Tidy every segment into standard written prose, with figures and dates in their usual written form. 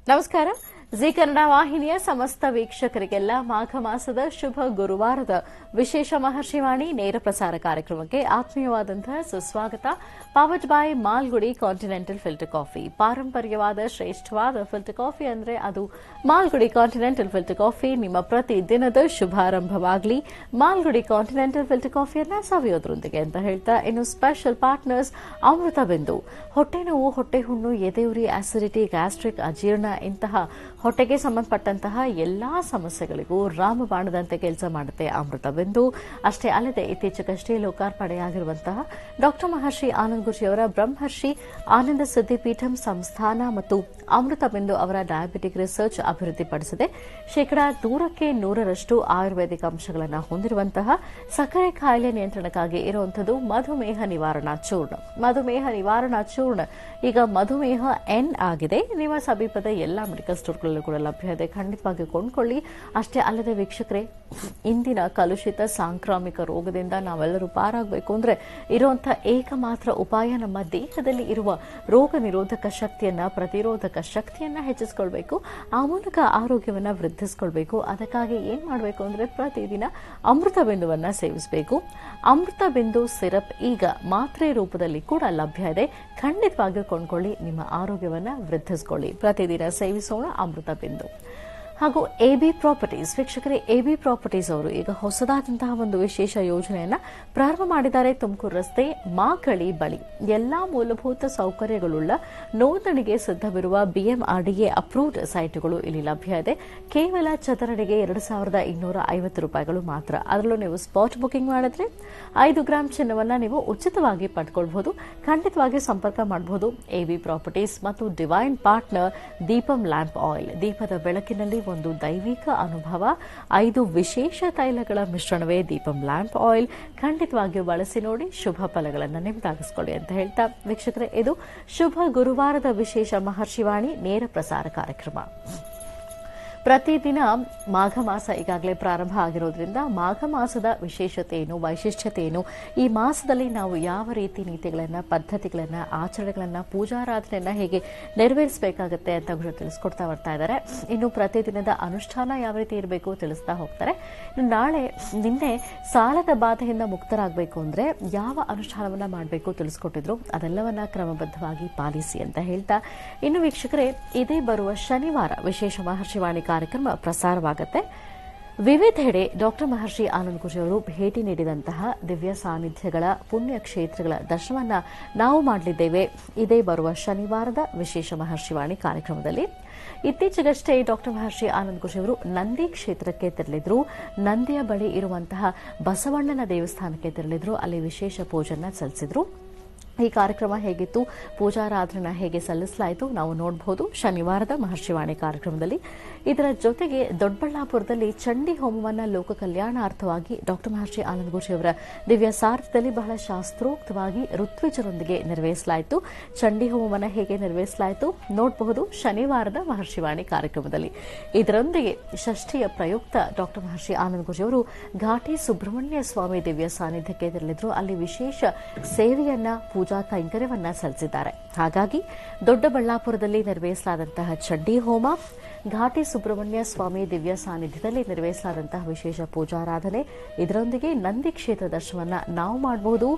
ನಮಸ್ಕಾರ. ಜಿ ಕನ್ನಡ ವಾಹಿನಿಯ ಸಮಸ್ತ ವೀಕ್ಷಕರಿಗೆಲ್ಲ ಮಾಘ ಮಾಸದ ಶುಭ ಗುರುವಾರದ ವಿಶೇಷ ಮಹರ್ಷಿವಾಣಿ ನೇರ ಪ್ರಸಾರ ಕಾರ್ಯಕ್ರಮಕ್ಕೆ ಆತ್ಮೀಯವಾದಂತಹ ಸುಸ್ವಾಗತ. Powered by Malgudi continental filter coffee. ಪಾರಂಪರ್ಯವಾದ ಶ್ರೇಷ್ಠವಾದ ಫಿಲ್ಟರ್ ಕಾಫಿ ಅಂದ್ರೆ ಅದು ಮಾಲ್ಗುಡಿ ಕಾಂಟಿನೆಂಟಲ್ ಫಿಲ್ಟರ್ ಕಾಫಿ. ನಿಮ್ಮ ಪ್ರತಿ ದಿನದ ಶುಭಾರಂಭವಾಗಲಿ ಮಾಲ್ಗುಡಿ ಕಾಂಟಿನೆಂಟಲ್ ಫಿಲ್ಟರ್ ಕಾಫಿಯನ್ನ ಸವಿಯೋದ್ರೊಂದಿಗೆ ಅಂತ ಹೇಳ್ತಾ, ಇನ್ನು ಸ್ಪೆಷಲ್ ಪಾರ್ಟ್ನರ್ಸ್ ಅಮೃತ ಬಿಂದು. ಹೊಟ್ಟೆ ನೋವು, ಹೊಟ್ಟೆ ಹುಣ್ಣು, ಎದೆಯುರಿ, ಆಸಿಡಿಟಿ, ಗ್ಯಾಸ್ಟ್ರಿಕ್, ಅಜೀರ್ಣ ಇಂತಹ ಹೊಟ್ಟೆಗೆ ಸಂಬಂಧಪಟ್ಟಂತಹ ಎಲ್ಲಾ ಸಮಸ್ಯೆಗಳಿಗೂ ರಾಮಬಾಣದಂತೆ ಕೆಲಸ ಮಾಡುತ್ತೆ ಅಮೃತ ಬಿಂದು. ಅಷ್ಟೇ ಅಲ್ಲದೆ ಇತ್ತೀಚೆಗಷ್ಟೇ ಲೋಕಾರ್ಪಣೆಯಾಗಿರುವಂತಹ ಡಾಕ್ಟರ್ ಮಹರ್ಷಿ ಆನಂದ್ ಗುರೂಜಿಯವರ ಬ್ರಹ್ಮರ್ಷಿ ಆನಂದ ಸಿದ್ಧಿಪೀಠಂ ಸಂಸ್ಥಾನ ಮತ್ತು ಅಮೃತ ಬಿಂದು ಅವರ ಡಯಾಬಿಟಿಕ್ ರಿಸರ್ಚ್ ಅಭಿವೃದ್ಧಿಪಡಿಸಿದೆ. 100% ಆಯುರ್ವೇದಿಕ್ ಅಂಶಗಳನ್ನು ಹೊಂದಿರುವಂತಹ ಸಕ್ಕರೆ ಕಾಯಿಲೆ ನಿಯಂತ್ರಣಕ್ಕಾಗಿ ಇರುವಂತಹ ಮಧುಮೇಹ ನಿವಾರಣಾ ಚೂರ್ಣ. ಮಧುಮೇಹ ನಿವಾರಣಾ ಚೂರ್ಣ ಈಗ ಮಧುಮೇಹ ಎನ್ ಆಗಿದೆ. ನಿಮ್ಮ ಸಮೀಪದ ಎಲ್ಲಾ ಮೆಡಿಕಲ್ ಸ್ಟೋರ್ಗಳಲ್ಲೂ ಕೂಡ ಲಭ್ಯ ಇದೆ. ಖಂಡಿತವಾಗಿ ಕೊಂಡ್ಕೊಳ್ಳಿ. ಅಷ್ಟೇ ಅಲ್ಲದೆ ವೀಕ್ಷಕರೇ, ಇಂದಿನ ಕಲುಷಿತ ಸಾಂಕ್ರಾಮಿಕ ರೋಗದಿಂದ ನಾವೆಲ್ಲರೂ ಪಾರಾಗಬೇಕು ಅಂದ್ರೆ ಇರುವಂತಹ ಏಕಮಾತ್ರ ಉಪಾಯ ನಮ್ಮ ದೇಹದಲ್ಲಿ ಇರುವ ರೋಗ ನಿರೋಧಕ ಶಕ್ತಿಯನ್ನ, ಪ್ರತಿರೋಧಕ ಶಕ್ತಿಯನ್ನ ಹೆಚ್ಚಿಸಿಕೊಳ್ಬೇಕು. ಆ ಮೂಲಕ ಆರೋಗ್ಯವನ್ನ ವೃದ್ಧಿಸಿಕೊಳ್ಬೇಕು. ಅದಕ್ಕಾಗಿ ಏನ್ ಮಾಡಬೇಕು ಅಂದ್ರೆ ಪ್ರತಿದಿನ ಅಮೃತ ಬಿಂದುವನ್ನ ಸೇವಿಸಬೇಕು. ಅಮೃತ ಬಿಂದು ಸಿರಪ್ ಈಗ ಮಾತ್ರೆ ರೂಪದಲ್ಲಿ ಕೂಡ ಲಭ್ಯ ಇದೆ. ಖಂಡಿತವಾಗಿಯೂ ಕೊಂಡ್ಕೊಳ್ಳಿ. ನಿಮ್ಮ ಆರೋಗ್ಯವನ್ನ ವೃದ್ಧಿಸಿಕೊಳ್ಳಿ. ಪ್ರತಿದಿನ ಸೇವಿಸೋಣ ಅಮೃತ ಬಿಂದು. ಹಾಗೂ ಎಬಿ ಪ್ರಾಪರ್ಟೀಸ್ ವೀಕ್ಷಕರೇ, ಎಬಿ ಪ್ರಾಪರ್ಟೀಸ್ ಅವರು ಈಗ ಹೊಸದಾದಂತಹ ಒಂದು ವಿಶೇಷ ಯೋಜನೆಯನ್ನ ಪ್ರಾರಂಭ ಮಾಡಿದ್ದಾರೆ. ತುಮಕೂರು ರಸ್ತೆ ಮಾಗಳಿ ಬಳಿ ಎಲ್ಲಾ ಮೂಲಭೂತ ಸೌಕರ್ಯಗಳುಳ್ಳ ನೋಂದಣಿಗೆ ಸಿದ್ಧವಿರುವ ಬಿಎಂಆರ್ಡಿಎ ಅಪ್ರೂವ್ಡ್ ಸೈಟ್ಗಳು ಇಲ್ಲಿ ಲಭ್ಯ ಇದೆ. ಕೇವಲ ಚದರಡಿಗೆ ₹2,250 ಮಾತ್ರ. ಅದರಲ್ಲೂ ನೀವು ಸ್ಪಾಟ್ ಬುಕಿಂಗ್ ಮಾಡಿದ್ರೆ 5 ಗ್ರಾಂ ಚಿನ್ನವನ್ನ ನೀವು ಉಚಿತವಾಗಿ ಪಡ್ಕೊಳ್ಬಹುದು. ಖಂಡಿತವಾಗಿ ಸಂಪರ್ಕ ಮಾಡಬಹುದು. ಎಬಿ ಪ್ರಾಪರ್ಟೀಸ್ ಮತ್ತು divine partner Deepam lamp oil. ದೀಪದ ಬೆಳಕಿನಲ್ಲಿ ಒಂದು ದೈವಿಕ ಅನುಭವ. 5 ವಿಶೇಷ ತೈಲಗಳ ಮಿಶ್ರಣವೇ ದೀಪಂ ಲ್ಯಾಂಪ್ ಆಯಿಲ್. ಖಂಡಿತವಾಗಿಯೂ ಬಳಸಿ ನೋಡಿ, ಶುಭ ಫಲಗಳನ್ನು ನಿಮ್ಮದಾಗಿಸಿಕೊಳ್ಳಿ ಅಂತ ಹೇಳ್ತಾ ವೀಕ್ಷಕರೇ, ಇದು ಶುಭ ಗುರುವಾರದ ವಿಶೇಷ ಮಹರ್ಷಿವಾಣಿ ನೇರ ಪ್ರಸಾರ ಕಾರ್ಯಕ್ರಮ. ಪ್ರತಿದಿನ ಮಾಘ ಮಾಸ ಈಗಾಗಲೇ ಪ್ರಾರಂಭ ಆಗಿರೋದ್ರಿಂದ ಮಾಘ ಮಾಸದ ವಿಶೇಷತೆ ಏನು, ವೈಶಿಷ್ಟ್ಯತೆ ಏನು, ಈ ಮಾಸದಲ್ಲಿ ನಾವು ಯಾವ ರೀತಿ ನೀತಿಗಳನ್ನು, ಪದ್ಧತಿಗಳನ್ನು, ಆಚರಣೆಗಳನ್ನು, ಪೂಜಾರಾಧನೆಯನ್ನ ಹೇಗೆ ನೆರವೇರಿಸಬೇಕಾಗುತ್ತೆ ಅಂತ ಕೂಡ ತಿಳಿಸ್ಕೊಡ್ತಾ ಬರ್ತಾ ಇದ್ದಾರೆ. ಇನ್ನು ಪ್ರತಿದಿನದ ಅನುಷ್ಠಾನ ಯಾವ ರೀತಿ ಇರಬೇಕು ತಿಳಿಸ್ತಾ ಹೋಗ್ತಾರೆ. ನಿನ್ನೆ ಸಾಲದ ಬಾಧೆಯಿಂದ ಮುಕ್ತರಾಗಬೇಕು ಅಂದ್ರೆ ಯಾವ ಅನುಷ್ಠಾನವನ್ನ ಮಾಡಬೇಕು ತಿಳಿಸ್ಕೊಟ್ಟಿದ್ರು. ಅದೆಲ್ಲವನ್ನ ಕ್ರಮಬದ್ಧವಾಗಿ ಪಾಲಿಸಿ ಅಂತ ಹೇಳ್ತಾ, ಇನ್ನು ವೀಕ್ಷಕರೇ, ಇದೇ ಬರುವ ಶನಿವಾರ ವಿಶೇಷ ಮಹರ್ಷಿವಾಣಿ ಕಾರ್ಯಕ್ರಮ ಪ್ರಸಾರವಾಗುತ್ತೆ. ವಿವಿಧೆಡೆ ಡಾಕ್ಟರ್ ಮಹರ್ಷಿ ಆನಂದ್ ಗುರೂಜಿಯವರು ಭೇಟಿ ನೀಡಿದಂತಹ ದಿವ್ಯ ಸಾನ್ನಿಧ್ಯಗಳ, ಪುಣ್ಯ ಕ್ಷೇತ್ರಗಳ ದರ್ಶನವನ್ನ ನಾವು ಮಾಡಲಿದ್ದೇವೆ ಇದೇ ಬರುವ ಶನಿವಾರದ ವಿಶೇಷ ಮಹರ್ಷಿವಾಣಿ ಕಾರ್ಯಕ್ರಮದಲ್ಲಿ. ಇತ್ತೀಚೆಗಷ್ಟೇ ಡಾಕ್ಟರ್ ಮಹರ್ಷಿ ಆನಂದ್ ಗುರೂಜಿಯವರು ನಂದಿ ಕ್ಷೇತ್ರಕ್ಕೆ ತೆರಳಿದ್ರು. ನಂದಿಯ ಬಳಿ ಇರುವಂತಹ ಬಸವಣ್ಣನ ದೇವಸ್ಥಾನಕ್ಕೆ ತೆರಳಿದ್ರು. ಅಲ್ಲಿ ವಿಶೇಷ ಪೂಜೆಯನ್ನ ಸಲ್ಲಿಸಿದ್ರು. ಈ ಕಾರ್ಯಕ್ರಮ ಹೇಗಿತ್ತು, ಪೂಜಾರಾಧನೆ ಹೇಗೆ ಸಲ್ಲಿಸಲಾಯಿತು ನಾವು ನೋಡಬಹುದು ಶನಿವಾರದ ಮಹರ್ಷಿವಾಣಿ ಕಾರ್ಯಕ್ರಮದಲ್ಲಿ. ಇದರ ಜೊತೆಗೆ ದೊಡ್ಡಬಳ್ಳಾಪುರದಲ್ಲಿ ಚಂಡಿ ಹೋಮವನ್ನು ಲೋಕ ಕಲ್ಯಾಣಾರ್ಥವಾಗಿ ಡಾಕ್ಟರ್ ಮಹರ್ಷಿ ಆನಂದ್ ಗುರೂಜಿಯವರ ದಿವ್ಯ ಸಾರಥ್ಯದಲ್ಲಿ ಬಹಳ ಶಾಸ್ತ್ರೋಕ್ತವಾಗಿ ಋತ್ವಿಜರೊಂದಿಗೆ ನೆರವೇರಿಸಲಾಯಿತು. ಚಂಡಿ ಹೋಮವನ್ನು ಹೇಗೆ ನೆರವೇರಿಸಲಾಯಿತು ನೋಡಬಹುದು ಶನಿವಾರದ ಮಹರ್ಷಿವಾಣಿ ಕಾರ್ಯಕ್ರಮದಲ್ಲಿ. ಇದರೊಂದಿಗೆ ಷಷ್ಠಿಯ ಪ್ರಯುಕ್ತ ಡಾಕ್ಟರ್ ಮಹರ್ಷಿ ಆನಂದ್ ಗುರೂಜಿಯವರು ಘಾಟಿ ಸುಬ್ರಹ್ಮಣ್ಯ ಸ್ವಾಮಿ ದಿವ್ಯ ಸಾನ್ನಿಧ್ಯಕ್ಕೆ ತೆರಳಿದ್ರು. ಅಲ್ಲಿ ವಿಶೇಷ ಸೇವೆಯನ್ನ, ಪೂಜಾ ಕೈಂಕರ್ಯವನ್ನ ಸಲ್ಲಿಸಿದ್ದಾರೆ. ಹಾಗಾಗಿ ದೊಡ್ಡಬಳ್ಳಾಪುರದಲ್ಲಿ ನೆರವೇರಿಸಲಾದಂತಹ ಚಂಡಿ ಹೋಮ, ಘಾಟಿ ಸುಬ್ರಹ್ಮಣ್ಯ ಸ್ವಾಮಿ ದಿವ್ಯ ಸಾನ್ನಿಧ್ಯದಲ್ಲಿ ನೆರವೇರಿಸಲಾದಂತಹ ವಿಶೇಷ ಪೂಜಾರಾಧನೆ, ಇದರೊಂದಿಗೆ ನಂದಿ ಕ್ಷೇತ್ರ ದರ್ಶನವನ್ನ ನಾವು ಮಾಡಬಹುದು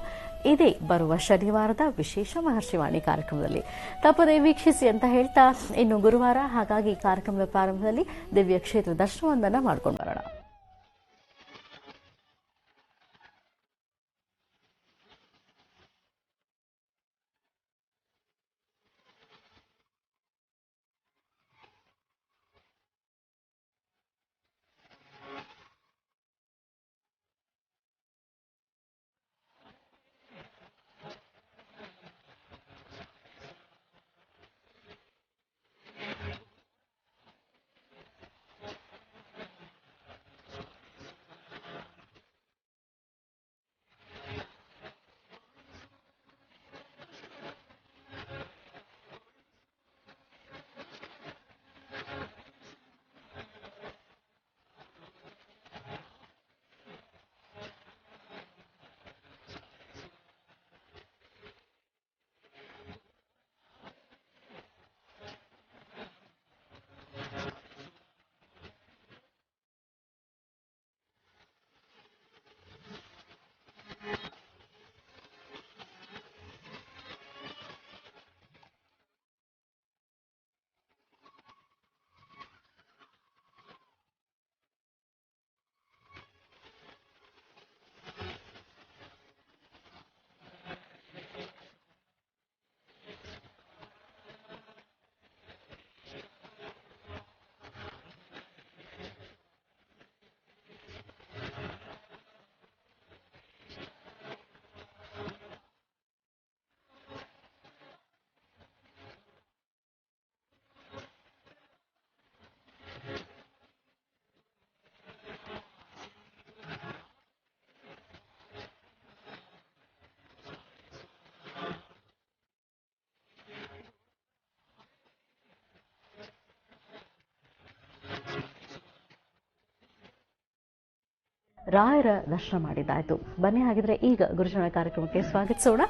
ಇದೇ ಬರುವ ಶನಿವಾರದ ವಿಶೇಷ ಮಹರ್ಷಿವಾಣಿ ಕಾರ್ಯಕ್ರಮದಲ್ಲಿ. ತಪ್ಪದೇ ವೀಕ್ಷಿಸಿ ಅಂತ ಹೇಳ್ತಾ, ಇನ್ನು ಗುರುವಾರ, ಹಾಗಾಗಿ ಕಾರ್ಯಕ್ರಮದ ಪ್ರಾರಂಭದಲ್ಲಿ ದಿವ್ಯ ಕ್ಷೇತ್ರ ದರ್ಶನವೊಂದನ್ನು ಮಾಡ್ಕೊಂಡು ಬರೋಣ. ರಾಯರ ದರ್ಶನ ಮಾಡಿದ್ದಾಯ್ತು. ಬನ್ನಿ ಹಾಗಿದ್ರೆ ಈಗ ಗುರುಜನ ಕಾರ್ಯಕ್ರಮಕ್ಕೆ ಸ್ವಾಗತಿಸೋಣ.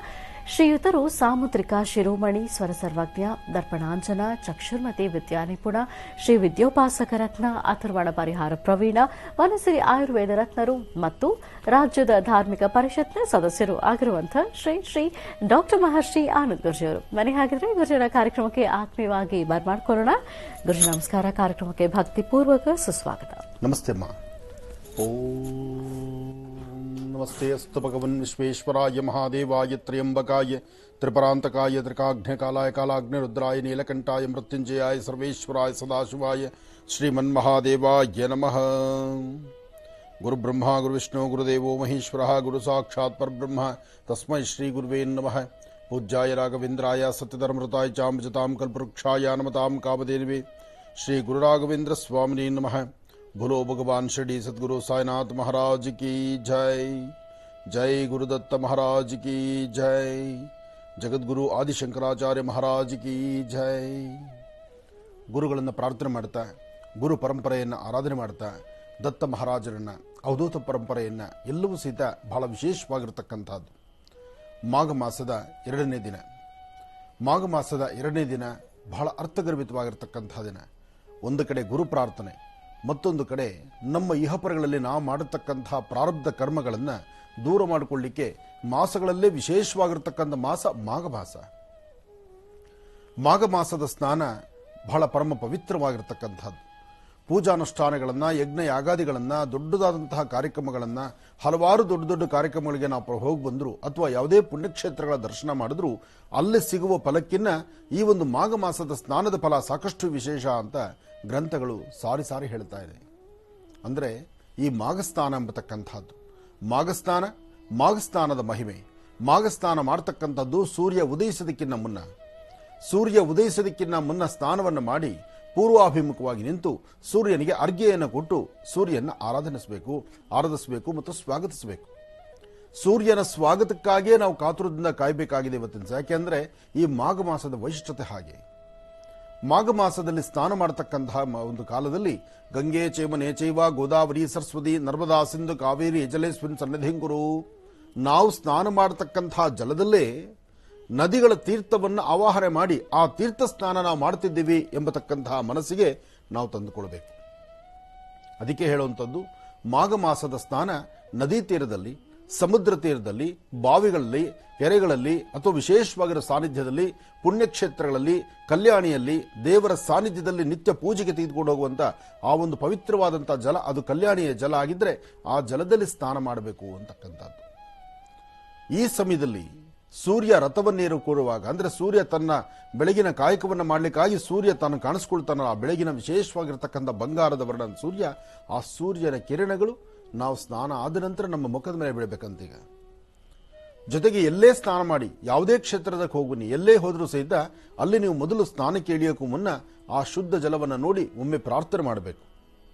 ಶ್ರೀಯುತರು ಸಾಮುದ್ರಿಕ ಶಿರೋಮಣಿ ಸ್ವರ ಸರ್ವಜ್ಞ ದರ್ಪಣಾಂಜನ ಚಕ್ಷುರ್ಮತಿ ವಿದ್ಯಾನಿಪುಣ ಶ್ರೀ ವಿದ್ಯೋಪಾಸಕ ರತ್ನ ಅಥರ್ವಣ ಪರಿಹಾರ ಪ್ರವೀಣ ವನಸಿರಿ ಆಯುರ್ವೇದ ರತ್ನರು ಮತ್ತು ರಾಜ್ಯದ ಧಾರ್ಮಿಕ ಪರಿಷತ್ನ ಸದಸ್ಯರು ಆಗಿರುವಂತಹ ಶ್ರೀ ಶ್ರೀ ಡಾಕ್ಟರ್ ಮಹರ್ಷಿ ಆನಂದ್ ಗುರುಜಿಯವರು. ಬನ್ನಿ ಹಾಗಿದ್ರೆ ಗುರುಜನ ಕಾರ್ಯಕ್ರಮಕ್ಕೆ ಆತ್ಮೀಯವಾಗಿ ಬರ್ಮಾಡ್ಕೊಳ್ಳೋಣ. ಗುರುಜಿ ನಮಸ್ಕಾರ. ಕಾರ್ಯಕ್ರಮಕ್ಕೆ ಭಕ್ತಿಪೂರ್ವಕ ಸುಸ್ವಾಗತ. ನಮಸ್ತೆ ಅಮ್ಮ. ನಮಸ್ತೆ ಅಸ್ತು ಭಗವನ್ ವಿಶ್ವೇಶ್ವರಾಯ ಮಹಾದೇವಾಯ ತ್ರ್ಯಂಬಕಾಯ ತ್ರಿಪರಾಂತಕಾಯ ತ್ರಿಕಾಗ್ನೇಕಾಲಾಯ ಕಾಲಾಗ್ನಿರುದ್ರಾಯ ನೀಲಕಂಠಾಯ ಮೃತ್ಯುಂಜಯಾಯ ಸರ್ವೇಶ್ವರಾಯ ಸದಾಶಿವಾಯ ಶ್ರೀಮನ್ಮಹಾದೇವಾಯ ನಮಃ. ಗುರುಬ್ರಹ್ಮ ಗುರುವಿಷ್ಣು ಗುರುದೇವೋ ಮಹೇಶ್ವರ ಗುರು ಸಾಕ್ಷಾತ್ ಪರಬ್ರಹ್ಮ ತಸ್ಮೈ ಶ್ರೀ ಗುರುವೇ ನಮಃ. ಪೂಜ್ಯಾಯ ರಾಘವೇಂದ್ರಾಯ ಸತ್ಯಧರ್ಮೃತಾಯ ಚಾಮಜತಾಂ ಕಲ್ಪವೃಕ್ಷಾಯ ನಮತಾಂ ಕಾಮಧೇನವೇ ಶ್ರೀ ಗುರುರಾಘವೇಂದ್ರ ಸ್ವಾಮಿನೇ ನಮಃ. बोलो भगवान शिरडी सद्गुरु साईनाथ महाराज की जय. जय गुरुदत्त महाराज की जय. जगद्गुरु आदिशंकराचार्य महाराज की जय. ಗುರುಗಳನ್ನು ಪ್ರಾರ್ಥನೆ ಮಾಡ್ತಾ ಗುರು ಪರಂಪರೆಯನ್ನು ಆರಾಧನೆ ಮಾಡ್ತಾ ದತ್ತ ಮಹಾರಾಜರನ್ನ ಅವಧೂತ ಪರಂಪರೆಯನ್ನು ಎಲ್ಲವೂ ಸಹಿತ ಬಹಳ ವಿಶೇಷವಾಗಿರತಕ್ಕಂಥದ್ದು. ಮಾಘ ಮಾಸದ ಎರಡನೇ ದಿನ. ಮಾಘ ಮಾಸದ ಎರಡನೇ ದಿನ ಬಹಳ ಅರ್ಥಗರ್ಭಿತವಾಗಿರತಕ್ಕಂಥ ದಿನ. ಒಂದು ಕಡೆ ಗುರು ಪ್ರಾರ್ಥನೆ, ಮತ್ತೊಂದು ಕಡೆ ನಮ್ಮ ಇಹಪರಗಳಲ್ಲಿ ನಾವು ಮಾಡತಕ್ಕಂತಹ ಪ್ರಾರಬ್ಧ ಕರ್ಮಗಳನ್ನು ದೂರ ಮಾಡಿಕೊಳ್ಳಿಕ್ಕೆ ಮಾಸಗಳಲ್ಲೇ ವಿಶೇಷವಾಗಿರ್ತಕ್ಕಂಥ ಮಾಸ ಮಾಘ ಮಾಸ. ಮಾಘ ಮಾಸದ ಸ್ನಾನ ಬಹಳ ಪರಮ ಪವಿತ್ರವಾಗಿರ್ತಕ್ಕಂಥದ್ದು. ಪೂಜಾನುಷ್ಠಾನಗಳನ್ನು, ಯಜ್ಞ ಯಾಗಾದಿಗಳನ್ನು, ದೊಡ್ಡದಾದಂತಹ ಕಾರ್ಯಕ್ರಮಗಳನ್ನು, ಹಲವಾರು ದೊಡ್ಡ ದೊಡ್ಡ ಕಾರ್ಯಕ್ರಮಗಳಿಗೆ ನಾವು ಹೋಗಿ ಬಂದರೂ ಅಥವಾ ಯಾವುದೇ ಪುಣ್ಯಕ್ಷೇತ್ರಗಳ ದರ್ಶನ ಮಾಡಿದ್ರೂ ಅಲ್ಲಿ ಸಿಗುವ ಫಲಕ್ಕಿನ್ನ ಈ ಒಂದು ಮಾಘ ಮಾಸದ ಸ್ನಾನದ ಫಲ ಸಾಕಷ್ಟು ವಿಶೇಷ ಅಂತ ಗ್ರಂಥಗಳು ಸಾರಿ ಸಾರಿ ಹೇಳ್ತಾ ಇದೆ. ಅಂದರೆ ಈ ಮಾಘಸ್ನಾನ ಎಂಬತಕ್ಕಂಥದ್ದು, ಮಾಘಸ್ನಾನದ ಮಹಿಮೆ. ಮಾಘಸ್ನಾನ ಮಾಡ್ತಕ್ಕಂಥದ್ದು ಸೂರ್ಯ ಉದಯಿಸೋದಕ್ಕಿಂತ ಮುನ್ನ. ಸೂರ್ಯ ಉದಯಿಸೋದಕ್ಕಿಂತ ಮುನ್ನ ಸ್ನಾನವನ್ನು ಮಾಡಿ ಪೂರ್ವಾಭಿಮುಖವಾಗಿ ನಿಂತು ಸೂರ್ಯನಿಗೆ ಅರ್ಘ್ಯವನ್ನು ಕೊಟ್ಟು ಸೂರ್ಯನ ಆರಾಧಿಸಬೇಕು ಮತ್ತು ಸ್ವಾಗತಿಸಬೇಕು. ಸೂರ್ಯನ ಸ್ವಾಗತಕ್ಕಾಗಿಯೇ ನಾವು ಕಾತುರದಿಂದ ಕಾಯಬೇಕಾಗಿದೆ ಇವತ್ತಿನ. ಯಾಕೆಂದ್ರೆ ಈ ಮಾಘ ಮಾಸದ ವೈಶಿಷ್ಟ್ಯತೆ ಹಾಗೆ. ಮಾಘ ಮಾಸದಲ್ಲಿ ಸ್ನಾನ ಮಾಡತಕ್ಕಂತಹ ಒಂದು ಕಾಲದಲ್ಲಿ ಗಂಗೆ ಚೇಮನೆ ಚೈವ ಗೋದಾವರಿ ಸರಸ್ವತಿ ನರ್ಮದಾ ಸಿಂಧು ಕಾವೇರಿ ಜಲೇಸ್ವಿನ್ ಸನ್ನಿಧಿಂಕುರು. ನಾವು ಸ್ನಾನ ಮಾಡತಕ್ಕಂತಹ ಜಲದಲ್ಲೇ ನದಿಗಳ ತೀರ್ಥವನ್ನು ಆವಾಹನೆ ಮಾಡಿ ಆ ತೀರ್ಥ ಸ್ನಾನ ನಾವು ಮಾಡ್ತಿದ್ದೀವಿ ಎಂಬತಕ್ಕಂತಹ ಮನಸ್ಸಿಗೆ ನಾವು ತಂದುಕೊಳ್ಬೇಕು. ಅದಕ್ಕೆ ಹೇಳುವಂಥದ್ದು ಮಾಘ ಮಾಸದ ಸ್ನಾನ ನದಿ ತೀರದಲ್ಲಿ, ಸಮುದ್ರ ತೀರದಲ್ಲಿ, ಬಾವಿಗಳಲ್ಲಿ, ಕೆರೆಗಳಲ್ಲಿ ಅಥವಾ ವಿಶೇಷವಾಗಿರೋ ಸಾನ್ನಿಧ್ಯದಲ್ಲಿ, ಪುಣ್ಯಕ್ಷೇತ್ರಗಳಲ್ಲಿ, ಕಲ್ಯಾಣಿಯಲ್ಲಿ, ದೇವರ ಸಾನ್ನಿಧ್ಯದಲ್ಲಿ ನಿತ್ಯ ಪೂಜೆಗೆ ತೆಗೆದುಕೊಂಡು ಹೋಗುವಂತ ಆ ಒಂದು ಪವಿತ್ರವಾದಂತಹ ಜಲ, ಅದು ಕಲ್ಯಾಣಿಯ ಜಲ ಆಗಿದ್ರೆ ಆ ಜಲದಲ್ಲಿ ಸ್ನಾನ ಮಾಡಬೇಕು ಅಂತಕ್ಕಂಥದ್ದು. ಈ ಸಮಯದಲ್ಲಿ ಸೂರ್ಯ ರಥವನ್ನೇರು ಕೂರುವಾಗ, ಅಂದ್ರೆ ಸೂರ್ಯ ತನ್ನ ಬೆಳಗಿನ ಕಾಯಕವನ್ನು ಮಾಡಲಿಕ್ಕಾಗಿ ಸೂರ್ಯ ತಾನು ಕಾಣಿಸ್ಕೊಳ್ತಾನ. ಆ ಬೆಳಗಿನ ವಿಶೇಷವಾಗಿರತಕ್ಕಂಥ ಬಂಗಾರದ ವರ್ಣನ ಸೂರ್ಯ, ಆ ಸೂರ್ಯನ ಕಿರಣಗಳು ನಾವು ಸ್ನಾನ ಆದ ನಂತರ ನಮ್ಮ ಮುಖದ ಮೇಲೆ ಬೀಳಬೇಕಂತೀಗ. ಜೊತೆಗೆ ಎಲ್ಲೇ ಸ್ನಾನ ಮಾಡಿ ಯಾವುದೇ ಕ್ಷೇತ್ರದಕ್ಕೆ ಹೋಗ್ಬನ್ನಿ, ಎಲ್ಲೇ ಹೋದರೂ ಸಹಿತ ಅಲ್ಲಿ ನೀವು ಮೊದಲು ಸ್ನಾನಕ್ಕೆ ಇಳಿಯೋಕ್ಕೂ ಮುನ್ನ ಆ ಶುದ್ಧ ಜಲವನ್ನು ನೋಡಿ ಒಮ್ಮೆ ಪ್ರಾರ್ಥನೆ ಮಾಡಬೇಕು.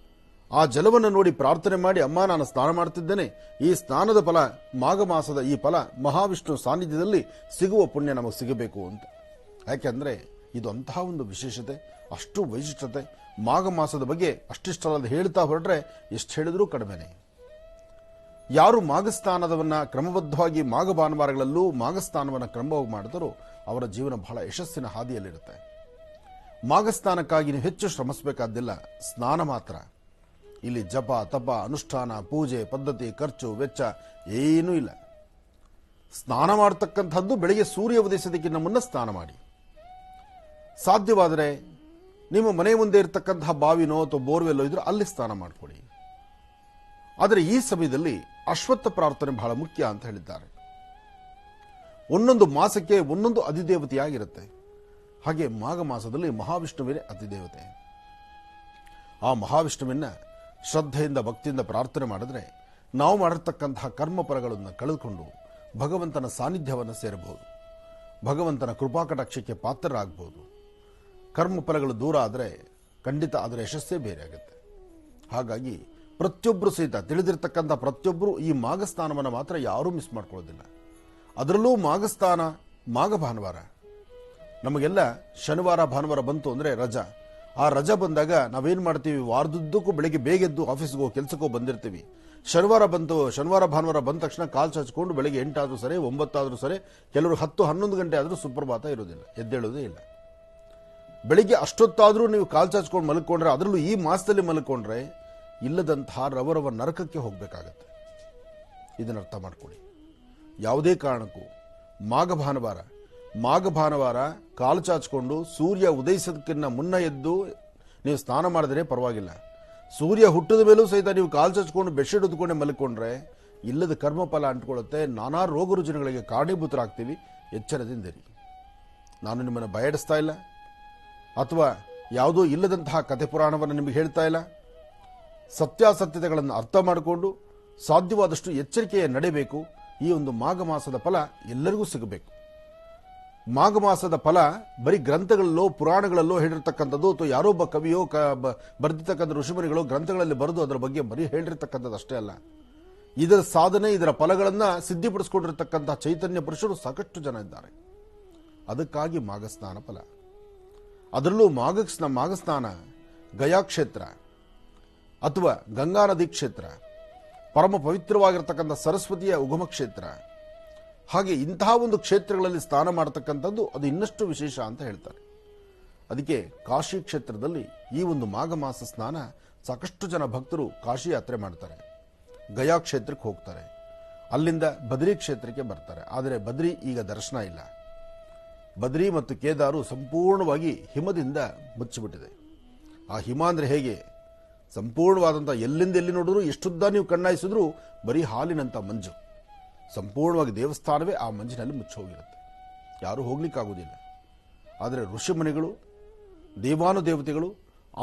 ಆ ಜಲವನ್ನು ನೋಡಿ ಪ್ರಾರ್ಥನೆ ಮಾಡಿ, ಅಮ್ಮ ನಾನು ಸ್ನಾನ ಮಾಡ್ತಿದ್ದೇನೆ, ಈ ಸ್ನಾನದ ಫಲ, ಮಾಘ ಮಾಸದ ಈ ಫಲ ಮಹಾವಿಷ್ಣು ಸಾನ್ನಿಧ್ಯದಲ್ಲಿ ಸಿಗುವ ಪುಣ್ಯ ನಮಗೆ ಸಿಗಬೇಕು ಅಂತ. ಯಾಕೆಂದ್ರೆ ಇದು ಅಂತಹ ಒಂದು ವಿಶೇಷತೆ, ಅಷ್ಟು ವೈಶಿಷ್ಟ್ಯತೆ. ಮಾಘ ಮಾಸದ ಬಗ್ಗೆ ಅಷ್ಟಿಷ್ಟಲ್ಲದೆ ಹೇಳ್ತಾ ಹೊರಟ್ರೆ ಎಷ್ಟು ಹೇಳಿದ್ರೂ ಕಡಿಮೆನೆ. ಯಾರು ಮಾಘಸ್ನಾನದವನ್ನ ಕ್ರಮಬದ್ಧವಾಗಿ ಮಾಘ ಭಾನುವಾರಗಳಲ್ಲೂ ಮಾಘಸ್ನಾನವನ್ನು ಕ್ರಮವಾಗಿ ಮಾಡ್ತಾರೋ ಅವರ ಜೀವನ ಬಹಳ ಯಶಸ್ಸಿನ ಹಾದಿಯಲ್ಲಿರುತ್ತೆ. ಮಾಘಸ್ನಾನಕ್ಕಾಗಿ ನೀವು ಹೆಚ್ಚು ಶ್ರಮಿಸಬೇಕಾದ್ದಿಲ್ಲ, ಸ್ನಾನ ಮಾತ್ರ. ಇಲ್ಲಿ ಜಪ, ತಪ, ಅನುಷ್ಠಾನ, ಪೂಜೆ, ಪದ್ಧತಿ, ಖರ್ಚು, ವೆಚ್ಚ ಏನೂ ಇಲ್ಲ. ಸ್ನಾನ ಮಾಡತಕ್ಕಂಥದ್ದು ಬೆಳಿಗ್ಗೆ ಸೂರ್ಯ ಉದಯಿಸೋದಕ್ಕಿಂತ ಮುನ್ನ ಸ್ನಾನ ಮಾಡಿ. ಸಾಧ್ಯವಾದರೆ ನಿಮ್ಮ ಮನೆ ಮುಂದೆ ಇರತಕ್ಕಂತಹ ಬಾವಿನೋ ಅಥವಾ ಬೋರ್ವೆಲ್ಲೋ ಇದ್ರೂ ಅಲ್ಲಿ ಸ್ನಾನ ಮಾಡಿಕೊಡಿ. ಆದರೆ ಈ ಸಮಯದಲ್ಲಿ ಅಶ್ವತ್ಥ ಪ್ರಾರ್ಥನೆ ಬಹಳ ಮುಖ್ಯ ಅಂತ ಹೇಳಿದ್ದಾರೆ. ಒಂದೊಂದು ಮಾಸಕ್ಕೆ ಒಂದೊಂದು ಅಧಿದೇವತೆಯಾಗಿರುತ್ತೆ. ಹಾಗೆ ಮಾಘ ಮಾಸದಲ್ಲಿ ಮಹಾವಿಷ್ಣುವಿನೇ ಅಧಿದೇವತೆ. ಆ ಮಹಾವಿಷ್ಣುವಿನ ಶ್ರದ್ಧೆಯಿಂದ ಭಕ್ತಿಯಿಂದ ಪ್ರಾರ್ಥನೆ ಮಾಡಿದ್ರೆ ನಾವು ಮಾಡಿರ್ತಕ್ಕಂತಹ ಕರ್ಮಫಲಗಳನ್ನು ಕಳೆದುಕೊಂಡು ಭಗವಂತನ ಸಾನ್ನಿಧ್ಯವನ್ನು ಸೇರಬಹುದು, ಭಗವಂತನ ಕೃಪಾಕಟಾಕ್ಷಕ್ಕೆ ಪಾತ್ರರಾಗಬಹುದು. ಕರ್ಮಫಲಗಳು ದೂರ ಆದರೆ ಖಂಡಿತ ಅದರ ಯಶಸ್ಸೇ ಬೇರೆ ಆಗುತ್ತೆ. ಹಾಗಾಗಿ ಪ್ರತಿಯೊಬ್ಬರು ಸಹಿತ ತಿಳಿದಿರ್ತಕ್ಕಂಥ ಪ್ರತಿಯೊಬ್ಬರು ಈ ಮಾಘಸ್ನಾನವನ್ನು ಮಾತ್ರ ಯಾರೂ ಮಿಸ್ ಮಾಡ್ಕೊಳ್ಳೋದಿಲ್ಲ. ಅದರಲ್ಲೂ ಮಾಘಸ್ನಾನ ಮಾಘ ಭಾನುವಾರ. ನಮಗೆಲ್ಲ ಶನಿವಾರ ಭಾನುವಾರ ಬಂತು ಅಂದರೆ ರಜಾ. ಆ ರಜಾ ಬಂದಾಗ ನಾವೇನು ಮಾಡ್ತೀವಿ, ವಾರದುದ್ದಕ್ಕೂ ಬೆಳಗ್ಗೆ ಬೇಗ ಎದ್ದು ಆಫೀಸ್ಗೋ ಕೆಲಸಕ್ಕೋ ಬಂದಿರ್ತೀವಿ. ಶನಿವಾರ ಭಾನುವಾರ ಬಂದ ತಕ್ಷಣ ಕಾಲು ಚಾಚಿಕೊಂಡು ಬೆಳಗ್ಗೆ 8 ಆದ್ರೂ ಸರಿ 9 ಆದ್ರೂ ಸರಿ, ಕೆಲವರು 10-11 ಗಂಟೆ ಆದರೂ ಸುಪ್ರಭಾತ ಇರೋದಿಲ್ಲ, ಎದ್ದೇಳೋದೇ ಇಲ್ಲ. ಬೆಳಿಗ್ಗೆ ಅಷ್ಟೊತ್ತಾದರೂ ನೀವು ಕಾಲು ಚಾಚ್ಕೊಂಡು ಮಲ್ಕೊಂಡ್ರೆ, ಅದರಲ್ಲೂ ಈ ಮಾಸದಲ್ಲಿ ಮಲ್ಕೊಂಡ್ರೆ ಇಲ್ಲದಂತಹ ರವರವ ನರಕಕ್ಕೆ ಹೋಗಬೇಕಾಗತ್ತೆ. ಇದನ್ನ ಅರ್ಥ ಮಾಡ್ಕೊಳ್ಳಿ. ಯಾವುದೇ ಕಾರಣಕ್ಕೂ ಮಾಘ ಭಾನುವಾರ ಕಾಲು ಚಾಚಿಕೊಂಡು ಸೂರ್ಯ ಉದಯಿಸೋದಕ್ಕಿಂತ ಮುನ್ನ ಎದ್ದು ನೀವು ಸ್ನಾನ ಮಾಡಿದ್ರೆ ಪರವಾಗಿಲ್ಲ. ಸೂರ್ಯ ಹುಟ್ಟಿದ ಮೇಲೂ ಸಹಿತ ನೀವು ಕಾಲು ಚಾಚಿಕೊಂಡು ಬೆಡ್ಶೀಟ್ ಹೊದ್ಕೊಂಡೆ ಮಲ್ಕೊಂಡ್ರೆ ಇಲ್ಲದ ಕರ್ಮಫಲ ಅಂಟ್ಕೊಳ್ಳುತ್ತೆ, ನಾನಾ ರೋಗ ರುಜಿನಗಳಿಗೆ ಕಾರಣೀಭೂತರಾಗ್ತೀವಿ. ಎಚ್ಚರದಿಂದಿರಿ. ನಾನು ನಿಮ್ಮನ್ನು ಬಯಡಿಸ್ತಾ ಇಲ್ಲ, ಅಥವಾ ಯಾವುದೋ ಇಲ್ಲದಂತಹ ಕಥೆ ಪುರಾಣವನ್ನು ನಿಮಗೆ ಹೇಳ್ತಾ ಇಲ್ಲ. ಸತ್ಯಾಸತ್ಯತೆಗಳನ್ನು ಅರ್ಥ ಮಾಡಿಕೊಂಡು ಸಾಧ್ಯವಾದಷ್ಟು ಎಚ್ಚರಿಕೆಯ ನಡೆಯಬೇಕು. ಈ ಒಂದು ಮಾಘ ಮಾಸದ ಫಲ ಎಲ್ಲರಿಗೂ ಸಿಗಬೇಕು. ಮಾಘ ಮಾಸದ ಫಲ ಬರೀ ಗ್ರಂಥಗಳಲ್ಲೋ ಪುರಾಣಗಳಲ್ಲೋ ಹೇಳಿರ್ತಕ್ಕಂಥದ್ದು, ಅಥವಾ ಯಾರೊಬ್ಬ ಕವಿಯೋ ಬರೆದಿರ್ತಕ್ಕಂಥ ಋಷಿಮುನಿಗಳು ಗ್ರಂಥಗಳಲ್ಲಿ ಬರೆದು ಅದರ ಬಗ್ಗೆ ಬರೀ ಹೇಳಿರ್ತಕ್ಕಂಥದ್ದು ಅಷ್ಟೇ ಅಲ್ಲ. ಇದರ ಸಾಧನೆ, ಇದರ ಫಲಗಳನ್ನು ಸಿದ್ಧಿಪಡಿಸಿಕೊಂಡಿರ್ತಕ್ಕಂಥ ಚೈತನ್ಯ ಪುರುಷರು ಸಾಕಷ್ಟು ಜನ ಇದ್ದಾರೆ. ಅದಕ್ಕಾಗಿ ಮಾಘಸ್ನಾನ ಫಲ. ಅದರಲ್ಲೂ ಮಾಘಸ್ನಾನ ಗಯಾ ಕ್ಷೇತ್ರ ಅಥವಾ ಗಂಗಾ ನದಿ ಕ್ಷೇತ್ರ, ಪರಮ ಪವಿತ್ರವಾಗಿರ್ತಕ್ಕಂಥ ಸರಸ್ವತಿಯ ಉಗಮ ಕ್ಷೇತ್ರ, ಹಾಗೆ ಇಂತಹ ಒಂದು ಕ್ಷೇತ್ರಗಳಲ್ಲಿ ಸ್ನಾನ ಮಾಡತಕ್ಕಂಥದ್ದು ಅದು ಇನ್ನಷ್ಟು ವಿಶೇಷ ಅಂತ ಹೇಳ್ತಾರೆ. ಅದಕ್ಕೆ ಕಾಶಿ ಕ್ಷೇತ್ರದಲ್ಲಿ ಈ ಒಂದು ಮಾಘ ಮಾಸ ಸ್ನಾನ ಸಾಕಷ್ಟು ಜನ ಭಕ್ತರು ಕಾಶಿ ಯಾತ್ರೆ ಮಾಡ್ತಾರೆ, ಗಯಾ ಕ್ಷೇತ್ರಕ್ಕೆ ಹೋಗ್ತಾರೆ, ಅಲ್ಲಿಂದ ಬದ್ರಿ ಕ್ಷೇತ್ರಕ್ಕೆ ಬರ್ತಾರೆ. ಆದರೆ ಬದ್ರಿ ಈಗ ದರ್ಶನ ಇಲ್ಲ. ಬದ್ರಿ ಮತ್ತು ಕೇದಾರು ಸಂಪೂರ್ಣವಾಗಿ ಹಿಮದಿಂದ ಮುಚ್ಚಿಬಿಟ್ಟಿದೆ. ಆ ಹಿಮ ಅಂದರೆ ಹೇಗೆ? ಸಂಪೂರ್ಣವಾದಂಥ ಎಲ್ಲಿಂದ ಎಲ್ಲಿ ನೋಡಿದ್ರು, ಎಷ್ಟುದ್ದ ನೀವು ಕಣ್ಣಾಯಿಸಿದ್ರು ಬರೀ ಹಾಲಿನಂಥ ಮಂಜು. ಸಂಪೂರ್ಣವಾಗಿ ದೇವಸ್ಥಾನವೇ ಆ ಮಂಜಿನಲ್ಲಿ ಮುಚ್ಚೋಗಿರುತ್ತೆ, ಯಾರೂ ಹೋಗ್ಲಿಕ್ಕಾಗೋದಿಲ್ಲ. ಆದರೆ ಋಷಿಮುನಿಗಳು, ದೇವಾನುದೇವತೆಗಳು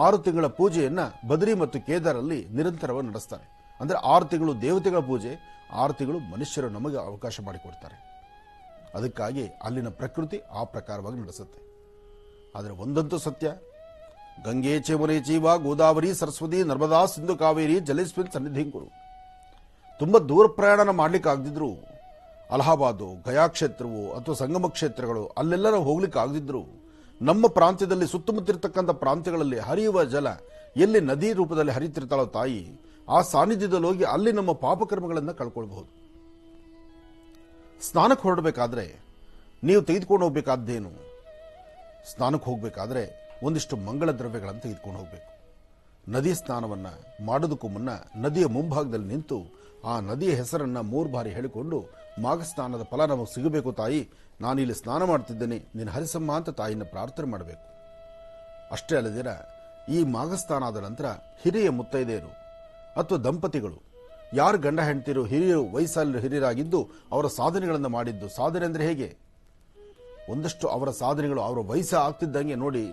6 ತಿಂಗಳ ಪೂಜೆಯನ್ನು ಬದ್ರಿ ಮತ್ತು ಕೇದಾರಲ್ಲಿ ನಿರಂತರವಾಗಿ ನಡೆಸ್ತಾರೆ. ಅಂದರೆ 6 ತಿಂಗಳು ದೇವತೆಗಳ ಪೂಜೆ, 6 ತಿಂಗಳು ಮನುಷ್ಯರು ನಮಗೆ ಅವಕಾಶ ಮಾಡಿಕೊಡ್ತಾರೆ. ಅದಕ್ಕಾಗಿ ಅಲ್ಲಿನ ಪ್ರಕೃತಿ ಆ ಪ್ರಕಾರವಾಗಿ ನಡೆಸುತ್ತೆ. ಆದರೆ ಒಂದಂತೂ ಸತ್ಯ, ಗಂಗೆ ಚೇಮುನೆ ಚೀವ ಗೋದಾವರಿ ಸರಸ್ವತಿ ನರ್ಮದಾ ಸಿಂಧು ಕಾವೇರಿ ಜಲೇಸ್ಮಿನ್ ಸನ್ನಿಧಿಂಕುರು. ತುಂಬ ದೂರ ಪ್ರಯಾಣ ಮಾಡ್ಲಿಕ್ಕೆ ಆಗದಿದ್ರು, ಅಲಹಾಬಾದು, ಗಯಾ ಕ್ಷೇತ್ರವು ಅಥವಾ ಸಂಗಮ ಕ್ಷೇತ್ರಗಳು ಅಲ್ಲೆಲ್ಲ ನಾವು ಹೋಗ್ಲಿಕ್ಕೆ ಆಗದಿದ್ರು, ನಮ್ಮ ಪ್ರಾಂತ್ಯದಲ್ಲಿ ಸುತ್ತಮುತ್ತಿರ್ತಕ್ಕಂಥ ಪ್ರಾಂತ್ಯಗಳಲ್ಲಿ ಹರಿಯುವ ಜಲ ಎಲ್ಲಿ ನದಿ ರೂಪದಲ್ಲಿ ಹರಿತಿರ್ತಾಳೋ ತಾಯಿ, ಆ ಸಾನ್ನಿಧ್ಯದಲ್ಲಿ ಹೋಗಿ ಅಲ್ಲಿ ನಮ್ಮ ಪಾಪಕರ್ಮಗಳನ್ನು ಕಳ್ಕೊಳ್ಬಹುದು. ಸ್ನಾನಕ್ಕೆ ಹೊರಡಬೇಕಾದ್ರೆ ನೀವು ತೆಗೆದುಕೊಂಡು ಹೋಗ್ಬೇಕಾದ್ದೇನು? ಸ್ನಾನಕ್ಕೆ ಹೋಗಬೇಕಾದ್ರೆ ಒಂದಿಷ್ಟು ಮಂಗಳ ದ್ರವ್ಯಗಳನ್ನು ತೆಗೆದುಕೊಂಡು ಹೋಗಬೇಕು. ನದಿ ಸ್ನಾನವನ್ನು ಮಾಡೋದಕ್ಕೂ ಮುನ್ನ ನದಿಯ ಮುಂಭಾಗದಲ್ಲಿ ನಿಂತು ಆ ನದಿಯ ಹೆಸರನ್ನು 3 ಬಾರಿ ಹೇಳಿಕೊಂಡು, ಮಾಘ ಸ್ನಾನದ ಫಲ ನಮಗೆ ಸಿಗಬೇಕು ತಾಯಿ, ನಾನಿಲ್ಲಿ ಸ್ನಾನ ಮಾಡ್ತಿದ್ದೇನೆ, ನೀನು ಹರಿಸಮ್ಮ ಅಂತ ತಾಯಿನ ಪ್ರಾರ್ಥನೆ ಮಾಡಬೇಕು. ಅಷ್ಟೇ ಅಲ್ಲದಿರ ಈ ಮಾಘ ಸ್ನಾನ ಆದ ನಂತರ ಹಿರಿಯ ಮುತ್ತೈದೆಯರು ಅಥವಾ ದಂಪತಿಗಳು, ಯಾರು ಗಂಡ ಹೆಂಡತಿರು ವಯಸ್ಸಲ್ಲಿ ಹಿರಿಯರಾಗಿದ್ದು ಅವರ ಸಾಧನೆಗಳನ್ನು ಮಾಡಿದ್ದು, ಸಾಧನೆ ಅಂದರೆ ಹೇಗೆ? ಒಂದಷ್ಟು ಅವರ ಸಾಧನೆಗಳು ಅವರ ವಯಸ್ಸು ಆಗ್ತಿದ್ದಂಗೆ ನೋಡಿ,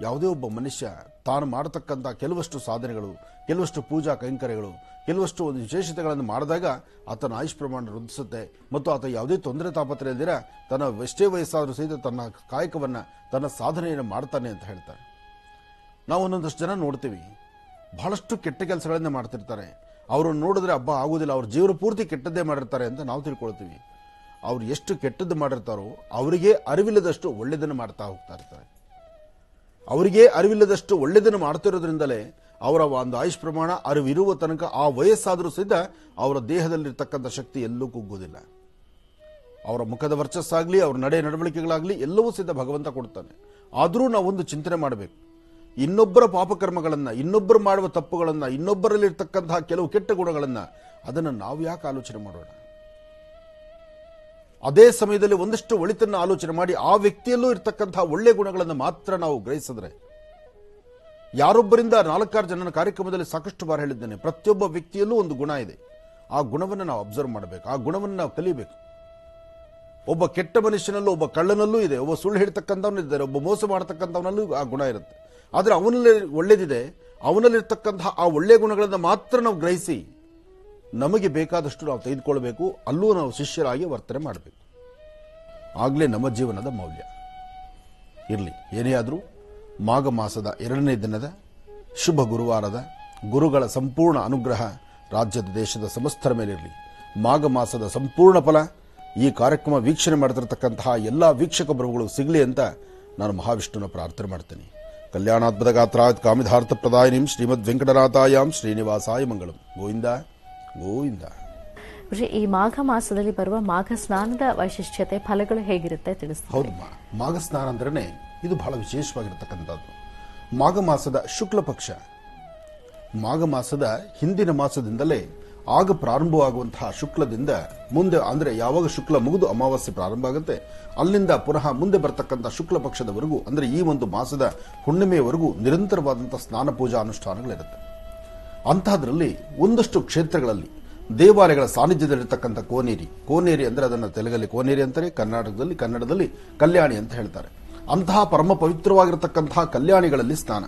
ಯಾವುದೇ ಒಬ್ಬ ಮನುಷ್ಯ ತಾನು ಮಾಡತಕ್ಕಂಥ ಕೆಲವಷ್ಟು ಸಾಧನೆಗಳು, ಕೆಲವಷ್ಟು ಪೂಜಾ ಕೈಂಕರ್ಯಗಳು, ಕೆಲವಷ್ಟು ಒಂದು ವಿಶೇಷತೆಗಳನ್ನು ಮಾಡಿದಾಗ ಆತನ ಆಯುಷ್ ಪ್ರಮಾಣ ವೃದ್ಧಿಸುತ್ತೆ. ಮತ್ತು ಆತ ಯಾವುದೇ ತೊಂದರೆ ತಾಪತ್ರೆ ಇಲ್ದಿರ ತನ್ನ ಎಷ್ಟೇ ವಯಸ್ಸಾದರೂ ಸಹಿತ ತನ್ನ ಕಾಯಕವನ್ನು, ತನ್ನ ಸಾಧನೆಯನ್ನು ಮಾಡ್ತಾನೆ ಅಂತ ಹೇಳ್ತಾರೆ. ನಾವು ಒಂದೊಂದಷ್ಟು ಜನ ನೋಡ್ತೀವಿ, ಬಹಳಷ್ಟು ಕೆಟ್ಟ ಕೆಲಸಗಳನ್ನೇ ಮಾಡ್ತಿರ್ತಾರೆ. ಅವರನ್ನು ನೋಡಿದ್ರೆ ಹಬ್ಬ ಆಗೋದಿಲ್ಲ, ಅವ್ರ ಜೀವನ ಪೂರ್ತಿ ಕೆಟ್ಟದ್ದೇ ಮಾಡಿರ್ತಾರೆ ಅಂತ ನಾವು ತಿಳ್ಕೊಳ್ತೀವಿ. ಅವ್ರು ಎಷ್ಟು ಕೆಟ್ಟದ್ದು ಮಾಡಿರ್ತಾರೋ ಅವರಿಗೆ ಅರಿವಿಲ್ಲದಷ್ಟು ಒಳ್ಳೆಯದನ್ನು ಮಾಡ್ತಾ ಹೋಗ್ತಾ ಇರ್ತಾರೆ. ಅವರಿಗೆ ಅರಿವಿಲ್ಲದಷ್ಟು ಒಳ್ಳೆಯದನ್ನು ಮಾಡ್ತಿರೋದ್ರಿಂದಲೇ ಅವರ ಒಂದು ಆಯುಷ್ ಪ್ರಮಾಣ ಅರಿವಿರುವ ತನಕ ಆ ವಯಸ್ಸಾದರೂ ಸಹಿತ ಅವರ ದೇಹದಲ್ಲಿರ್ತಕ್ಕಂಥ ಶಕ್ತಿ ಎಲ್ಲೂ ಕುಗ್ಗೋದಿಲ್ಲ. ಅವರ ಮುಖದ ವರ್ಚಸ್ಸಾಗಲಿ, ಅವರ ನಡೆ ನಡವಳಿಕೆಗಳಾಗಲಿ ಎಲ್ಲವೂ ಸಹಿತ ಭಗವಂತ ಕೊಡ್ತಾನೆ. ಆದರೂ ನಾವು ಒಂದು ಚಿಂತನೆ ಮಾಡಬೇಕು, ಇನ್ನೊಬ್ಬರ ಪಾಪಕರ್ಮಗಳನ್ನು, ಇನ್ನೊಬ್ಬರು ಮಾಡುವ ತಪ್ಪುಗಳನ್ನು, ಇನ್ನೊಬ್ಬರಲ್ಲಿರ್ತಕ್ಕಂತಹ ಕೆಲವು ಕೆಟ್ಟ ಗುಣಗಳನ್ನು ಅದನ್ನು ನಾವು ಯಾಕೆ ಆಲೋಚನೆ ಮಾಡೋಣ? ಅದೇ ಸಮಯದಲ್ಲಿ ಒಂದಷ್ಟು ಒಳಿತನ್ನು ಆಲೋಚನೆ ಮಾಡಿ ಆ ವ್ಯಕ್ತಿಯಲ್ಲೂ ಇರ್ತಕ್ಕಂತಹ ಒಳ್ಳೆಯ ಗುಣಗಳನ್ನು ಮಾತ್ರ ನಾವು ಗ್ರಹಿಸಿದ್ರೆ, ಯಾರೊಬ್ಬರಿಂದ 4-6 ಜನನ ಕಾರ್ಯಕ್ರಮದಲ್ಲಿ ಸಾಕಷ್ಟು ಬಾರಿ ಹೇಳಿದ್ದೇನೆ, ಪ್ರತಿಯೊಬ್ಬ ವ್ಯಕ್ತಿಯಲ್ಲೂ ಒಂದು ಗುಣ ಇದೆ. ಆ ಗುಣವನ್ನು ನಾವು ಅಬ್ಸರ್ವ್ ಮಾಡಬೇಕು, ಆ ಗುಣವನ್ನು ನಾವು ಕಲಿಬೇಕು. ಒಬ್ಬ ಕೆಟ್ಟ ಮನುಷ್ಯನಲ್ಲೂ, ಒಬ್ಬ ಕಳ್ಳನಲ್ಲೂ ಇದೆ, ಒಬ್ಬ ಸುಳ್ಳು ಹೇಳ್ತಕ್ಕಂಥವನು ಇದ್ದಾರೆ, ಒಬ್ಬ ಮೋಸ ಮಾಡತಕ್ಕಂಥವನಲ್ಲೂ ಆ ಗುಣ ಇರುತ್ತೆ. ಆದರೆ ಅವನಲ್ಲಿ ಒಳ್ಳೇದಿದೆ, ಅವನಲ್ಲಿರ್ತಕ್ಕಂತಹ ಆ ಒಳ್ಳೆಯ ಗುಣಗಳನ್ನು ಮಾತ್ರ ನಾವು ಗ್ರಹಿಸಿ ನಮಗೆ ಬೇಕಾದಷ್ಟು ನಾವು ತೆಗೆದುಕೊಳ್ಬೇಕು. ಅಲ್ಲೂ ನಾವು ಶಿಷ್ಯರಾಗಿ ವರ್ತನೆ ಮಾಡಬೇಕು. ಆಗಲೇ ನಮ್ಮ ಜೀವನದ ಮೌಲ್ಯ ಇರಲಿ. ಏನೇ ಆದರೂ ಮಾಘ ಮಾಸದ 2ನೇ ದಿನದ ಶುಭ ಗುರುವಾರದ ಗುರುಗಳ ಸಂಪೂರ್ಣ ಅನುಗ್ರಹ ರಾಜ್ಯದ ದೇಶದ ಸಮಸ್ತರ ಮೇಲಿರಲಿ. ಮಾಘ ಮಾಸದ ಸಂಪೂರ್ಣ ಫಲ ಈ ಕಾರ್ಯಕ್ರಮ ವೀಕ್ಷಣೆ ಮಾಡ್ತಿರ್ತಕ್ಕಂತಹ ಎಲ್ಲ ವೀಕ್ಷಕ ಪ್ರಭುಗಳು ಸಿಗಲಿ ಅಂತ ನಾನು ಮಹಾವಿಷ್ಣುನ ಪ್ರಾರ್ಥನೆ ಮಾಡ್ತೇನೆ. ಕಲ್ಯಾಣಾತ್ಮದ ಗಾತ್ರಾತ್ ಕಾಮಿಧಾರ್ಥ ಪ್ರದಾಯಿನಿಂ ಶ್ರೀಮದ್ ವೆಂಕಟನಾಥಾಯಾಂ ಶ್ರೀನಿವಾಸಾಯ ಮಂಗಳಂ. ಗೋವಿಂದ ಗೋವಿಂದ. ಈ ಮಾಘ ಮಾಸದಲ್ಲಿ ಬರುವ ಮಾಘ ಸ್ನಾನದ ವೈಶಿಷ್ಟ್ಯತೆ ಫಲಗಳು ಹೇಗಿರುತ್ತೆ ತಿಳಿಸ್ತೀವಿ? ಹೌದು, ಮಾಘ ಸ್ನಾನ ಅಂದ್ರೆ ಇದು ಬಹಳ ವಿಶೇಷವಾಗಿರತಕ್ಕಂಥದ್ದು. ಮಾಘ ಮಾಸದ ಶುಕ್ಲ ಪಕ್ಷ, ಮಾಘ ಮಾಸದ ಹಿಂದಿನ ಮಾಸದಿಂದಲೇ ಆಗ ಪ್ರಾರಂಭವಾಗುವಂತಹ ಶುಕ್ಲದಿಂದ ಮುಂದೆ, ಅಂದ್ರೆ ಯಾವಾಗ ಶುಕ್ಲ ಮುಗಿದು ಅಮಾವಾಸ್ಯೆ ಪ್ರಾರಂಭ ಆಗುತ್ತೆ ಅಲ್ಲಿಂದ ಪುನಃ ಮುಂದೆ ಬರ್ತಕ್ಕಂಥ ಶುಕ್ಲ ಪಕ್ಷದವರೆಗೂ, ಅಂದ್ರೆ ಈ ಒಂದು ಮಾಸದ ಹುಣ್ಣಿಮೆಯವರೆಗೂ ನಿರಂತರವಾದಂತಹ ಸ್ನಾನ ಪೂಜಾ ಅನುಷ್ಠಾನಗಳಿರುತ್ತೆ. ಅಂತಹದ್ರಲ್ಲಿ ಒಂದಷ್ಟು ಕ್ಷೇತ್ರಗಳಲ್ಲಿ ದೇವಾಲಯಗಳ ಸಾನ್ನಿಧ್ಯದಲ್ಲಿರ್ತಕ್ಕಂಥ ಕೋನೇರಿ ಅಂದ್ರೆ ಅದನ್ನು ತೆಲುಗಲ್ಲಿ ಕೋನೇರಿ ಅಂತಾರೆ, ಕನ್ನಡದಲ್ಲಿ ಕಲ್ಯಾಣಿ ಅಂತ ಹೇಳ್ತಾರೆ. ಅಂತಹ ಪರಮ ಪವಿತ್ರವಾಗಿರತಕ್ಕಂತಹ ಕಲ್ಯಾಣಿಗಳಲ್ಲಿ ಸ್ನಾನ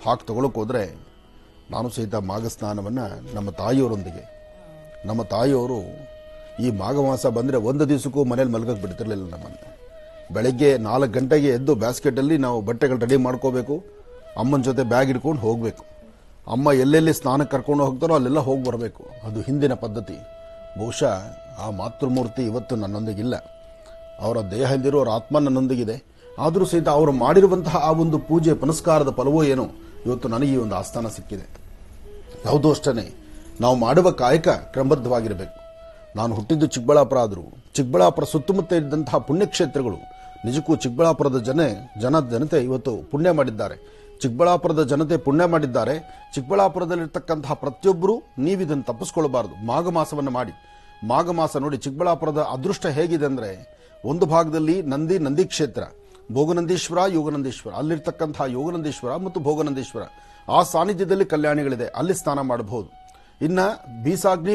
ಹಾಕಿ ತಗೊಳಕ್ ಹೋದ್ರೆ, ನಾನು ಸಹಿತ ಮಾಘ ಸ್ನಾನವನ್ನ ನಮ್ಮ ತಾಯಿಯವರೊಂದಿಗೆ, ನಮ್ಮ ತಾಯಿಯವರು ಈ ಮಾಘ ಮಾಸ ಬಂದ್ರೆ ಒಂದು ದಿವಸಕ್ಕೂ ಮನೇಲಿ ಮಲಗಕ್ಕೆ ಬಿಡ್ತಿರ್ಲಿಲ್ಲ ನಮ್ಮನ್ನು. ಬೆಳಗ್ಗೆ 4 ಗಂಟೆಗೆ ಎದ್ದು ಬ್ಯಾಸ್ಕೆಟಲ್ಲಿ ನಾವು ಬಟ್ಟೆಗಳು ರೆಡಿ ಮಾಡ್ಕೋಬೇಕು, ಅಮ್ಮನ ಜೊತೆ ಬ್ಯಾಗ್ ಇಟ್ಕೊಂಡು ಹೋಗಬೇಕು. ಅಮ್ಮ ಎಲ್ಲೆಲ್ಲಿ ಸ್ನಾನಕ್ಕೆ ಕರ್ಕೊಂಡು ಹೋಗ್ತಾರೋ ಅಲ್ಲೆಲ್ಲ ಹೋಗಿ ಬರಬೇಕು. ಅದು ಹಿಂದಿನ ಪದ್ಧತಿ. ಬಹುಶಃ ಆ ಮಾತೃಮೂರ್ತಿ ಇವತ್ತು ನನ್ನೊಂದಿಗಿಲ್ಲ, ಅವರ ದೇಹ ಇಲ್ದಿರೋ ಅವರ ಆತ್ಮ ನನ್ನೊಂದಿಗಿದೆ. ಆದರೂ ಸಹಿತ ಅವರು ಮಾಡಿರುವಂತಹ ಆ ಒಂದು ಪೂಜೆ ಪುನಸ್ಕಾರದ ಫಲವೋ ಏನೋ ಇವತ್ತು ನನಗೆ ಈ ಒಂದು ಆಸ್ಥಾನ ಸಿಕ್ಕಿದೆ. ಯಾವುದೋ ಅಷ್ಟೇ ನಾವು ಮಾಡುವ ಕಾಯಕ ಕ್ರಮಬದ್ಧವಾಗಿರಬೇಕು. ನಾನು ಹುಟ್ಟಿದ್ದು ಚಿಕ್ಕಬಳ್ಳಾಪುರ ಆದರೂ ಚಿಕ್ಕಬಳ್ಳಾಪುರ ಸುತ್ತಮುತ್ತ ಇದ್ದಂತಹ ಪುಣ್ಯಕ್ಷೇತ್ರಗಳು, ನಿಜಕ್ಕೂ ಚಿಕ್ಕಬಳ್ಳಾಪುರದ ಜನತೆ ಇವತ್ತು ಪುಣ್ಯ ಮಾಡಿದ್ದಾರೆ. ಚಿಕ್ಕಬಳ್ಳಾಪುರದ ಜನತೆ ಪುಣ್ಯ ಮಾಡಿದ್ದಾರೆ. ಚಿಕ್ಕಬಳ್ಳಾಪುರದಲ್ಲಿರ್ತಕ್ಕಂತಹ ಪ್ರತಿಯೊಬ್ಬರು ನೀವಿದನ್ನು ತಪ್ಪಿಸ್ಕೊಳ್ಬಾರದು. ಮಾಘ ಮಾಸವನ್ನು ಮಾಡಿ. ಮಾಘ ಮಾಸ ನೋಡಿ, ಚಿಕ್ಕಬಳ್ಳಾಪುರದ ಅದೃಷ್ಟ ಹೇಗಿದೆ ಅಂದ್ರೆ, ಒಂದು ಭಾಗದಲ್ಲಿ ನಂದಿ ಕ್ಷೇತ್ರ, ಭೋಗನಂದೀಶ್ವರ, ಯೋಗನಂದೀಶ್ವರ, ಅಲ್ಲಿರ್ತಕ್ಕಂತಹ ಯೋಗನಂದೀಶ್ವರ ಮತ್ತು ಭೋಗನಂದೀಶ್ವರ ಆ ಸಾನ್ನಿಧ್ಯದಲ್ಲಿ ಕಲ್ಯಾಣಿಗಳಿದೆ, ಅಲ್ಲಿ ಸ್ನಾನ ಮಾಡಬಹುದು. ಇನ್ನ ಬೀಸಾಗ್ನಿ,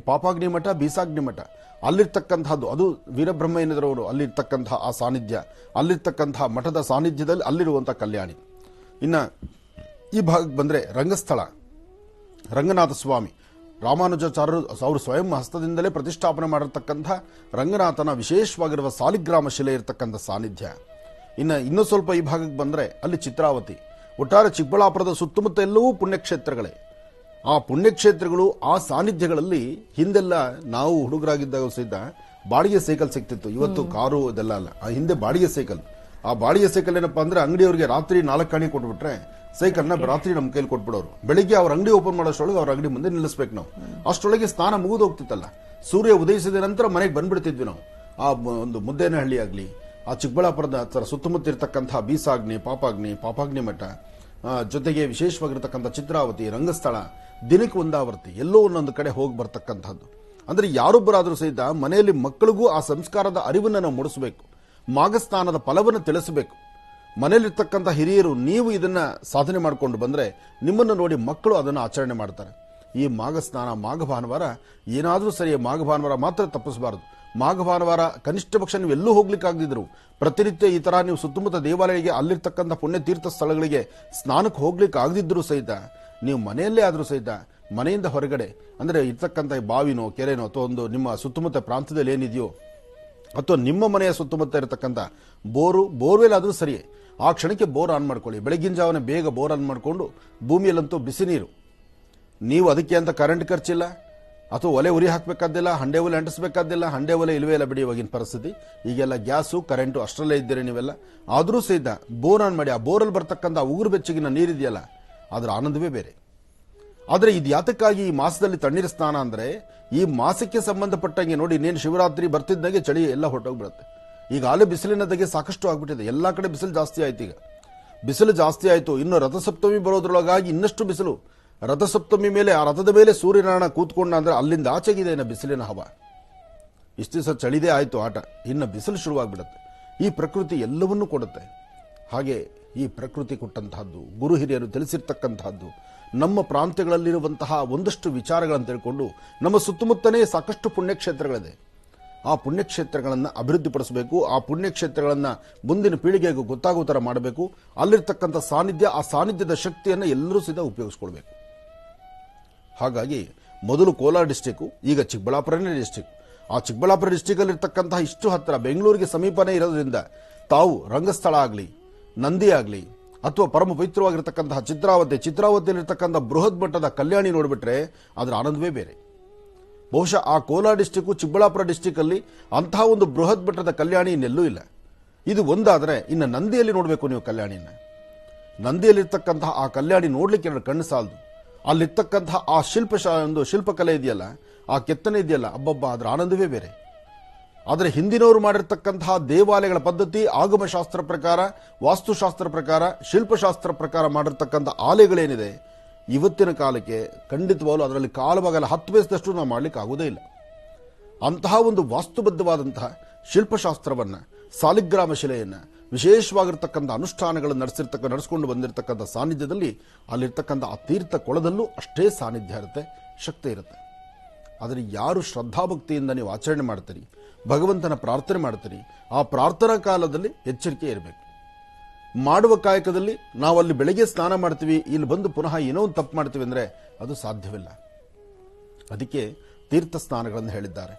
ಪಾಪಾಗ್ನಿ ಮಠ, ಬೀಸಾಗ್ನಿ ಮಠ ಅಲ್ಲಿರ್ತಕ್ಕಂಥದ್ದು, ಅದು ವೀರಬ್ರಹ್ಮಯ್ಯನವರವರು ಅಲ್ಲಿರ್ತಕ್ಕಂತಹ ಆ ಸಾನ್ನಿಧ್ಯ, ಅಲ್ಲಿರ್ತಕ್ಕಂತಹ ಮಠದ ಸಾನ್ನಿಧ್ಯದಲ್ಲಿ ಅಲ್ಲಿರುವಂತಹ ಕಲ್ಯಾಣಿ. ಇನ್ನ ಈ ಭಾಗಕ್ಕೆ ಬಂದ್ರೆ ರಂಗಸ್ಥಳ, ರಂಗನಾಥ ಸ್ವಾಮಿ, ರಾಮಾನುಜಾಚಾರ್ಯರು ಅವರು ಸ್ವಯಂ ಹಸ್ತದಿಂದಲೇ ಪ್ರತಿಷ್ಠಾಪನೆ ಮಾಡಿರ್ತಕ್ಕಂಥ ರಂಗನಾಥನ ವಿಶೇಷವಾಗಿರುವ ಸಾಲಿಗ್ರಾಮ ಶಿಲೆ ಇರತಕ್ಕಂಥ ಸಾನ್ನಿಧ್ಯ. ಇನ್ನೂ ಸ್ವಲ್ಪ ಈ ಭಾಗಕ್ಕೆ ಬಂದ್ರೆ ಅಲ್ಲಿ ಚಿತ್ರಾವತಿ. ಒಟ್ಟಾರೆ ಚಿಕ್ಕಬಳ್ಳಾಪುರದ ಸುತ್ತಮುತ್ತ ಎಲ್ಲವೂ ಪುಣ್ಯಕ್ಷೇತ್ರಗಳೇ. ಆ ಪುಣ್ಯಕ್ಷೇತ್ರಗಳು, ಆ ಸಾನ್ನಿಧ್ಯಗಳಲ್ಲಿ ಹಿಂದೆಲ್ಲ ನಾವು ಹುಡುಗರಾಗಿದ್ದಾಗ ಸಹಿತ ಬಾಡಿಗೆ ಸೈಕಲ್ ಸಿಗ್ತಿತ್ತು. ಇವತ್ತು ಕಾರು ಇದೆಲ್ಲ ಅಲ್ಲ, ಆ ಹಿಂದೆ ಬಾಡಿಗೆ ಸೈಕಲ್. ಆ ಬಾಡಿಗೆ ಸೈಕಲ್ ಏನಪ್ಪಾ ಅಂದ್ರೆ, ಅಂಗಡಿಯವರಿಗೆ ರಾತ್ರಿ 4 ಆಣೆ ಕೊಟ್ಬಿಟ್ರೆ ಸೈಕಲ್ನ ರಾತ್ರಿ ನಮ್ಮ ಕೈಲಿ ಕೊಟ್ಬಿಡೋರು. ಬೆಳಿಗ್ಗೆ ಅವ್ರ ಅಂಗಡಿ ಓಪನ್ ಮಾಡೋಷ್ಟೊಳಗೆ ಅವ್ರ ಅಂಗಡಿ ಮುಂದೆ ನಿಲ್ಲಿಸ್ಬೇಕು ನಾವು. ಅಷ್ಟೊಳಗೆ ಸ್ನಾನ ಮುಗಿದು ಹೋಗ್ತಿತ್ತಲ್ಲ. ಸೂರ್ಯ ಉದಯಿಸಿದ ನಂತರ ಮನೆಗೆ ಬಂದ್ಬಿಡ್ತಿದ್ವಿ ನಾವು. ಆ ಒಂದು ಮುದ್ದೇನಹಳ್ಳಿ ಆಗ್ಲಿ, ಆ ಚಿಕ್ಕಬಳ್ಳಾಪುರದ ಸುತ್ತಮುತ್ತ ಇರತಕ್ಕಂತಹ ಬೀಸಾಗ್ನಿ, ಪಾಪಾಗ್ನಿ ಮಠ, ಜೊತೆಗೆ ವಿಶೇಷವಾಗಿರತಕ್ಕಂಥ ಚಿತ್ರಾವತಿ, ರಂಗಸ್ಥಳ, ದಿನಕ್ಕೆ ಒಂದಾವರ್ತಿ, ಎಲ್ಲೋ ಒಂದೊಂದು ಕಡೆ ಹೋಗಿ ಬರ್ತಕ್ಕಂಥದ್ದು. ಅಂದ್ರೆ ಯಾರೊಬ್ಬರಾದ್ರೂ ಸಹಿತ ಮನೆಯಲ್ಲಿ ಮಕ್ಕಳಿಗೂ ಆ ಸಂಸ್ಕಾರದ ಅರಿವನ್ನು ನಾವು ಮೂಡಿಸಬೇಕು. ಮಾಘಸ್ನಾನದ ಫಲವನ್ನು ತಿಳಿಸಬೇಕು. ಮನೆಯಲ್ಲಿರ್ತಕ್ಕಂಥ ಹಿರಿಯರು, ನೀವು ಇದನ್ನ ಸಾಧನೆ ಮಾಡಿಕೊಂಡು ಬಂದ್ರೆ ನಿಮ್ಮನ್ನು ನೋಡಿ ಮಕ್ಕಳು ಅದನ್ನು ಆಚರಣೆ ಮಾಡ್ತಾರೆ. ಈ ಮಾಘಸ್ನಾನ, ಮಾಘ ಭಾನುವಾರ ಏನಾದರೂ ಸರಿ, ಮಾಘ ಭಾನುವಾರ ಮಾತ್ರ ತಪ್ಪಿಸಬಾರದು. ಮಾಘ ಭಾನುವಾರ ಕನಿಷ್ಠ ಪಕ್ಷ ನೀವು ಎಲ್ಲೂ ಹೋಗ್ಲಿಕ್ಕಾಗದಿದ್ರು ಪ್ರತಿನಿತ್ಯ ಈ ತರ ನೀವು ಸುತ್ತಮುತ್ತ ದೇವಾಲಯಗಳಿಗೆ, ಅಲ್ಲಿರ್ತಕ್ಕಂಥ ಪುಣ್ಯತೀರ್ಥ ಸ್ಥಳಗಳಿಗೆ ಸ್ನಾನಕ್ಕೆ ಹೋಗ್ಲಿಕ್ಕೆ ಆಗದಿದ್ರು ಸಹಿತ ನೀವು ಮನೆಯಲ್ಲೇ ಆದರೂ ಸಹಿತ ಮನೆಯಿಂದ ಹೊರಗಡೆ, ಅಂದ್ರೆ ಇರ್ತಕ್ಕಂಥ ಬಾವಿನೋ ಕೆರೆನೋ ಅಥವಾ ಒಂದು ನಿಮ್ಮ ಸುತ್ತಮುತ್ತ ಪ್ರಾಂತ್ಯದಲ್ಲಿ ಏನಿದೆಯೋ, ಅಥವಾ ನಿಮ್ಮ ಮನೆಯ ಸುತ್ತಮುತ್ತ ಇರತಕ್ಕಂಥ ಬೋರ್ವೆಲ್ ಆದರೂ ಸರಿ, ಆ ಕ್ಷಣಕ್ಕೆ ಬೋರ್ ಆನ್ ಮಾಡ್ಕೊಳ್ಳಿ. ಬೆಳಗಿನ ಜಾವನೆ ಬೇಗ ಬೋರ್ ಆನ್ ಮಾಡಿಕೊಂಡು, ಭೂಮಿಯಲ್ಲಂತೂ ಬಿಸಿ ನೀರು, ನೀವು ಅದಕ್ಕೆ ಅಂತ ಕರೆಂಟ್ ಖರ್ಚಿಲ್ಲ, ಅಥವಾ ಒಲೆ ಉರಿ ಹಾಕಬೇಕಾದಿಲ್ಲ, ಹಂಡೆ ಒಲೆ ಅಂಟಿಸಬೇಕಾದಿಲ್ಲ. ಹಂಡೆ ಒಲೆ ಇಲ್ವೇ ಇಲ್ಲ ಬಿಡಿ ಇವಾಗಿನ ಪರಿಸ್ಥಿತಿ. ಈಗೆಲ್ಲ ಗ್ಯಾಸು, ಕರೆಂಟು ಅಷ್ಟರಲ್ಲೇ ಇದ್ದೀರಿ ನೀವೆಲ್ಲ. ಆದರೂ ಸಹಿತ ಬೋರ್ ಆನ್ ಮಾಡಿ, ಆ ಬೋರಲ್ಲಿ ಬರ್ತಕ್ಕಂಥ ಉಗುರು ಬೆಚ್ಚಗಿನ ನೀರಿದೆಯಲ್ಲ, ಅದರ ಆನಂದವೇ ಬೇರೆ. ಆದರೆ ಇದು ಯಾತಕ್ಕಾಗಿ ಈ ಮಾಸದಲ್ಲಿ ತಣ್ಣೀರು ಸ್ನಾನ ಅಂದ್ರೆ, ಈ ಮಾಸಕ್ಕೆ ಸಂಬಂಧಪಟ್ಟಂಗೆ ನೋಡಿ, ಇನ್ನೇನು ಶಿವರಾತ್ರಿ ಬರ್ತಿದ್ದಾಗೆ ಚಳಿ ಎಲ್ಲ ಹೊರಟೋಗ್ಬಿಡುತ್ತೆ. ಈಗ ಆಲೆ ಬಿಸಿಲಿನ ದಗೆ ಸಾಕಷ್ಟು ಆಗ್ಬಿಟ್ಟಿದೆ. ಎಲ್ಲಾ ಕಡೆ ಬಿಸಿಲು ಜಾಸ್ತಿ ಆಯ್ತು. ಈಗ ಬಿಸಿಲು ಜಾಸ್ತಿ ಆಯ್ತು. ಇನ್ನು ರಥಸಪ್ತಮಿ ಬರೋದ್ರೊಳಗಾಗಿ ಇನ್ನಷ್ಟು ಬಿಸಿಲು. ರಥಸಪ್ತಮಿ ಮೇಲೆ, ಆ ರಥದ ಮೇಲೆ ಸೂರ್ಯನಾರಾಯಣ ಕೂತ್ಕೊಂಡ ಅಂದ್ರೆ ಅಲ್ಲಿಂದ ಆಚೆಗಿದೆ ಇನ್ನು ಬಿಸಿಲಿನ ಹವ. ಇಷ್ಟು ದಿವಸ ಚಳಿದೇ ಆಯ್ತು ಆಟ, ಇನ್ನು ಬಿಸಿಲು ಶುರುವಾಗ್ಬಿಡುತ್ತೆ. ಈ ಪ್ರಕೃತಿ ಎಲ್ಲವನ್ನೂ ಕೊಡುತ್ತೆ. ಹಾಗೆ ಈ ಪ್ರಕೃತಿ ಕೊಟ್ಟಂತಹದ್ದು, ಗುರು ಹಿರಿಯರು ತಿಳಿಸಿರ್ತಕ್ಕಂತಹದ್ದು, ನಮ್ಮ ಪ್ರಾಂತ್ಯಗಳಲ್ಲಿರುವಂತಹ ಒಂದಷ್ಟು ವಿಚಾರಗಳನ್ನು ತಿಳ್ಕೊಂಡು, ನಮ್ಮ ಸುತ್ತಮುತ್ತನೇ ಸಾಕಷ್ಟು ಪುಣ್ಯಕ್ಷೇತ್ರಗಳಿದೆ. ಆ ಪುಣ್ಯಕ್ಷೇತ್ರಗಳನ್ನು ಅಭಿವೃದ್ಧಿಪಡಿಸಬೇಕು. ಆ ಪುಣ್ಯಕ್ಷೇತ್ರಗಳನ್ನು ಮುಂದಿನ ಪೀಳಿಗೆಗೂ ಗೊತ್ತಾಗೋ ಥರ ಮಾಡಬೇಕು. ಅಲ್ಲಿರ್ತಕ್ಕಂಥ ಸಾನ್ನಿಧ್ಯ, ಆ ಸಾನ್ನಿಧ್ಯದ ಶಕ್ತಿಯನ್ನು ಎಲ್ಲರೂ ಸಹಿತ ಉಪಯೋಗಿಸ್ಕೊಳ್ಬೇಕು. ಹಾಗಾಗಿ ಮೊದಲು ಕೋಲಾರ ಡಿಸ್ಟಿಕ್, ಈಗ ಚಿಕ್ಕಬಳ್ಳಾಪುರನೇ ಡಿಸ್ಟಿಕ್. ಆ ಚಿಕ್ಕಬಳ್ಳಾಪುರ ಡಿಸ್ಟಿಕ್ ಅಲ್ಲಿ ಇರ್ತಕ್ಕಂತಹ ಇಷ್ಟು ಹತ್ತಿರ ಬೆಂಗಳೂರಿಗೆ ಸಮೀಪನೇ ಇರೋದ್ರಿಂದ ತಾವು ರಂಗಸ್ಥಳ ಆಗಲಿ, ನಂದಿ ಆಗಲಿ, ಅಥವಾ ಪರಮ ಪವಿತ್ರವಾಗಿರ್ತಕ್ಕಂತಹ ಚಿತ್ರಾವತಿಯಲ್ಲಿರ್ತಕ್ಕಂಥ ಬೃಹತ್ ಮಟ್ಟದ ಕಲ್ಯಾಣಿ ನೋಡಿಬಿಟ್ರೆ ಅದರ ಆನಂದವೇ ಬೇರೆ. ಬಹುಶಃ ಆ ಕೋಲಾರ ಡಿಸ್ಟಿಕ್, ಚಿಕ್ಕಬಳ್ಳಾಪುರ ಡಿಸ್ಟಿಕ್ ಅಲ್ಲಿ ಅಂತಹ ಒಂದು ಬೃಹತ್ ಮಟ್ಟದ ಕಲ್ಯಾಣಿ ಇನ್ನೆಲ್ಲೂ ಇಲ್ಲ. ಇದು ಒಂದಾದರೆ ಇನ್ನು ನಂದಿಯಲ್ಲಿ ನೋಡಬೇಕು ನೀವು ಕಲ್ಯಾಣಿಯನ್ನ. ನಂದಿಯಲ್ಲಿರ್ತಕ್ಕಂತಹ ಆ ಕಲ್ಯಾಣಿ ನೋಡ್ಲಿಕ್ಕೆ ಎರಡು ಕಣ್ಣು ಸಾಲದು. ಅಲ್ಲಿರ್ತಕ್ಕಂತಹ ಆ ಒಂದು ಶಿಲ್ಪಕಲೆ ಇದೆಯಲ್ಲ, ಆ ಕೆತ್ತನೆ ಇದೆಯಲ್ಲ, ಅಬ್ಬಬ್ಬ, ಅದರ ಆನಂದವೇ ಬೇರೆ. ಆದರೆ ಹಿಂದಿನವರು ಮಾಡಿರ್ತಕ್ಕಂತಹ ದೇವಾಲಯಗಳ ಪದ್ಧತಿ, ಆಗಮಶಾಸ್ತ್ರ ಪ್ರಕಾರ, ವಾಸ್ತುಶಾಸ್ತ್ರ ಪ್ರಕಾರ, ಶಿಲ್ಪಶಾಸ್ತ್ರ ಪ್ರಕಾರ ಮಾಡಿರ್ತಕ್ಕಂಥ ಆಲಯಗಳೇನಿದೆ, ಇವತ್ತಿನ ಕಾಲಕ್ಕೆ ಖಂಡಿತವಾಗಲೂ ಅದರಲ್ಲಿ ಕಾಲುಭಾಗಲ 10 ಪೈಸದಷ್ಟು ನಾವು ಮಾಡಲಿಕ್ಕೆ ಆಗುವುದೇ ಇಲ್ಲ. ಅಂತಹ ಒಂದು ವಾಸ್ತುಬದ್ಧವಾದಂತಹ ಶಿಲ್ಪಶಾಸ್ತ್ರವನ್ನ, ಸಾಲಿಗ್ರಾಮ ಶಿಲೆಯನ್ನ, ವಿಶೇಷವಾಗಿರ್ತಕ್ಕಂಥ ಅನುಷ್ಠಾನಗಳನ್ನು ನಡೆಸಿಕೊಂಡು ಬಂದಿರತಕ್ಕಂಥ ಸಾನ್ನಿಧ್ಯದಲ್ಲಿ ಅಲ್ಲಿರ್ತಕ್ಕಂಥ ಆ ತೀರ್ಥ ಕೊಳದಲ್ಲೂ ಅಷ್ಟೇ ಸಾನ್ನಿಧ್ಯ ಇರುತ್ತೆ, ಶಕ್ತಿ ಇರುತ್ತೆ. ಆದರೆ ಯಾರು ಶ್ರದ್ಧಾಭಕ್ತಿಯಿಂದ ನೀವು ಆಚರಣೆ ಮಾಡ್ತೀರಿ, ಭಗವಂತನ ಪ್ರಾರ್ಥನೆ ಮಾಡ್ತೀರಿ, ಆ ಪ್ರಾರ್ಥನಾ ಕಾಲದಲ್ಲಿ ಎಚ್ಚರಿಕೆ ಇರಬೇಕು. ಮಾಡುವ ಕಾಯಕದಲ್ಲಿ ನಾವು ಅಲ್ಲಿ ಬೆಳಗ್ಗೆ ಸ್ನಾನ ಮಾಡ್ತೀವಿ, ಇಲ್ಲಿ ಬಂದು ಪುನಃ ಏನೋ ಒಂದು ತಪ್ಪು ಮಾಡ್ತೀವಿ ಅಂದರೆ ಅದು ಸಾಧ್ಯವಿಲ್ಲ. ಅದಕ್ಕೆ ತೀರ್ಥ ಸ್ನಾನಗಳನ್ನು ಹೇಳಿದ್ದಾರೆ.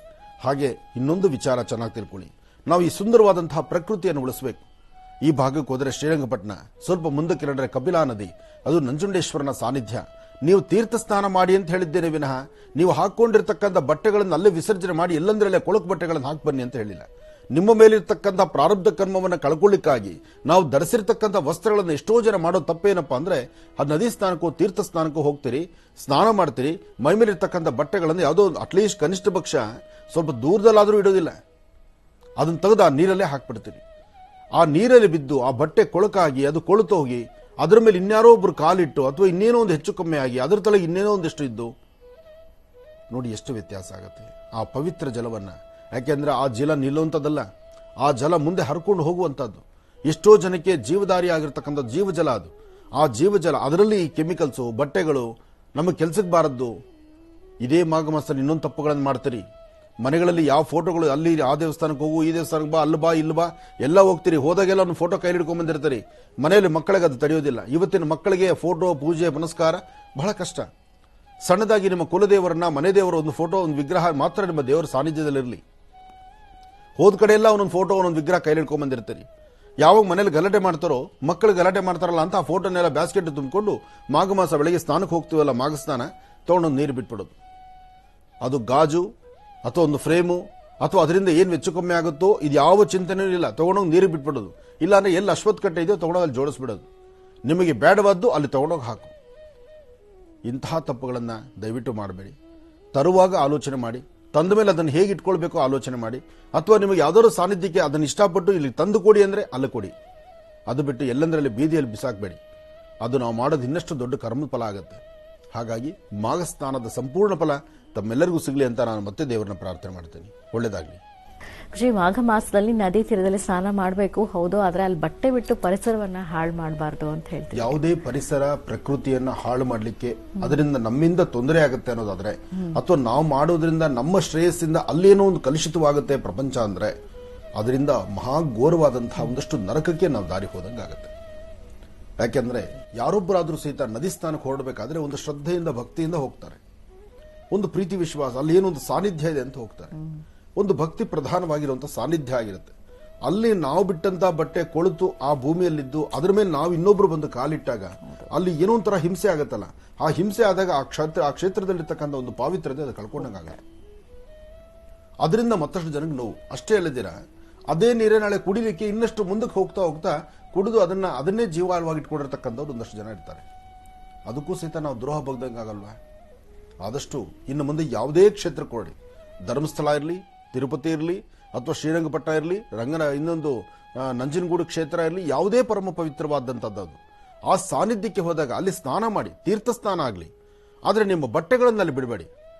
ಹಾಗೆ ಇನ್ನೊಂದು ವಿಚಾರ ಚೆನ್ನಾಗಿ ತಿಳ್ಕೊಳ್ಳಿ, ನಾವು ಈ ಸುಂದರವಾದಂತಹ ಪ್ರಕೃತಿಯನ್ನು ಉಳಿಸಬೇಕು. ಈ ಭಾಗಕ್ಕೆ ಹೋದರೆ ಶ್ರೀರಂಗಪಟ್ಟಣ, ಸ್ವಲ್ಪ ಮುಂದಕ್ಕೆ ನಡೆದರೆ ಕಪಿಲಾ ನದಿ, ಅದು ನಂಜುಂಡೇಶ್ವರನ ಸಾನ್ನಿಧ್ಯ. ನೀವು ತೀರ್ಥ ಸ್ನಾನ ಮಾಡಿ ಅಂತ ಹೇಳಿದ್ದೇನೆ ವಿನಃ ನೀವು ಹಾಕೊಂಡಿರ್ತಕ್ಕಂಥ ಬಟ್ಟೆಗಳನ್ನು ಅಲ್ಲೇ ವಿಸರ್ಜನೆ ಮಾಡಿ ಎಲ್ಲಂದ್ರಲ್ಲೇ ಕೊಳಕು ಬಟ್ಟೆಗಳನ್ನು ಹಾಕಿ ಬನ್ನಿ ಅಂತ ಹೇಳಿಲ್ಲ. ನಿಮ್ಮ ಮೇಲಿರ್ತಕ್ಕಂಥ ಪ್ರಾರಬ್ಧ ಕರ್ಮವನ್ನು ಕಳ್ಕೊಳ್ಳಿಕ್ಕಾಗಿ ನಾವು ಧರಿಸಿರ್ತಕ್ಕಂಥ ವಸ್ತ್ರಗಳನ್ನು ಎಷ್ಟೋ ಜನ ಮಾಡೋ ತಪ್ಪೇನಪ್ಪ ಅಂದ್ರೆ, ಅದು ನದಿ ಸ್ನಾನಕ್ಕೂ ತೀರ್ಥ ಸ್ನಾನಕ್ಕೂ ಹೋಗ್ತೀರಿ, ಸ್ನಾನ ಮಾಡ್ತೀರಿ, ಮೈ ಮೇಲಿರ್ತಕ್ಕಂಥ ಬಟ್ಟೆಗಳನ್ನು ಯಾವುದೋ ಅಟ್ಲೀಸ್ಟ್ ಕನಿಷ್ಠ ಪಕ್ಷ ಸ್ವಲ್ಪ ದೂರದಲ್ಲಾದರೂ ಇಡೋದಿಲ್ಲ, ಅದನ್ನು ತೆಗೆದು ಆ ನೀರಲ್ಲೇ ಹಾಕ್ಬಿಡ್ತೀರಿ. ಆ ನೀರಲ್ಲಿ ಬಿದ್ದು ಆ ಬಟ್ಟೆ ಕೊಳಕಾಗಿ ಅದು ಕೊಳುತು ಹೋಗಿ ಅದರ ಮೇಲೆ ಇನ್ಯಾರೋ ಒಬ್ರು ಕಾಲಿಟ್ಟು ಅಥವಾ ಇನ್ನೇನೋ ಒಂದು ಹೆಚ್ಚು ಕಮ್ಮಿ ಆಗಿ ಅದರ ತಲೆಗೆ ಇನ್ನೇನೋ ಒಂದಿಷ್ಟು ಇದ್ದು ನೋಡಿ ಎಷ್ಟು ವ್ಯತ್ಯಾಸ ಆಗುತ್ತೆ ಆ ಪವಿತ್ರ ಜಲವನ್ನ. ಯಾಕೆಂದ್ರೆ ಆ ಜಲ ನಿಲ್ಲುವಂಥದ್ದಲ್ಲ, ಆ ಜಲ ಮುಂದೆ ಹರ್ಕೊಂಡು ಹೋಗುವಂಥದ್ದು. ಎಷ್ಟೋ ಜನಕ್ಕೆ ಜೀವದಾರಿ ಆಗಿರ್ತಕ್ಕಂಥ ಜೀವಜಲ ಅದು. ಆ ಜೀವಜಲ, ಅದರಲ್ಲಿ ಕೆಮಿಕಲ್ಸು, ಬಟ್ಟೆಗಳು ನಮಗೆ ಕೆಲಸಕ್ಕೆ ಬಾರದ್ದು. ಇದೇ ಮಾಘ ಮಾಸದಲ್ಲಿ ಇನ್ನೊಂದು ತಪ್ಪುಗಳನ್ನು ಮಾಡ್ತೀರಿ. ಮನೆಗಳಲ್ಲಿ ಯಾವ ಫೋಟೋಗಳು, ಅಲ್ಲಿ ಆ ದೇವಸ್ಥಾನಕ್ಕೆ ಹೋಗು, ಈ ದೇವಸ್ಥಾನಕ್ಕೆ ಬಾ, ಅಲ್ಲಿ ಬಾ, ಇಲ್ಲಿ ಬಾ, ಎಲ್ಲ ಹೋಗ್ತೀರಿ. ಹೋದಾಗೆಲ್ಲ ಒಂದು ಫೋಟೋ ಕೈಲಿ ಹಿಡ್ಕೊಂಡ್ ಬಂದಿರ್ತೀರಿ. ಮನೆಯಲ್ಲಿ ಮಕ್ಕಳಿಗೆ ಅದು ತಡೆಯೋದಿಲ್ಲ. ಇವತ್ತಿನ ಮಕ್ಕಳಿಗೆ ಫೋಟೋ, ಪೂಜೆ, ಪುನಸ್ಕಾರ ಬಹಳ ಕಷ್ಟ. ಸಣ್ಣದಾಗಿ ನಿಮ್ಮ ಕುಲದೇವರನ್ನ, ಮನೆ ದೇವರ ಒಂದು ಫೋಟೋ, ಒಂದು ವಿಗ್ರಹ ಮಾತ್ರ ನಿಮ್ಮ ದೇವರ ಸಾನ್ನಿಧ್ಯದಲ್ಲಿರಲಿ. ಹೋದ ಕಡೆ ಎಲ್ಲ ಒಂದೊಂದು ಫೋಟೋ, ಒಂದೊಂದು ವಿಗ್ರಹ ಕೈಲಿ ಹಿಡ್ಕೊಂಡ್ ಬಂದಿರ್ತೀರಿ. ಯಾವಾಗ ಮನೇಲಿ ಗಲಾಟೆ ಮಾಡ್ತಾರೋ, ಮಕ್ಕಳು ಗಲಾಟೆ ಮಾಡ್ತಾರಲ್ಲ ಅಂತ ಆ ಫೋಟೋನೆಲ್ಲ ಬ್ಯಾಸ್ಕೆಟ್ ತುಂಬಿಕೊಂಡು ಮಾಘ ಮಾಸ ಬೆಳಗ್ಗೆ ಸ್ನಾನಕ್ಕೆ ಹೋಗ್ತೀವಲ್ಲ, ಮಾಘ ಸ್ನಾನ ತಗೊಂಡೊಂದು ನೀರು ಬಿಟ್ಬಿಡೋದು. ಅದು ಗಾಜು ಅಥವಾ ಒಂದು ಫ್ರೇಮು ಅಥವಾ ಅದರಿಂದ ಏನು ವೆಚ್ಚ ಕಮ್ಮಿ ಆಗುತ್ತೋ ಇದು ಯಾವ ಚಿಂತನೆಯೂ ಇಲ್ಲ, ತಗೊಂಡೋಗಿ ನೀರಿಗೆ ಬಿಟ್ಬಿಡೋದು. ಇಲ್ಲಾಂದ್ರೆ ಎಲ್ಲಿ ಅಶ್ವತ್ಥ ಕಟ್ಟೆ ಇದೆಯೋ ತಗೊಂಡೋಗಿ ಅಲ್ಲಿ ಜೋಡಿಸ್ಬಿಡೋದು. ನಿಮಗೆ ಬೇಡವಾದ್ದು ಅಲ್ಲಿ ತಗೊಂಡೋಗಿ ಹಾಕು. ಇಂತಹ ತಪ್ಪುಗಳನ್ನು ದಯವಿಟ್ಟು ಮಾಡಬೇಡಿ. ತರುವಾಗ ಆಲೋಚನೆ ಮಾಡಿ, ತಂದ ಮೇಲೆ ಅದನ್ನು ಹೇಗೆ ಇಟ್ಕೊಳ್ಬೇಕೋ ಆಲೋಚನೆ ಮಾಡಿ. ಅಥವಾ ನಿಮಗೆ ಯಾವ್ದಾದ್ರು ಸಾನ್ನಿಧ್ಯಕ್ಕೆ ಅದನ್ನು ಇಷ್ಟಪಟ್ಟು ಇಲ್ಲಿ ತಂದು ಕೊಡಿ ಅಂದರೆ ಅಲ್ಲಿ ಕೊಡಿ. ಅದು ಬಿಟ್ಟು ಎಲ್ಲಂದ್ರಲ್ಲಿ ಬೀದಿಯಲ್ಲಿ ಬಿಸಾಕಬೇಡಿ. ಅದು ನಾವು ಮಾಡೋದು ಇನ್ನಷ್ಟು ದೊಡ್ಡ ಕರ್ಮದ ಫಲ ಆಗುತ್ತೆ. ಹಾಗಾಗಿ ಮಾಘ ಸ್ನಾನದ ಸಂಪೂರ್ಣ ಫಲ ತಮ್ಮೆಲ್ಲರಿಗೂ ಸಿಗಲಿ ಅಂತ ನಾನು ಮತ್ತೆ ದೇವರನ್ನ ಪ್ರಾರ್ಥನೆ ಮಾಡ್ತೇನೆ. ಒಳ್ಳೇದಾಗಲಿ. ಶ್ರೀ ಮಾಘ ಮಾಸದಲ್ಲಿ ನದಿ ತೀರದಲ್ಲಿ ಸ್ನಾನ ಮಾಡಬೇಕು, ಹೌದು, ಆದ್ರೆ ಅಲ್ಲಿ ಬಟ್ಟೆ ಬಿಟ್ಟು ಪರಿಸರವನ್ನ ಹಾಳು ಮಾಡಬಾರ್ದು ಅಂತ ಹೇಳ್ತೀವಿ. ಯಾವುದೇ ಪರಿಸರ ಪ್ರಕೃತಿಯನ್ನ ಹಾಳು ಮಾಡಲಿಕ್ಕೆ ಅದರಿಂದ ನಮ್ಮಿಂದ ತೊಂದರೆ ಆಗುತ್ತೆ ಅನ್ನೋದಾದ್ರೆ, ಅಥವಾ ನಾವು ಮಾಡೋದ್ರಿಂದ ನಮ್ಮ ಶ್ರೇಯಸ್ಸಿಂದ ಅಲ್ಲೇನೋ ಒಂದು ಕಲುಷಿತವಾಗುತ್ತೆ ಪ್ರಪಂಚ ಅಂದ್ರೆ, ಅದರಿಂದ ಮಹಾಘೋರವಾದಂತಹ ಒಂದಷ್ಟು ನರಕಕ್ಕೆ ನಾವು ದಾರಿ ಹೋದಂಗಾಗತ್ತೆ. ಯಾಕೆಂದ್ರೆ ಯಾರೊಬ್ಬರಾದ್ರೂ ಸಹಿತ ನದಿ ಸ್ನಾನಕ್ಕೆ ಹೊರಡಬೇಕಾದ್ರೆ ಒಂದು ಶ್ರದ್ಧೆಯಿಂದ, ಭಕ್ತಿಯಿಂದ ಹೋಗ್ತಾರೆ. ಒಂದು ಪ್ರೀತಿ ವಿಶ್ವಾಸ, ಅಲ್ಲಿ ಏನೊಂದು ಸಾನ್ನಿಧ್ಯ ಇದೆ ಅಂತ ಹೋಗ್ತಾರೆ. ಒಂದು ಭಕ್ತಿ ಪ್ರಧಾನವಾಗಿರುವಂತಹ ಸಾನ್ನಿಧ್ಯ ಆಗಿರುತ್ತೆ. ಅಲ್ಲಿ ನಾವು ಬಿಟ್ಟಂತ ಬಟ್ಟೆ ಕೊಳುತು ಆ ಭೂಮಿಯಲ್ಲಿದ್ದು ಅದರ ಮೇಲೆ ನಾವು ಇನ್ನೊಬ್ರು ಬಂದು ಕಾಲಿಟ್ಟಾಗ ಅಲ್ಲಿ ಏನೋ ಒಂಥರ ಹಿಂಸೆ ಆಗತ್ತಲ್ಲ. ಆ ಹಿಂಸೆ ಆದಾಗ ಆ ಕ್ಷೇತ್ರದಲ್ಲಿರ್ತಕ್ಕಂಥ ಒಂದು ಪಾವಿತ್ರ್ಯತೆ ಅದು ಕಳ್ಕೊಂಡಂಗಾಗ. ಅದರಿಂದ ಮತ್ತಷ್ಟು ಜನಕ್ಕೆ ನೋವು. ಅಷ್ಟೇ ಅಲ್ಲದಿರ ಅದೇ ನೀರೇ ನಾಳೆ ಕುಡಿಲಿಕ್ಕೆ ಇನ್ನಷ್ಟು ಮುಂದಕ್ಕೆ ಹೋಗ್ತಾ ಹೋಗ್ತಾ ಕುಡಿದು ಅದನ್ನೇ ಜೀವವಾಗಿ ಇಟ್ಕೊಂಡಿರ್ತಕ್ಕಂಥವ್ರು ಒಂದಷ್ಟು ಜನ ಇರ್ತಾರೆ. ಅದಕ್ಕೂ ಸಹಿತ ನಾವು ದ್ರೋಹ ಬಗ್ದಂಗಾಗಲ್ವಾ? ಆದಷ್ಟು ಇನ್ನು ಮುಂದೆ ಯಾವುದೇ ಕ್ಷೇತ್ರ ಕೊಡಿ, ಧರ್ಮಸ್ಥಳ ಇರಲಿ, ತಿರುಪತಿ ಇರಲಿ, ಅಥವಾ ಶ್ರೀರಂಗಪಟ್ಟಣ ಇರಲಿ, ಇನ್ನೊಂದು ನಂಜನಗೂಡು ಕ್ಷೇತ್ರ ಇರಲಿ, ಯಾವುದೇ ಪರಮ ಪವಿತ್ರವಾದಂಥದ್ದು ಆ ಸಾನ್ನಿಧ್ಯಕ್ಕೆ ಹೋದಾಗ ಅಲ್ಲಿ ಸ್ನಾನ ಮಾಡಿ, ತೀರ್ಥ ಸ್ನಾನ ಆಗಲಿ. ಆದರೆ ನಿಮ್ಮ ಬಟ್ಟೆಗಳನ್ನು ಅಲ್ಲಿ ಬಿಡಬೇಡಿ.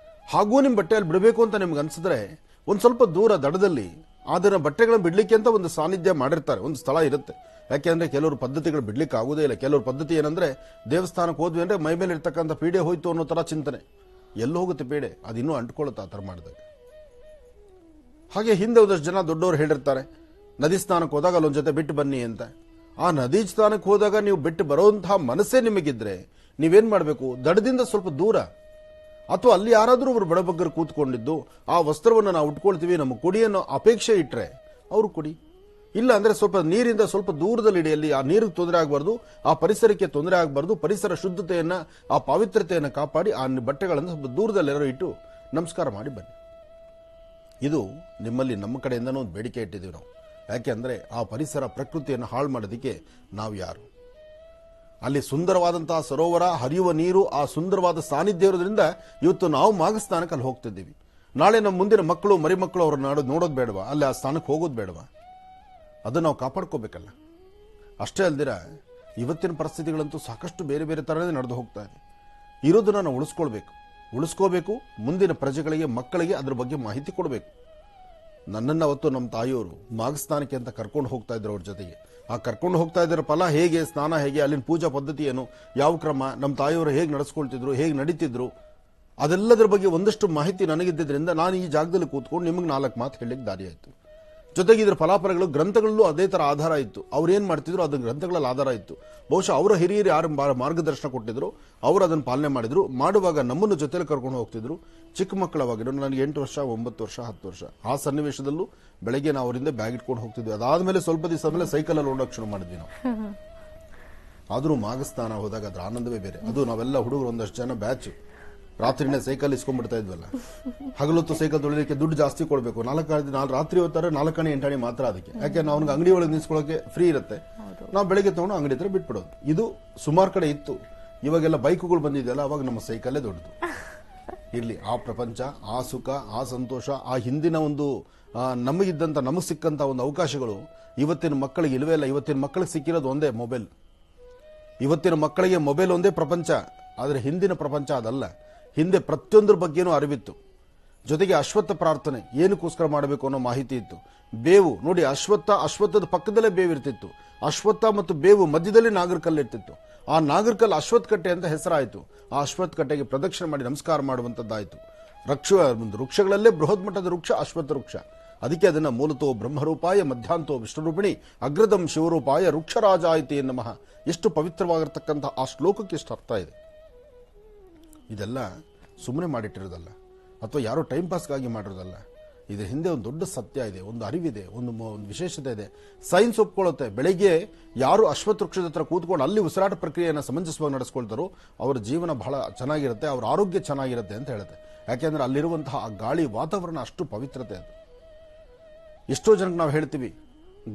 ಹಾಗೂ ನಿಮ್ಮ ಬಟ್ಟೆಯಲ್ಲಿ ಬಿಡಬೇಕು ಅಂತ ನಿಮ್ಗೆ ಅನ್ಸಿದ್ರೆ ಒಂದು ಸ್ವಲ್ಪ ದೂರ ದಡದಲ್ಲಿ ಅದನ್ನ ಬಟ್ಟೆಗಳನ್ನು ಬಿಡ್ಲಿಕ್ಕೆ ಅಂತ ಒಂದು ಸಾನ್ನಿಧ್ಯ ಮಾಡಿರ್ತಾರೆ, ಒಂದು ಸ್ಥಳ ಇರುತ್ತೆ. ಯಾಕೆಂದ್ರೆ ಕೆಲವರು ಪದ್ಧತಿಗಳು ಬಿಡ್ಲಿಕ್ಕೆ ಆಗೋದೇ ಇಲ್ಲ. ಕೆಲವರು ಪದ್ಧತಿ ಏನಂದ್ರೆ, ದೇವಸ್ಥಾನಕ್ಕೆ ಹೋದ್ವಿ ಅಂದ್ರೆ ಮೈ ಮೇಲೆ ಇರ್ತಕ್ಕಂಥ ಪೀಡೆ ಹೋಯ್ತು ಅನ್ನೋ ತರ ಚಿಂತನೆ. ಎಲ್ಲಿ ಹೋಗುತ್ತೆ ಪೀಡೆ? ಅದಿನ್ನೂ ಅಂಟ್ಕೊಳ್ಳುತ್ತೆ ಆ ಥರ ಮಾಡಿದಾಗ. ಹಾಗೆ ಹಿಂದೆ ಒಂದಷ್ಟು ಜನ ದೊಡ್ಡವರು ಹೇಳಿರ್ತಾರೆ, ನದಿ ಸ್ನಾನಕ್ಕೆ ಹೋದಾಗ ಅಲ್ಲೊಂದ್ ಜೊತೆ ಬಿಟ್ಟು ಬನ್ನಿ ಅಂತ. ಆ ನದಿ ಸ್ನಾನಕ್ಕೆ ಹೋದಾಗ ನೀವು ಬಿಟ್ಟು ಬರುವಂತಹ ಮನಸ್ಸೇ ನಿಮಗಿದ್ರೆ ನೀವೇನ್ ಮಾಡಬೇಕು? ದಡದಿಂದ ಸ್ವಲ್ಪ ದೂರ, ಅಥವಾ ಅಲ್ಲಿ ಯಾರಾದರೂ ಒಬ್ರು ಬಡಬಗ್ಗರು ಕೂತ್ಕೊಂಡಿದ್ದು ಆ ವಸ್ತ್ರವನ್ನು ನಾವು ಉಟ್ಕೊಳ್ತೀವಿ, ನಮ್ಮ ಕೊಡಿಯನ್ನು ಅಪೇಕ್ಷೆ ಇಟ್ರೆ ಅವರು ಕೊಡಿ. ಇಲ್ಲ ಅಂದ್ರೆ ಸ್ವಲ್ಪ ನೀರಿಂದ ಸ್ವಲ್ಪ ದೂರದಲ್ಲಿ ಇಡಿಯಲ್ಲಿ. ಆ ನೀರಿಗೆ ತೊಂದರೆ ಆಗಬಾರ್ದು, ಆ ಪರಿಸರಕ್ಕೆ ತೊಂದರೆ ಆಗಬಾರ್ದು. ಪರಿಸರ ಶುದ್ಧತೆಯನ್ನ, ಆ ಪವಿತ್ರತೆಯನ್ನು ಕಾಪಾಡಿ ಆ ಬಟ್ಟೆಗಳನ್ನು ಸ್ವಲ್ಪ ದೂರದಲ್ಲೆಲ್ಲರೂ ಇಟ್ಟು ನಮಸ್ಕಾರ ಮಾಡಿ ಬನ್ನಿ. ಇದು ನಿಮ್ಮಲ್ಲಿ ನಮ್ಮ ಕಡೆಯಿಂದನೂ ಒಂದು ಬೇಡಿಕೆ ಇಟ್ಟಿದ್ದೀವಿ ನಾವು. ಯಾಕೆ ಅಂದ್ರೆ ಆ ಪರಿಸರ ಪ್ರಕೃತಿಯನ್ನು ಹಾಳು ಮಾಡೋದಕ್ಕೆ ನಾವು ಯಾರು? ಅಲ್ಲಿ ಸುಂದರವಾದಂತಹ ಸರೋವರ, ಹರಿಯುವ ನೀರು, ಆ ಸುಂದರವಾದ ಸಾನ್ನಿಧ್ಯ ಇರೋದ್ರಿಂದ ಇವತ್ತು ನಾವು ಮಾಘಸ್ಥಾನಕ್ಕೆ ಅಲ್ಲಿ ಹೋಗ್ತಿದ್ದೀವಿ. ನಾಳೆ ನಮ್ಮ ಮುಂದಿನ ಮಕ್ಕಳು, ಮರಿಮಕ್ಕಳು ಅವ್ರ ನೋಡೋದು ಬೇಡವಾ? ಅಲ್ಲಿ ಆ ಸ್ಥಾನಕ್ಕೆ ಹೋಗೋದು ಬೇಡವಾ? ಅದನ್ನು ನಾವು ಕಾಪಾಡ್ಕೋಬೇಕಲ್ಲ. ಅಷ್ಟೇ ಅಲ್ದಿರ ಇವತ್ತಿನ ಪರಿಸ್ಥಿತಿಗಳಂತೂ ಸಾಕಷ್ಟು ಬೇರೆ ಬೇರೆ ಥರನೇ ನಡೆದು ಹೋಗ್ತಾ ಇದೆ. ಇರೋದನ್ನ ನಾವು ಉಳಿಸ್ಕೋಬೇಕು. ಮುಂದಿನ ಪ್ರಜೆಗಳಿಗೆ, ಮಕ್ಕಳಿಗೆ ಅದ್ರ ಬಗ್ಗೆ ಮಾಹಿತಿ ಕೊಡಬೇಕು. ನನ್ನನ್ನು ಅವತ್ತು ನಮ್ಮ ತಾಯಿಯವರು ಮಾಘಸ್ಥಾನಕ್ಕೆ ಅಂತ ಕರ್ಕೊಂಡು ಹೋಗ್ತಾ ಇದ್ರು. ಅವ್ರ ಜೊತೆಗೆ ಆ ಕರ್ಕೊಂಡು ಹೋಗ್ತಾ ಇದ್ದರ ಫಲ ಹೇಗೆ, ಸ್ನಾನ ಹೇಗೆ, ಅಲ್ಲಿನ ಪೂಜಾ ಪದ್ಧತಿ ಏನು, ಯಾವ ಕ್ರಮ, ನಮ್ಮ ತಾಯಿಯವರು ಹೇಗೆ ನಡೆಸ್ಕೊಳ್ತಿದ್ರು, ಹೇಗೆ ನಡೀತಿದ್ರು, ಅದೆಲ್ಲದರ ಬಗ್ಗೆ ಒಂದಷ್ಟು ಮಾಹಿತಿ ನನಗಿದ್ದರಿಂದ ನಾನು ಈ ಜಾಗದಲ್ಲಿ ಕೂತ್ಕೊಂಡು ನಿಮಗೆ 4 ಮಾತು ಹೇಳಲಿಕ್ಕೆ ದಾರಿ ಆಯಿತು. ಜೊತೆಗೆ ಇದರ ಫಲಾಫಲಗಳು ಗ್ರಂಥಗಳಲ್ಲೂ ಅದೇ ಥರ ಆಧಾರ ಇತ್ತು. ಅವ್ರು ಏನು ಮಾಡ್ತಿದ್ರು ಅದು ಗ್ರಂಥಗಳಲ್ಲಿ ಆಧಾರ ಇತ್ತು. ಬಹುಶಃ ಅವರ ಹಿರಿಯರು ಯಾರು ಮಾರ್ಗದರ್ಶನ ಕೊಟ್ಟಿದ್ರು ಅವರು ಅದನ್ನು ಪಾಲನೆ ಮಾಡಿದ್ರು. ಮಾಡುವಾಗ ನಮ್ಮನ್ನು ಜೊತೆಲಿ ಕರ್ಕೊಂಡು ಹೋಗ್ತಿದ್ರು. ಚಿಕ್ಕ ಮಕ್ಕಳವಾಗಿರೋ ನನಗೆ 8 ವರ್ಷ, 9 ವರ್ಷ, 10 ವರ್ಷ ಆ ಸನ್ನಿವೇಶದಲ್ಲೂ ಬೆಳಗ್ಗೆ ನಾವು ಅವರಿಂದ ಬ್ಯಾಗ್ ಇಟ್ಕೊಂಡು ಹೋಗ್ತಿದ್ವಿ. ಅದಾದ್ಮೇಲೆ ಸ್ವಲ್ಪ ದಿವಸ ಮೇಲೆ ಸೈಕಲಲ್ಲಿ ಓಡೋಕೆ ಶುರು ಮಾಡಿದ್ವಿ ನಾವು. ಆದರೂ ಮಾಘಸ್ಥಾನ ಹೋದಾಗ ಅದ್ರ ಆನಂದವೇ ಬೇರೆ. ಅದು ನಾವೆಲ್ಲ ಹುಡುಗರು ಒಂದಷ್ಟು ಜನ ಬ್ಯಾಚ್ ರಾತ್ರಿನೇ ಸೈಕಲ್ ಇಸ್ಕೊಂಡ್ಬಿಡ್ತಾ ಇದ್ವಲ್ಲ. ಹಗಲೊತ್ತು ಸೈಕಲ್ ತೊಳಿಲಿಕ್ಕೆ ದುಡ್ಡು ಜಾಸ್ತಿ ಕೊಡಬೇಕು. 4 ರಾತ್ರಿ ಹೊತ್ತಾರೆ 4 ಆಣೆ 8 ಆಣೆ ಮಾತ್ರ ಅದಕ್ಕೆ. ಯಾಕೆ ನಾವು ಅವ್ನಿಗೆ ಅಂಗಡಿ ಒಳಗೆ ನಿಲ್ಸ್ಕೊಳ್ಳೋಕೆ ಫ್ರೀ ಇರುತ್ತೆ. ನಾವು ಬೆಳಗ್ಗೆ ತಗೊಂಡು ಅಂಗಡಿ ಹತ್ರ ಬಿಟ್ಬಿಡೋದು. ಇದು ಸುಮಾರು ಕಡೆ ಇತ್ತು. ಇವಾಗೆಲ್ಲ ಬೈಕ್ಗಳು ಬಂದಿದೆಯಲ್ಲ, ಅವಾಗ ನಮ್ಮ ಸೈಕಲ್ಲೇ ದೊಡ್ಡದು. ಇರ್ಲಿ, ಆ ಪ್ರಪಂಚ, ಆ ಸುಖ, ಆ ಸಂತೋಷ, ಆ ಹಿಂದಿನ ಒಂದು ನಮಗೆ ಸಿಕ್ಕಂತ ಒಂದು ಅವಕಾಶಗಳು ಇವತ್ತಿನ ಮಕ್ಕಳಿಗೆ ಇಲ್ವೇ ಇಲ್ಲ. ಇವತ್ತಿನ ಮಕ್ಕಳಿಗೆ ಸಿಕ್ಕಿರೋದು ಒಂದೇ ಮೊಬೈಲ್. ಇವತ್ತಿನ ಮಕ್ಕಳಿಗೆ ಮೊಬೈಲ್ ಒಂದೇ ಪ್ರಪಂಚ. ಆದರೆ ಹಿಂದಿನ ಪ್ರಪಂಚ ಅದಲ್ಲ. ಹಿಂದೆ ಪ್ರತಿಯೊಂದರ ಬಗ್ಗೆನೂ ಅರಿವಿತ್ತು. ಜೊತೆಗೆ ಅಶ್ವತ್ಥ ಪ್ರಾರ್ಥನೆ ಏನಕ್ಕೋಸ್ಕರ ಮಾಡಬೇಕು ಅನ್ನೋ ಮಾಹಿತಿ ಇತ್ತು. ಬೇವು ನೋಡಿ, ಅಶ್ವತ್ಥದ ಪಕ್ಕದಲ್ಲೇ ಬೇವು ಇರ್ತಿತ್ತು. ಅಶ್ವತ್ಥ ಮತ್ತು ಬೇವು ಮಧ್ಯದಲ್ಲಿ ನಾಗರಕಲ್ಲು ಇರ್ತಿತ್ತು. ಆ ನಾಗರಕಲ್ಲು ಅಶ್ವತ್ಥ ಕಟ್ಟೆ ಅಂತ ಹೆಸರಾಯಿತು. ಆ ಅಶ್ವತ್ಥ ಕಟ್ಟೆಗೆ ಪ್ರದಕ್ಷಿಣೆ ಮಾಡಿ ನಮಸ್ಕಾರ ಮಾಡುವಂತದ್ದಾಯಿತು. ವೃಕ್ಷಗಳಲ್ಲೇ ಬೃಹತ್ ಮಟ್ಟದ ವೃಕ್ಷ ಅಶ್ವತ್ಥ ವೃಕ್ಷ. ಅದಕ್ಕೆ ಅದನ್ನ ಮೂಲತೋ ಬ್ರಹ್ಮರೂಪಾಯ ಮಧ್ಯಾಂತೋ ವಿಷ್ಣುರೂಪಿಣಿ ಅಗ್ರದಂ ಶಿವರೂಪಾಯ ವೃಕ್ಷರಾಜ ಆಯ್ತೆ ನಮಃ. ಎಷ್ಟು ಪವಿತ್ರವಾಗಿರ್ತಕ್ಕಂಥ ಆ ಶ್ಲೋಕಕ್ಕೆ ಎಷ್ಟು ಅರ್ಥ ಇದೆ. ಇದೆಲ್ಲ ಸುಮ್ಮನೆ ಮಾಡಿಟ್ಟಿರೋದಲ್ಲ, ಅಥವಾ ಯಾರೋ ಟೈಮ್ ಪಾಸ್ಗಾಗಿ ಮಾಡಿರೋದಲ್ಲ. ಇದರ ಹಿಂದೆ ಒಂದು ದೊಡ್ಡ ಸತ್ಯ ಇದೆ, ಒಂದು ಅರಿವಿದೆ, ಒಂದು ವಿಶೇಷತೆ ಇದೆ. ಸೈನ್ಸ್ ಒಪ್ಕೊಳ್ಳುತ್ತೆ. ಬೆಳಗ್ಗೆ ಯಾರು ಅಶ್ವತ್ಥ ವೃಕ್ಷದ ಹತ್ರ ಕೂತ್ಕೊಂಡು ಅಲ್ಲಿ ಉಸಿರಾಟ ಪ್ರಕ್ರಿಯೆಯನ್ನು ಸಮಂಜಸವಾಗಿ ನಡೆಸ್ಕೊಳ್ತಾರೋ ಅವರ ಜೀವನ ಬಹಳ ಚೆನ್ನಾಗಿರುತ್ತೆ, ಅವರ ಆರೋಗ್ಯ ಚೆನ್ನಾಗಿರುತ್ತೆ ಅಂತ ಹೇಳುತ್ತೆ. ಯಾಕೆಂದ್ರೆ ಅಲ್ಲಿರುವಂತಹ ಆ ಗಾಳಿ ವಾತಾವರಣ ಅಷ್ಟು ಪವಿತ್ರತೆ ಅದು. ಎಷ್ಟೋ ಜನಕ್ಕೆ ನಾವು ಹೇಳ್ತೀವಿ,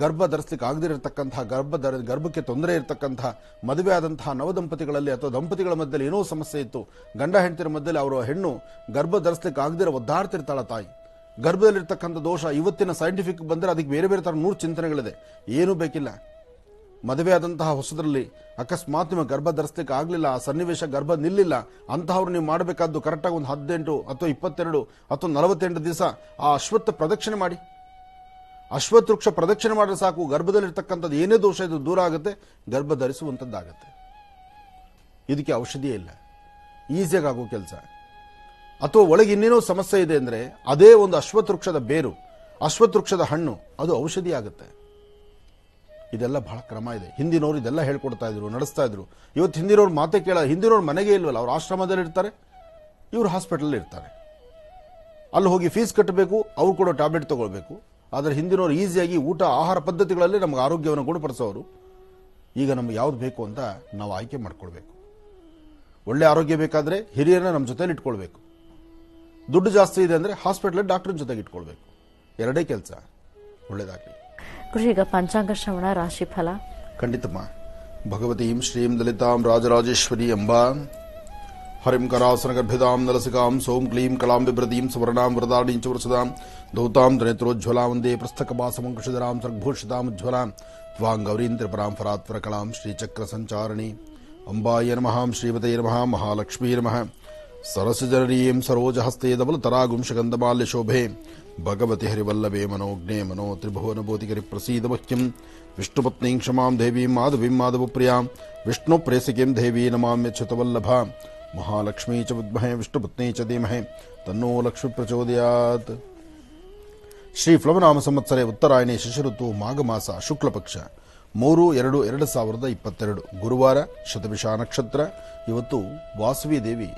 ಗರ್ಭ ಧರಿಸಲಿಕ್ಕೆ ಆಗದಿರತಕ್ಕಂತಹ ಗರ್ಭಕ್ಕೆ ತೊಂದರೆ ಇರತಕ್ಕಂತಹ ಮದುವೆ ಆದಂತಹ ನವದಂಪತಿಗಳಲ್ಲಿ ಅಥವಾ ದಂಪತಿಗಳ ಮಧ್ಯದಲ್ಲಿ ಏನೋ ಸಮಸ್ಯೆ ಇತ್ತು. ಗಂಡ ಹೆಂಡತಿರ ಮಧ್ಯದಲ್ಲಿ ಅವರ ಹೆಣ್ಣು ಗರ್ಭ ಧರಿಸಲಿಕ್ಕೆ ಆಗದಿರ ಒದ್ದಾಡ್ತಿರ್ತಾಳ ತಾಯಿ. ಗರ್ಭದಲ್ಲಿರ್ತಕ್ಕಂಥ ದೋಷ ಇವತ್ತಿನ ಸೈಂಟಿಫಿಕ್ ಬಂದರೆ ಅದಕ್ಕೆ ಬೇರೆ ಬೇರೆ ತರ 100 ಚಿಂತನೆಗಳಿದೆ. ಏನೂ ಬೇಕಿಲ್ಲ. ಮದುವೆ ಆದಂತಹ ಹೊಸದರಲ್ಲಿ ಅಕಸ್ಮಾತ್ ನಿಮಗೆ ಗರ್ಭ ಧರಿಸಲಿಕ್ಕೆ ಆಗಲಿಲ್ಲ, ಆ ಸನ್ನಿವೇಶ ಗರ್ಭ ನಿಲ್ಲಿಲ್ಲ, ಅಂತಹವ್ರು ನೀವು ಮಾಡಬೇಕಾದ್ದು ಕರೆಕ್ಟಾಗಿ ಒಂದು 18 ಅಥವಾ 22 ಅಥವಾ 48 ದಿವಸ ಆ ಅಶ್ವತ್ಥ ಪ್ರದಕ್ಷಿಣೆ ಮಾಡಿ. ಅಶ್ವತ್ಥ ವೃಕ್ಷ ಪ್ರದಕ್ಷಿಣೆ ಮಾಡಿದ್ರೆ ಸಾಕು, ಗರ್ಭದಲ್ಲಿರ್ತಕ್ಕಂಥದ್ದು ಏನೇ ದೋಷ ಇದು ದೂರ ಆಗುತ್ತೆ, ಗರ್ಭ ಧರಿಸುವಂಥದ್ದಾಗತ್ತೆ. ಇದಕ್ಕೆ ಔಷಧಿಯೇ ಇಲ್ಲ, ಈಸಿಯಾಗಿ ಆಗೋ ಕೆಲಸ. ಅಥವಾ ಒಳಗೆ ಇನ್ನೇನೋ ಸಮಸ್ಯೆ ಇದೆ ಅಂದ್ರೆ ಅದೇ ಒಂದು ಅಶ್ವತ್ಥ ವೃಕ್ಷದ ಬೇರು, ಅಶ್ವತ್ಥ ವೃಕ್ಷದ ಹಣ್ಣು, ಅದು ಔಷಧಿ ಆಗುತ್ತೆ. ಇದೆಲ್ಲ ಬಹಳ ಕ್ರಮ ಇದೆ. ಹಿಂದಿನವರು ಇದೆಲ್ಲ ಹೇಳ್ಕೊಡ್ತಾ ಇದ್ರು, ನಡೆಸ್ತಾ ಇದ್ರು. ಇವತ್ತು ಹಿಂದಿನವ್ರು ಮಾತೆ ಕೇಳ, ಹಿಂದಿನವ್ರು ಮನೆಗೆ ಇಲ್ವಲ್ಲ, ಅವ್ರು ಆಶ್ರಮದಲ್ಲಿ ಇರ್ತಾರೆ, ಇವರು ಹಾಸ್ಪಿಟಲ್ ಇರ್ತಾರೆ. ಅಲ್ಲಿ ಹೋಗಿ ಫೀಸ್ ಕಟ್ಟಬೇಕು, ಅವ್ರು ಕೊಡೋ ಟ್ಯಾಬ್ಲೆಟ್ ತಗೊಳ್ಬೇಕು. ಆದರೆ ಹಿಂದಿನವರು ಈಸಿಯಾಗಿ ಊಟ ಆಹಾರ ಪದ್ಧತಿಗಳಲ್ಲಿ ನಮಗೆ ಆರೋಗ್ಯವನ್ನು ಗುಣಪಡಿಸೋರು. ಈಗ ನಮ್ಗೆ ಯಾವ್ದು ಬೇಕು ಅಂತ ನಾವು ಆಯ್ಕೆ ಮಾಡ್ಕೊಳ್ಬೇಕು. ಒಳ್ಳೆ ಆರೋಗ್ಯ ಬೇಕಾದ್ರೆ ಹಿರಿಯರನ್ನ ನಮ್ಮ ಜೊತೆಲಿ ಇಟ್ಕೊಳ್ಬೇಕು. ದುಡ್ಡು ಜಾಸ್ತಿ ಇದೆ ಅಂದ್ರೆ ಹಾಸ್ಪಿಟಲ್ ಡಾಕ್ಟರ್ ಜೊತೆಗೆ ಇಟ್ಕೊಳ್ಬೇಕು. ಎರಡೇ ಕೆಲಸ. ಒಳ್ಳೇದಾಗ್ಲಿ. ಗುರು, ಈಗ ಪಂಚಾಂಗ ಶ್ರವಣ, ರಾಶಿಫಲ. ಖಂಡಿತಮ್ಮ. ಭಗವತೀಂ ಶ್ರೀಂ ಲಲಿತಾಂ ರಾಜರಾಜೇಶ್ವರಿ ಅಂಬಾ ಹರಿಂ ಕರಾಸನ ಗರ್ಭಿದಾಂ ನಲಸಿಕಾಂ ಸೋಂ ಕ್ಲೀಂ ಕಲಾಂ ಬಿಭ್ರತೀಂ ಸುವರ್ಣಾಂ ವರದಾಣೀಂ ಚ ವೃಷದಾಂ ಧೌತಾಂ ಧನೇತ್ರೋಜ್ವಲಾಂ ವಂದೇ ಪೃಸ್ಥಕಪಾಸಮಂಕುಶಿಧರಾಂ ಸರ್ಗಭೂಷಿತಾಂ ಉಜ್ವಲಾಂ ತ್ವಾಂ ಗೌರೀಂ ತ್ರಿಪುರಾಂ ಫರಾತ್ವರ ಕಲಾಂ ಶ್ರೀಚಕ್ರ ಸಂಚಾರಣಿ ಅಂಬಾಯ ನಮಃ. ಶ್ರೀಮತೇ ನಮಃ. ಮಹಾಲಕ್ಷ್ಮೀ ನಮಃ. ಸರಸಜನನೀಂ ಸರೋಜಹಸ್ತೆ ಧವಲತರಾಗುಂ ಶಗಂಧಮಾಲ್ಯ ಶೋಭೆ ಭಗವತಿ ಹರಿವಲ್ಲಭೆ ಮನೋಜ್ಞೆ ಮನೋ ತ್ರಿಭುವನ ಬೋಧಿಕರಿ ಪ್ರಸೀದ ಮಹ್ಯಂ ವಿಷ್ಣುಪತ್ನೀಂ ಕ್ಷಮಾಂ ದೇವೀಂ ಮಾಧವೀಂ ಮಾಧವಪ್ರಿಯಾಂ ವಿಷ್ಣು ಪ್ರೇಯಸಿಕೀಂ ದೇವೀ ನಮಾಮ್ಯಚ್ಯುತವಲ್ಲಭ ಮಹಾಲಕ್ಷ್ಮೀ ಚ ವಿದ್ಮಹೇ ವಿಷ್ಣುಪತ್ನಿ ಚ ಧೀಮಹಿ ತನ್ನೋ ಲಕ್ಷ್ಮೀ ಪ್ರಚೋದಯಾತ್. ಶ್ರೀ ಪ್ಲವನಾಮ ಸಂವತ್ಸರೆ ಉತ್ತರಾಯಣಿ ಶಿಶಿಋತು ಮಾಘ ಮಾಸ ಶುಕ್ಲ ಪಕ್ಷ 3/2/2022 ಗುರುವಾರ, ಶತಭಿಷ ನಕ್ಷತ್ರ. ಇವತ್ತು ವಾಸವಿ ದೇವಿ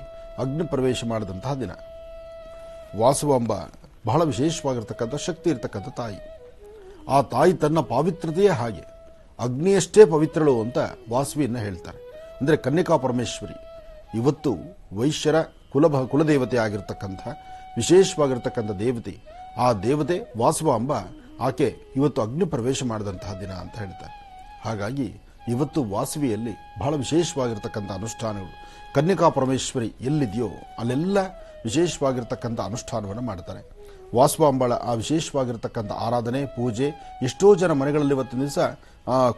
ಅಗ್ನಿ ಪ್ರವೇಶ ಮಾಡಿದಂತಹ ದಿನ. ವಾಸವಾಂಬ ಬಹಳ ವಿಶೇಷವಾಗಿರ್ತಕ್ಕಂಥ ಶಕ್ತಿ ಇರತಕ್ಕಂಥ ತಾಯಿ. ಆ ತಾಯಿ ತನ್ನ ಪಾವಿತ್ರತೆಯೇ ಹಾಗೆ, ಅಗ್ನಿಯಷ್ಟೇ ಪವಿತ್ರಳು ಅಂತ ವಾಸವಿಯನ್ನ ಹೇಳ್ತಾರೆ. ಅಂದರೆ ಕನ್ಯಕಾ ಪರಮೇಶ್ವರಿ. ಇವತ್ತು ವೈಶ್ಯರ ಕುಲದೇವತೆ ಆಗಿರ್ತಕ್ಕಂಥ ವಿಶೇಷವಾಗಿರ್ತಕ್ಕಂಥ ದೇವತೆ. ಆ ದೇವತೆ ವಾಸವಾಂಬ, ಆಕೆ ಇವತ್ತು ಅಗ್ನಿ ಪ್ರವೇಶ ಮಾಡಿದಂತಹ ದಿನ ಅಂತ ಹೇಳ್ತಾರೆ. ಹಾಗಾಗಿ ಇವತ್ತು ವಾಸವಿಯಲ್ಲಿ ಬಹಳ ವಿಶೇಷವಾಗಿರ್ತಕ್ಕಂಥ ಅನುಷ್ಠಾನಗಳು, ಕನ್ಯಕಾ ಪರಮೇಶ್ವರಿ ಎಲ್ಲಿದೆಯೋ ಅಲ್ಲೆಲ್ಲ ವಿಶೇಷವಾಗಿರ್ತಕ್ಕಂಥ ಅನುಷ್ಠಾನವನ್ನು ಮಾಡ್ತಾರೆ. ವಾಸವಾಂಬಳ ಆ ವಿಶೇಷವಾಗಿರ್ತಕ್ಕಂಥ ಆರಾಧನೆ, ಪೂಜೆ, ಎಷ್ಟೋ ಜನ ಮನೆಗಳಲ್ಲಿ ಇವತ್ತಿನ ದಿವಸ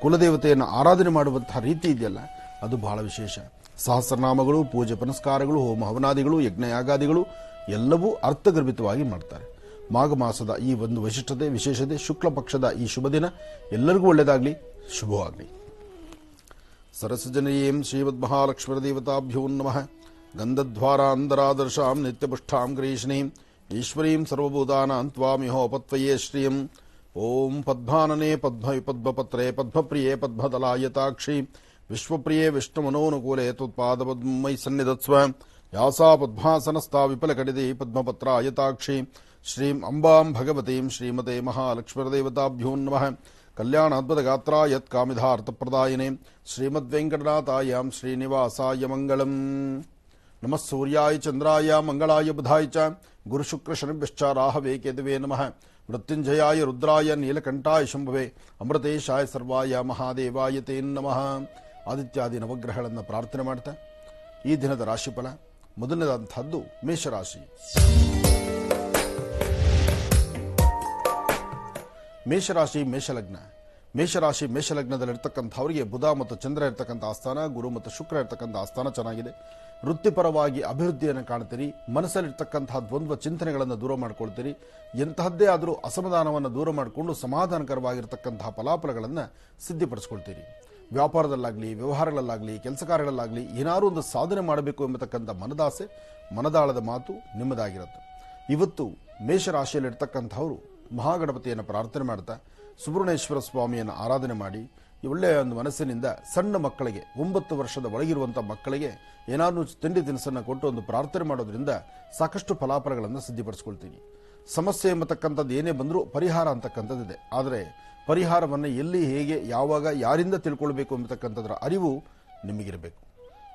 ಕುಲದೇವತೆಯನ್ನು ಆರಾಧನೆ ಮಾಡುವಂತಹ ರೀತಿ ಇದೆಯಲ್ಲ, ಅದು ಬಹಳ ವಿಶೇಷ. ಸಹಸ್ರನಾಮಗಳು, ಪೂಜೆ ಪುನಸ್ಕಾರಗಳು, ಹೋಮ ಹವನಾದಿಗಳು, ಯಜ್ಞಯಾಗಾದಿಗಳು ಎಲ್ಲವೂ ಅರ್ಥಗರ್ಭಿತವಾಗಿ ಮಾಡ್ತಾರೆ. ಮಾಘ ಮಾಸದ ಈ ಒಂದು ವಿಶೇಷತೆ, ಶುಕ್ಲ ಪಕ್ಷದ ಈ ಶುಭ ದಿನ ಎಲ್ಲರಿಗೂ ಒಳ್ಳೆಯದಾಗಲಿ, ಶುಭವಾಗಲಿ. ಸರಸಜನೀಂ ಶ್ರೀಮದ್ಮಹಾಲಕ್ಷ್ಮೀದೇವತಾಭ್ಯೋ ನಮಃ. ಗಂಧದ್ವಾರಾಂಧರಾದರ್ಶಾಂ ನಿತ್ಯಪುಷ್ಟಾಂ ಗ್ರೀಷ್ಣೀಂ ಈಶ್ವರೀಂ ಸರ್ವಭೂತಾನಾಂ ತ್ವಾಮಿಹೋಪತ್ವಯೇ ಶ್ರಿಯಂ. ಓಂ ಪದ್ಮಾನನೆ ಪದ್ಮಪತ್ರೇ ಪದ್ಮಪ್ರಿಯೇ ಪದ್ಮದಲಾಯತಾಕ್ಷಿ ವಿಶ್ವಪ್ರಿಯೇ ವಿಷ್ಣುಮನೋನುಕೂಲೆ ತ್ವತ್ಪಾದಪದ್ಮೈ ಸನ್ನಿಧತ್ಸ್ವ. ಯಾಸಾ ಪದ್ಮಾಸನಸ್ಥಾ ವಿಪಲಕಟಿದೇ ಪದ್ಮಪತ್ರಾಯತಾಕ್ಷಿ. ಶ್ರೀಂ ಅಂಬಾಂ ಭಗವತೀಂ ಶ್ರೀಮತೆ ಮಹಾಲಕ್ಷ್ಮೀದೇವತಾಭ್ಯೋ ನಮಃ. ಕಲ್ಯಾಣಾದ್ಭುತಗಾತ್ರಾಯ ಕಾಮಿಧಾರ್ಥಪ್ರದಾಯಿನೇ ಶ್ರೀಮದ್ವೆಂಕಟನಾಥಾಯಾಂ ಶ್ರೀನಿವಾಸಾಯ ಮಂಗಳಂ. ನಮಃ ಸೂರ್ಯಾಯ ಚಂದ್ರಾಯ ಮಂಗಳಾಯ ಬುಧಾಯ ಚ ಗುರುಶುಕ್ರಶನಿಭ್ಯಶ್ಚ ರಾಹವೇ ಕೇತವೇ ನಮಃ. ಮೃತ್ಯುಂಜಯಾಯ ರುದ್ರಾಯ ನೀಲಕಂಠಾಯ ಶಂಭವೇ ಅಮೃತೇಶಾಯ ಸರ್ವಾಯ ಮಹಾದೇವಾಯ ತೇ ನಮಃ. ಆದಿತ್ಯಾದಿ ನವಗ್ರಹಗಳನ್ನು ಪ್ರಾರ್ಥನೆ ಮಾಡ್ತಾ ಈ ದಿನದ ರಾಶಿಫಲ ಮೊದಲನೇದಂಥದ್ದು ಮೇಷರಾಶಿ. ಮೇಷರಾಶಿ ಮೇಷಲಗ್ನ. ಮೇಷರಾಶಿ ಮೇಷಲಗ್ನದಲ್ಲಿರ್ತಕ್ಕಂಥವರಿಗೆ ಬುಧ ಮತ್ತು ಚಂದ್ರ ಇರ್ತಕ್ಕಂಥ ಆಸ್ಥಾನ, ಗುರು ಮತ್ತು ಶುಕ್ರ ಇರ್ತಕ್ಕಂಥ ಆಸ್ಥಾನ ಚೆನ್ನಾಗಿದೆ. ವೃತ್ತಿಪರವಾಗಿ ಅಭಿವೃದ್ಧಿಯನ್ನು ಕಾಣ್ತೀರಿ. ಮನಸ್ಸಲ್ಲಿರ್ತಕ್ಕಂತಹ ದ್ವಂದ್ವ ಚಿಂತನೆಗಳನ್ನು ದೂರ ಮಾಡ್ಕೊಳ್ತೀರಿ. ಎಂತಹದ್ದೇ ಆದರೂ ಅಸಮಾಧಾನವನ್ನು ದೂರ ಮಾಡಿಕೊಂಡು ಸಮಾಧಾನಕರವಾಗಿರ್ತಕ್ಕಂತಹ ಫಲಾಫಲಗಳನ್ನು ಸಿದ್ಧಿಪಡಿಸ್ಕೊಳ್ತೀರಿ. ವ್ಯಾಪಾರದಲ್ಲಾಗಲಿ, ವ್ಯವಹಾರಗಳಲ್ಲಾಗಲಿ, ಕೆಲಸ ಕಾರ್ಯಗಳಲ್ಲಾಗಲಿ ಏನಾದರೂ ಒಂದು ಸಾಧನೆ ಮಾಡಬೇಕು ಎಂಬತಕ್ಕಂಥ ಮನದಾಸೆ, ಮನದಾಳದ ಮಾತು ನಿಮ್ಮದಾಗಿರುತ್ತೆ. ಇವತ್ತು ಮೇಷರಾಶಿಯಲ್ಲಿರ್ತಕ್ಕಂಥವರು ಮಹಾಗಣಪತಿಯನ್ನು ಪ್ರಾರ್ಥನೆ ಮಾಡ್ತಾ ಸುಬ್ರಹ್ಮಣ್ಯೇಶ್ವರ ಸ್ವಾಮಿಯನ್ನು ಆರಾಧನೆ ಮಾಡಿ ಒಳ್ಳೆಯ ಒಂದು ಮನಸ್ಸಿನಿಂದ ಸಣ್ಣ ಮಕ್ಕಳಿಗೆ 9 ವರ್ಷದ ಒಳಗಿರುವಂಥ ಮಕ್ಕಳಿಗೆ ಏನಾದರೂ ತಿಂಡಿ ತಿನಿಸನ್ನು ಕೊಟ್ಟು ಒಂದು ಪ್ರಾರ್ಥನೆ ಮಾಡೋದ್ರಿಂದ ಸಾಕಷ್ಟು ಫಲಾಫಲಗಳನ್ನು ಸಿದ್ಧಿಪಡಿಸ್ಕೊಳ್ತೀನಿ. ಸಮಸ್ಯೆ ಎಂಬತಕ್ಕಂಥದ್ದು ಏನೇ ಬಂದರೂ ಪರಿಹಾರ ಅಂತಕ್ಕಂಥದ್ದಿದೆ. ಆದರೆ ಪರಿಹಾರವನ್ನು ಎಲ್ಲಿ, ಹೇಗೆ, ಯಾವಾಗ, ಯಾರಿಂದ ತಿಳ್ಕೊಳ್ಬೇಕು ಎಂಬತಕ್ಕಂಥದ್ರ ಅರಿವು ನಿಮಗಿರಬೇಕು.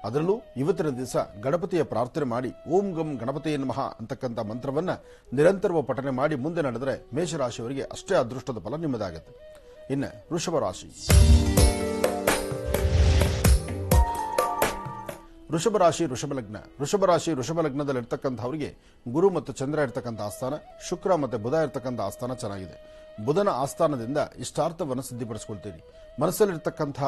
ಅದರಲ್ಲೂ ಇವತ್ತಿನ ದಿವಸ ಗಣಪತಿಯ ಪ್ರಾರ್ಥನೆ ಮಾಡಿ ಓಂ ಗಂ ಗಣಪತಿಯ ನಮಃ ಅಂತಕ್ಕಂಥ ಮಂತ್ರವನ್ನು ನಿರಂತರವಾಗಿ ಪಠನೆ ಮಾಡಿ ಮುಂದೆ ನಡೆದರೆ ಮೇಷರಾಶಿಯವರಿಗೆ ಅಷ್ಟೇ ಅದೃಷ್ಟದ ಫಲ ನಿಮ್ಮದಾಗುತ್ತೆ. ಇನ್ನು ವೃಷಭ ರಾಶಿ. ವೃಷಭ ರಾಶಿ ವೃಷಭ ಲಗ್ನದಲ್ಲಿರ್ತಕ್ಕಂಥವರಿಗೆ ಗುರು ಮತ್ತು ಚಂದ್ರ ಇರ್ತಕ್ಕಂಥ ಆಸ್ಥಾನ, ಶುಕ್ರ ಮತ್ತು ಬುಧ ಇರ್ತಕ್ಕಂಥ ಆಸ್ಥಾನ ಚೆನ್ನಾಗಿದೆ. ಬುಧನ ಆಸ್ಥಾನದಿಂದ ಇಷ್ಟಾರ್ಥವನ್ನು ಸಿದ್ಧಿಪಡಿಸಿಕೊಳ್ತೀರಿ. ಮನಸ್ಸಲ್ಲಿರ್ತಕ್ಕಂಥ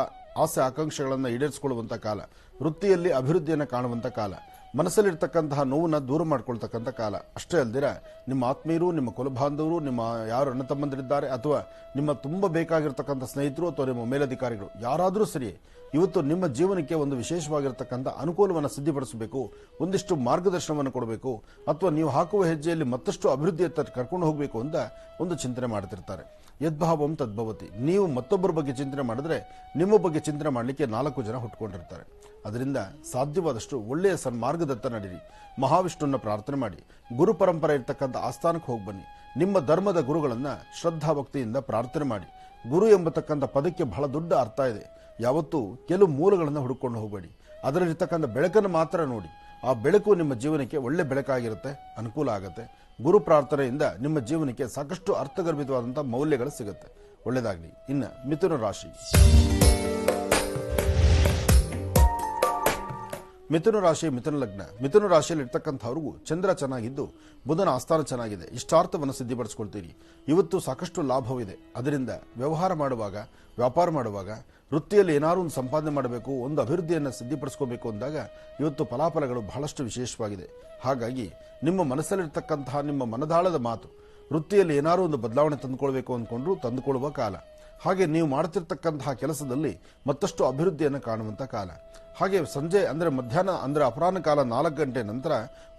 ಆಸೆ ಆಕಾಂಕ್ಷೆಗಳನ್ನು ಈಡೇರಿಸಿಕೊಳ್ಳುವಂಥ ಕಾಲ, ವೃತ್ತಿಯಲ್ಲಿ ಅಭಿವೃದ್ಧಿಯನ್ನು ಕಾಣುವಂಥ ಕಾಲ, ಮನಸ್ಸಲ್ಲಿರ್ತಕ್ಕಂತಹ ನೋವನ್ನು ದೂರ ಮಾಡ್ಕೊಳ್ತಕ್ಕಂಥ ಕಾಲ. ಅಷ್ಟೇ ಅಲ್ದಿರ ನಿಮ್ಮ ಆತ್ಮೀಯರು, ನಿಮ್ಮ ಕುಲಬಾಂಧವರು, ನಿಮ್ಮ ಯಾರು ಅಣ್ಣ ತಮ್ಮಂದಿರಿದ್ದಾರೆ ಅಥವಾ ನಿಮ್ಮ ತುಂಬ ಬೇಕಾಗಿರ್ತಕ್ಕಂಥ ಸ್ನೇಹಿತರು ಅಥವಾ ನಿಮ್ಮ ಮೇಲಧಿಕಾರಿಗಳು ಯಾರಾದರೂ ಸರಿ, ಇವತ್ತು ನಿಮ್ಮ ಜೀವನಕ್ಕೆ ಒಂದು ವಿಶೇಷವಾಗಿರ್ತಕ್ಕಂಥ ಅನುಕೂಲವನ್ನು ಸಿದ್ಧಿಪಡಿಸಬೇಕು, ಒಂದಿಷ್ಟು ಮಾರ್ಗದರ್ಶನವನ್ನು ಕೊಡಬೇಕು, ಅಥವಾ ನೀವು ಹಾಕುವ ಹೆಜ್ಜೆಯಲ್ಲಿ ಮತ್ತಷ್ಟು ಅಭಿವೃದ್ಧಿಯತ್ತ ಕರ್ಕೊಂಡು ಹೋಗಬೇಕು ಅಂತ ಒಂದು ಚಿಂತನೆ ಮಾಡ್ತಿರ್ತಾರೆ. ಯದ್ಭಾವಂ ತದ್ಭವತಿ. ನೀವು ಮತ್ತೊಬ್ಬರ ಬಗ್ಗೆ ಚಿಂತನೆ ಮಾಡಿದ್ರೆ ನಿಮ್ಮ ಬಗ್ಗೆ ಚಿಂತನೆ ಮಾಡಲಿಕ್ಕೆ 4 ಜನ ಹುಟ್ಕೊಂಡಿರ್ತಾರೆ. ಅದರಿಂದ ಸಾಧ್ಯವಾದಷ್ಟು ಒಳ್ಳೆಯ ಸನ್ಮಾರ್ಗದತ್ತ ನಡೀರಿ. ಮಹಾವಿಷ್ಣುವನ್ನ ಪ್ರಾರ್ಥನೆ ಮಾಡಿ, ಗುರು ಪರಂಪರೆ ಇರ್ತಕ್ಕಂಥ ಆಸ್ಥಾನಕ್ಕೆ ಹೋಗಿ ಬನ್ನಿ. ನಿಮ್ಮ ಧರ್ಮದ ಗುರುಗಳನ್ನು ಶ್ರದ್ಧಾ ಭಕ್ತಿಯಿಂದ ಪ್ರಾರ್ಥನೆ ಮಾಡಿ. ಗುರು ಎಂಬತಕ್ಕಂಥ ಪದಕ್ಕೆ ಬಹಳ ದೊಡ್ಡ ಅರ್ಥ ಇದೆ. ಯಾವತ್ತೂ ಕೆಲವು ಮೂಲಗಳನ್ನು ಹುಡುಕೊಂಡು ಹೋಗಬೇಡಿ, ಅದರಲ್ಲಿರ್ತಕ್ಕಂಥ ಬೆಳಕನ್ನು ಮಾತ್ರ ನೋಡಿ. ಆ ಬೆಳಕು ನಿಮ್ಮ ಜೀವನಕ್ಕೆ ಒಳ್ಳೆ ಬೆಳಕಾಗಿರುತ್ತೆ, ಅನುಕೂಲ ಆಗುತ್ತೆ. ಗುರು ಪ್ರಾರ್ಥನೆಯಿಂದ ನಿಮ್ಮ ಜೀವನಕ್ಕೆ ಸಾಕಷ್ಟು ಅರ್ಥಗರ್ಭಿತವಾದಂಥ ಮೌಲ್ಯಗಳು ಸಿಗುತ್ತೆ. ಒಳ್ಳೆಯದಾಗಲಿ. ಇನ್ನು ಮಿಥುನ ರಾಶಿ. ಮಿಥುನ ರಾಶಿಯಲ್ಲಿ ಇರ್ತಕ್ಕಂಥವ್ರಿಗೂ ಚಂದ್ರ ಚೆನ್ನಾಗಿದ್ದು ಬುಧನ ಆಸ್ಥಾನ ಚೆನ್ನಾಗಿದೆ. ಇಷ್ಟಾರ್ಥವನ್ನು ಸಿದ್ಧಿಪಡಿಸ್ಕೊಳ್ತೀರಿ. ಇವತ್ತು ಸಾಕಷ್ಟು ಲಾಭವಿದೆ. ಅದರಿಂದ ವ್ಯವಹಾರ ಮಾಡುವಾಗ, ವ್ಯಾಪಾರ ಮಾಡುವಾಗ, ವೃತ್ತಿಯಲ್ಲಿ ಏನಾದರೂ ಒಂದು ಸಂಪಾದನೆ ಮಾಡಬೇಕು, ಒಂದು ಅಭಿವೃದ್ಧಿಯನ್ನು ಸಿದ್ಧಿಪಡಿಸ್ಕೋಬೇಕು ಅಂದಾಗ ಇವತ್ತು ಫಲಾಫಲಗಳು ಬಹಳಷ್ಟು ವಿಶೇಷವಾಗಿದೆ. ಹಾಗಾಗಿ ನಿಮ್ಮ ಮನಸ್ಸಲ್ಲಿರ್ತಕ್ಕಂತಹ ನಿಮ್ಮ ಮನದಾಳದ ಮಾತು, ವೃತ್ತಿಯಲ್ಲಿ ಏನಾದರೂ ಒಂದು ಬದಲಾವಣೆ ತಂದುಕೊಳ್ಬೇಕು ಅಂದ್ಕೊಂಡ್ರು ತಂದುಕೊಳ್ಳುವ ಕಾಲ. ಹಾಗೆ ನೀವು ಮಾಡ್ತಿರ್ತಕ್ಕಂತಹ ಕೆಲಸದಲ್ಲಿ ಮತ್ತಷ್ಟು ಅಭಿವೃದ್ಧಿಯನ್ನು ಕಾಣುವಂಥ ಕಾಲ. ಹಾಗೆ ಸಂಜೆ ಅಂದರೆ ಮಧ್ಯಾಹ್ನ ಅಂದರೆ ಅಪರಾಹ್ನ ಕಾಲ 4 ಗಂಟೆ ನಂತರ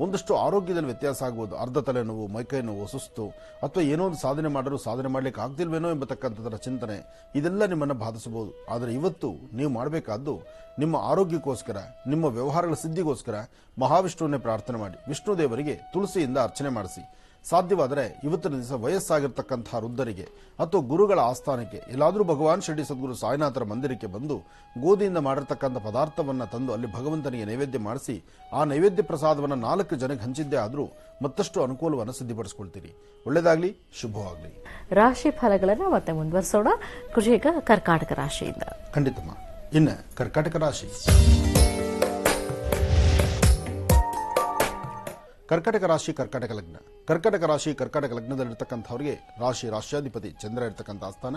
ಒಂದಷ್ಟು ಆರೋಗ್ಯದಲ್ಲಿ ವ್ಯತ್ಯಾಸ ಆಗ್ಬೋದು. ಅರ್ಧ ತಲೆನೋವು, ಮೈಕೈ ನೋವು, ಸುಸ್ತು, ಅಥವಾ ಏನೋ ಒಂದು ಸಾಧನೆ ಮಾಡಲು ಸಾಧನೆ ಮಾಡಲಿಕ್ಕೆ ಆಗ್ತಿಲ್ವೇನೋ ಎಂಬತಕ್ಕಂಥದ್ರ ಚಿಂತನೆ ಇದೆಲ್ಲ ನಿಮ್ಮನ್ನು ಬಾಧಿಸಬಹುದು. ಆದರೆ ಇವತ್ತು ನೀವು ಮಾಡಬೇಕಾದ್ದು ನಿಮ್ಮ ಆರೋಗ್ಯಕ್ಕೋಸ್ಕರ, ನಿಮ್ಮ ವ್ಯವಹಾರಗಳ ಸಿದ್ಧಿಗೋಸ್ಕರ ಮಹಾವಿಷ್ಣುವನ್ನೇ ಪ್ರಾರ್ಥನೆ ಮಾಡಿ. ವಿಷ್ಣು ದೇವರಿಗೆ ತುಳಸಿಯಿಂದ ಅರ್ಚನೆ ಮಾಡಿಸಿ. ಸಾಧ್ಯವಾದರೆ ಇವತ್ತಿನ ದಿವಸ ವಯಸ್ಸಾಗಿರ್ತಕ್ಕಂತಹ ವೃದ್ಧರಿಗೆ ಅಥವಾ ಗುರುಗಳ ಆಸ್ಥಾನಕ್ಕೆ ಎಲ್ಲಾದರೂ ಭಗವಾನ್ ಶಿರಡಿ ಸದ್ಗುರು ಸಾಯಿನಾಥರ ಮಂದಿರಕ್ಕೆ ಬಂದು ಗೋಧಿಯಿಂದ ಮಾಡಿರ್ತಕ್ಕಂಥ ಪದಾರ್ಥವನ್ನು ತಂದು ಅಲ್ಲಿ ಭಗವಂತನಿಗೆ ನೈವೇದ್ಯ ಮಾಡಿಸಿ ಆ ನೈವೇದ್ಯ ಪ್ರಸಾದವನ್ನು 4 ಜನಕ್ಕೆ ಹಂಚಿದ್ದೇ ಆದರೂ ಮತ್ತಷ್ಟು ಅನುಕೂಲವನ್ನು ಸಿದ್ಧಿಪಡಿಸ್ಕೊಳ್ತೀರಿ. ಒಳ್ಳೆಯದಾಗಲಿ, ಶುಭವಾಗಲಿ. ರಾಶಿ ಫಲಗಳನ್ನು ಮತ್ತೆ ಮುಂದುವರಿಸೋಣ. ಕೃಷಿಕ ಕರ್ಕಾಟಕ ರಾಶಿಯಿಂದ ಖಂಡಿತಮ್ಮ. ಇನ್ನು ಕರ್ಕಾಟಕ ರಾಶಿ. ಕರ್ಕಾಟಕ ರಾಶಿ, ಕರ್ಕಾಟಕ ಲಗ್ನ. ಕರ್ಕಾಟಕ ರಾಶಿ, ಕರ್ಕಾಟಕ ಲಗ್ನದಲ್ಲಿರ್ತಕ್ಕಂಥವರಿಗೆ ರಾಶಿಯಾಧಿಪತಿ ಚಂದ್ರ ಇರ್ತಕ್ಕಂಥ ಆಸ್ಥಾನ,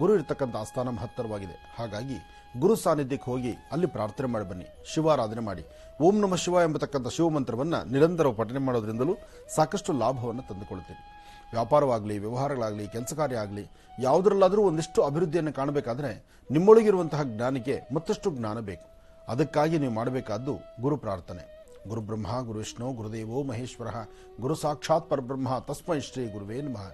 ಗುರು ಇರ್ತಕ್ಕಂಥ ಆಸ್ಥಾನ ಮಹತ್ತರವಾಗಿದೆ. ಹಾಗಾಗಿ ಗುರು ಸಾನ್ನಿಧ್ಯಕ್ಕೆ ಹೋಗಿ ಅಲ್ಲಿ ಪ್ರಾರ್ಥನೆ ಮಾಡಿ ಬನ್ನಿ, ಶಿವಾರಾಧನೆ ಮಾಡಿ. ಓಂ ನಮಃ ಶಿವ ಎಂಬತಕ್ಕಂಥ ಶಿವ ಮಂತ್ರವನ್ನು ನಿರಂತರ ಪಠನೆ ಮಾಡೋದ್ರಿಂದಲೂ ಸಾಕಷ್ಟು ಲಾಭವನ್ನು ತಂದುಕೊಳ್ತೀರಿ. ವ್ಯಾಪಾರವಾಗಲಿ, ವ್ಯವಹಾರಗಳಾಗಲಿ, ಕೆಲಸ ಕಾರ್ಯ ಆಗಲಿ, ಯಾವುದರಲ್ಲಾದರೂ ಒಂದಿಷ್ಟು ಅಭಿವೃದ್ಧಿಯನ್ನು ಕಾಣಬೇಕಾದ್ರೆ ನಿಮ್ಮೊಳಗಿರುವಂತಹ ಜ್ಞಾನಕ್ಕೆ ಮತ್ತಷ್ಟು ಜ್ಞಾನ ಬೇಕು. ಅದಕ್ಕಾಗಿ ನೀವು ಮಾಡಬೇಕಾದ್ದು ಗುರು ಪ್ರಾರ್ಥನೆ. ಗುರು ಬ್ರಹ್ಮ ಗುರು ವಿಷ್ಣು ಗುರುದೇವೋ ಮಹೇಶ್ವರ ಗುರು ಸಾಕ್ಷಾತ್ ಪರಬ್ರಹ್ಮ ತಸ್ಮೈ ಶ್ರೀ ಗುರುವೇ ನಮಃ.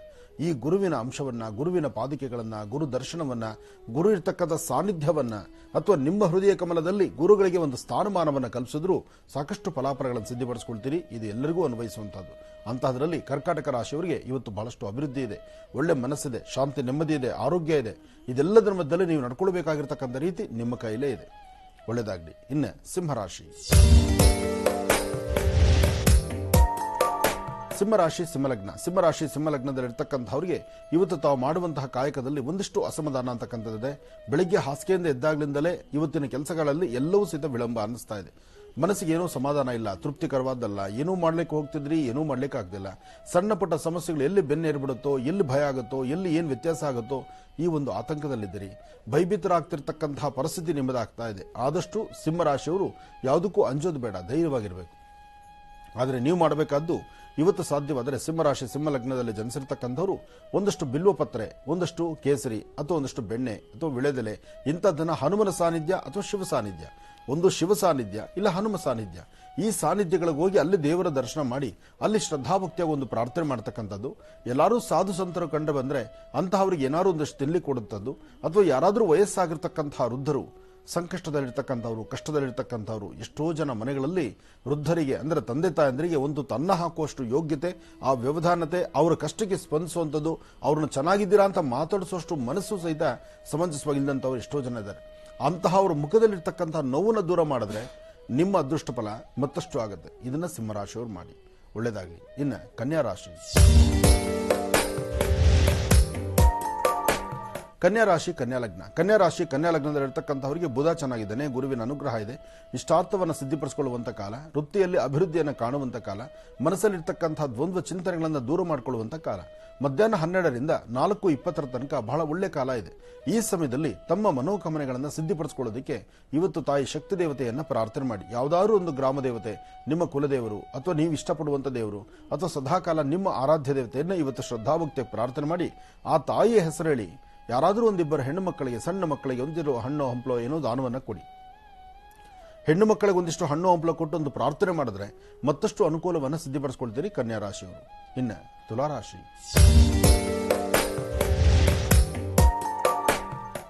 ಈ ಗುರುವಿನ ಅಂಶವನ್ನು, ಗುರುವಿನ ಪಾದುಕೆಗಳನ್ನು, ಗುರು ದರ್ಶನವನ್ನು, ಗುರು ಇರ್ತಕ್ಕಂಥ ಸಾನ್ನಿಧ್ಯವನ್ನು ಅಥವಾ ನಿಮ್ಮ ಹೃದಯ ಕಮಲದಲ್ಲಿ ಗುರುಗಳಿಗೆ ಒಂದು ಸ್ಥಾನಮಾನವನ್ನು ಕಲ್ಪಿಸಿದ್ರೂ ಸಾಕಷ್ಟು ಫಲಾಫಲಗಳನ್ನು ಸಿದ್ಧಪಡಿಸ್ಕೊಳ್ತೀರಿ. ಇದು ಎಲ್ಲರಿಗೂ ಅನ್ವಯಿಸುವಂಥದ್ದು. ಅಂತಹದರಲ್ಲಿ ಕರ್ಕಾಟಕ ರಾಶಿಯವರಿಗೆ ಇವತ್ತು ಬಹಳಷ್ಟು ಅಭಿವೃದ್ಧಿ ಇದೆ, ಒಳ್ಳೆ ಮನಸ್ಸಿದೆ, ಶಾಂತಿ ನೆಮ್ಮದಿ ಇದೆ, ಆರೋಗ್ಯ ಇದೆ. ಇದೆಲ್ಲದರ ಮಧ್ಯದಲ್ಲಿ ನೀವು ನಡ್ಕೊಳ್ಬೇಕಾಗಿರ್ತಕ್ಕಂಥ ರೀತಿ ನಿಮ್ಮ ಕೈಲೇ ಇದೆ. ಒಳ್ಳೆಯದಾಗಲಿ. ಇನ್ನು ಸಿಂಹರಾಶಿ. ಸಿಂಹರಾಶಿ, ಸಿಂಹಲಗ್ನ. ಸಿಂಹರಾಶಿ, ಸಿಂಹಲಗ್ನದಲ್ಲಿರ್ತಕ್ಕಂಥವ್ರಿಗೆ ಇವತ್ತು ತಾವು ಮಾಡುವಂತಹ ಕಾಯಕದಲ್ಲಿ ಒಂದಿಷ್ಟು ಅಸಮಾಧಾನ ಅಂತಕ್ಕಂಥದ್ದಿದೆ. ಬೆಳಿಗ್ಗೆ ಹಾಸಿಗೆಯಿಂದ ಎದ್ದಾಗ್ಲಿಂದಲೇ ಇವತ್ತಿನ ಕೆಲಸಗಳಲ್ಲಿ ಎಲ್ಲವೂ ಸಹಿತ ವಿಳಂಬ ಅನ್ನಿಸ್ತಾ ಇದೆ. ಮನಸ್ಸಿಗೆ ಏನೂ ಸಮಾಧಾನ ಇಲ್ಲ, ತೃಪ್ತಿಕರವಾದಲ್ಲ. ಏನೂ ಮಾಡ್ಲಿಕ್ಕೆ ಹೋಗ್ತಿದ್ರಿ, ಏನೂ ಮಾಡ್ಲಿಕ್ಕೆ ಆಗ್ತಿಲ್ಲ. ಸಣ್ಣ ಪುಟ್ಟ ಸಮಸ್ಯೆಗಳು ಎಲ್ಲಿ ಬೆನ್ನೇರ್ಬಿಡುತ್ತೋ, ಎಲ್ಲಿ ಭಯ ಆಗುತ್ತೋ, ಎಲ್ಲಿ ಏನು ವ್ಯತ್ಯಾಸ ಆಗುತ್ತೋ, ಈ ಒಂದು ಆತಂಕದಲ್ಲಿದ್ದೀರಿ. ಭಯಭೀತರಾಗ್ತಿರ್ತಕ್ಕಂತಹ ಪರಿಸ್ಥಿತಿ ನಿಮ್ಮದಾಗ್ತಾ ಇದೆ. ಆದಷ್ಟು ಸಿಂಹರಾಶಿಯವರು ಯಾವುದಕ್ಕೂ ಅಂಜೋದು ಬೇಡ, ಧೈರ್ಯವಾಗಿರಬೇಕು. ಆದರೆ ನೀವು ಮಾಡಬೇಕಾದ್ದು ಇವತ್ತು ಸಾಧ್ಯವಾದರೆ ಸಿಂಹರಾಶಿ, ಸಿಂಹಲಗ್ನದಲ್ಲಿ ಜನಿಸಿರ್ತಕ್ಕಂಥವ್ರು ಒಂದಷ್ಟು ಬಿಲ್ವಪತ್ರೆ, ಒಂದಷ್ಟು ಕೇಸರಿ ಅಥವಾ ಒಂದಷ್ಟು ಬೆಣ್ಣೆ ಅಥವಾ ವಿಳೆದೆಲೆ ಇಂಥದ್ದನ್ನು ಹನುಮನ ಸಾನ್ನಿಧ್ಯ ಅಥವಾ ಶಿವ ಸಾನ್ನಿಧ್ಯ, ಒಂದು ಶಿವ ಸಾನ್ನಿಧ್ಯ ಇಲ್ಲ ಹನುಮ ಸಾನ್ನಿಧ್ಯ, ಈ ಸಾನ್ನಿಧ್ಯಗಳಿಗೆ ಹೋಗಿ ಅಲ್ಲಿ ದೇವರ ದರ್ಶನ ಮಾಡಿ ಅಲ್ಲಿ ಶ್ರದ್ಧಾಭಕ್ತಿಯಾಗಿ ಒಂದು ಪ್ರಾರ್ಥನೆ ಮಾಡ್ತಕ್ಕಂಥದ್ದು. ಎಲ್ಲರೂ ಸಾಧು ಸಂತರು ಕಂಡು ಬಂದರೆ ಅಂತಹವ್ರಿಗೆ ಏನಾದ್ರು ಒಂದಷ್ಟು ತಿನ್ಲಿಕ್ಕೆ ಕೊಡುತ್ತದ್ದು, ಅಥವಾ ಯಾರಾದರೂ ವಯಸ್ಸಾಗಿರ್ತಕ್ಕಂತಹ ವೃದ್ಧರು, ಸಂಕಷ್ಟದಲ್ಲಿರ್ತಕ್ಕಂಥವ್ರು, ಕಷ್ಟದಲ್ಲಿರ್ತಕ್ಕಂಥವ್ರು, ಎಷ್ಟೋ ಜನ ಮನೆಗಳಲ್ಲಿ ವೃದ್ಧರಿಗೆ ಅಂದರೆ ತಂದೆ ತಾಯಂದರಿಗೆ ಒಂದು ತನ್ನ ಹಾಕುವಷ್ಟು ಯೋಗ್ಯತೆ, ಆ ವ್ಯವಧಾನತೆ, ಅವರ ಕಷ್ಟಕ್ಕೆ ಸ್ಪಂದಿಸುವಂಥದ್ದು, ಅವ್ರನ್ನ ಚೆನ್ನಾಗಿದ್ದೀರಾ ಅಂತ ಮಾತಾಡಿಸುವಷ್ಟು ಮನಸ್ಸು ಸಹಿತ ಸಮಂಜಸವಾಗಿಲ್ಲದಂಥವ್ರು ಎಷ್ಟೋ ಜನ ಇದ್ದಾರೆ. ಅಂತಹ ಅವ್ರ ಮುಖದಲ್ಲಿರ್ತಕ್ಕಂಥ ನೋವನ್ನು ದೂರ ಮಾಡಿದ್ರೆ ನಿಮ್ಮ ಅದೃಷ್ಟ ಫಲ ಮತ್ತಷ್ಟು ಆಗುತ್ತೆ. ಇದನ್ನ ಸಿಂಹರಾಶಿಯವರು ಮಾಡಿ. ಒಳ್ಳೆಯದಾಗಲಿ. ಇನ್ನು ಕನ್ಯಾ ರಾಶಿ. ಕನ್ಯಾ ರಾಶಿ, ಕನ್ಯಾ ಲಗ್ನ. ಕನ್ಯಾ ರಾಶಿ, ಕನ್ಯಾ ಲಗ್ನದಲ್ಲಿರ್ತಕ್ಕಂಥವರಿಗೆ ಬುಧ ಚೆನ್ನಾಗಿದ್ದಾನೆ, ಗುರುವಿನ ಅನುಗ್ರಹ ಇದೆ, ಇಷ್ಟಾರ್ಥವನ್ನು ಸಿದ್ಧಿಪಡಿಸಿಕೊಳ್ಳುವಂಥ ಕಾಲ, ವೃತ್ತಿಯಲ್ಲಿ ಅಭಿವೃದ್ಧಿಯನ್ನು ಕಾಣುವಂಥ ಕಾಲ, ಮನಸ್ಸಲ್ಲಿರ್ತಕ್ಕಂಥ ದ್ವಂದ್ವ ಚಿಂತನೆಗಳನ್ನು ದೂರ ಮಾಡಿಕೊಳ್ಳುವಂಥ ಕಾಲ. ಮಧ್ಯಾಹ್ನ 12ರಿಂದ 4:20 ತನಕ ಬಹಳ ಒಳ್ಳೆ ಕಾಲ ಇದೆ. ಈ ಸಮಯದಲ್ಲಿ ತಮ್ಮ ಮನೋಕಾಮನೆಗಳನ್ನು ಸಿದ್ಧಿಪಡಿಸಿಕೊಳ್ಳೋದಕ್ಕೆ ಇವತ್ತು ತಾಯಿ ಶಕ್ತಿ ದೇವತೆಯನ್ನು ಪ್ರಾರ್ಥನೆ ಮಾಡಿ. ಯಾವುದಾದ್ರೂ ಒಂದು ಗ್ರಾಮ ದೇವತೆ, ನಿಮ್ಮ ಕುಲದೇವರು ಅಥವಾ ನೀವು ಇಷ್ಟಪಡುವಂಥ ದೇವರು ಅಥವಾ ಸದಾಕಾಲ ನಿಮ್ಮ ಆರಾಧ್ಯ ದೇವತೆಯನ್ನು ಇವತ್ತು ಶ್ರದ್ಧಾಭಕ್ತಿ ಪ್ರಾರ್ಥನೆ ಮಾಡಿ ಆ ತಾಯಿಯ ಹೆಸರು ಹೇಳಿ ಯಾರಾದರೂ ಒಂದಿಬ್ಬರು ಹೆಣ್ಣು ಮಕ್ಕಳಿಗೆ, ಸಣ್ಣ ಮಕ್ಕಳಿಗೆ ಒಂದಿರೋ ಹಣ್ಣು ಹಂಪಲೋ ಏನೋ ದಾನವನ್ನು ಕೊಡಿ. ಹೆಣ್ಣು ಮಕ್ಕಳಿಗೆ ಒಂದಿಷ್ಟು ಹಣ್ಣು ಹಂಪಲ ಕೊಟ್ಟು ಒಂದು ಪ್ರಾರ್ಥನೆ ಮಾಡಿದ್ರೆ ಮತ್ತಷ್ಟು ಅನುಕೂಲವನ್ನು ಸಿದ್ಧಪಡಿಸ್ಕೊಳ್ತೀರಿ ಕನ್ಯಾ ರಾಶಿಯವರು. ಇನ್ನು ತುಲಾರಾಶಿ.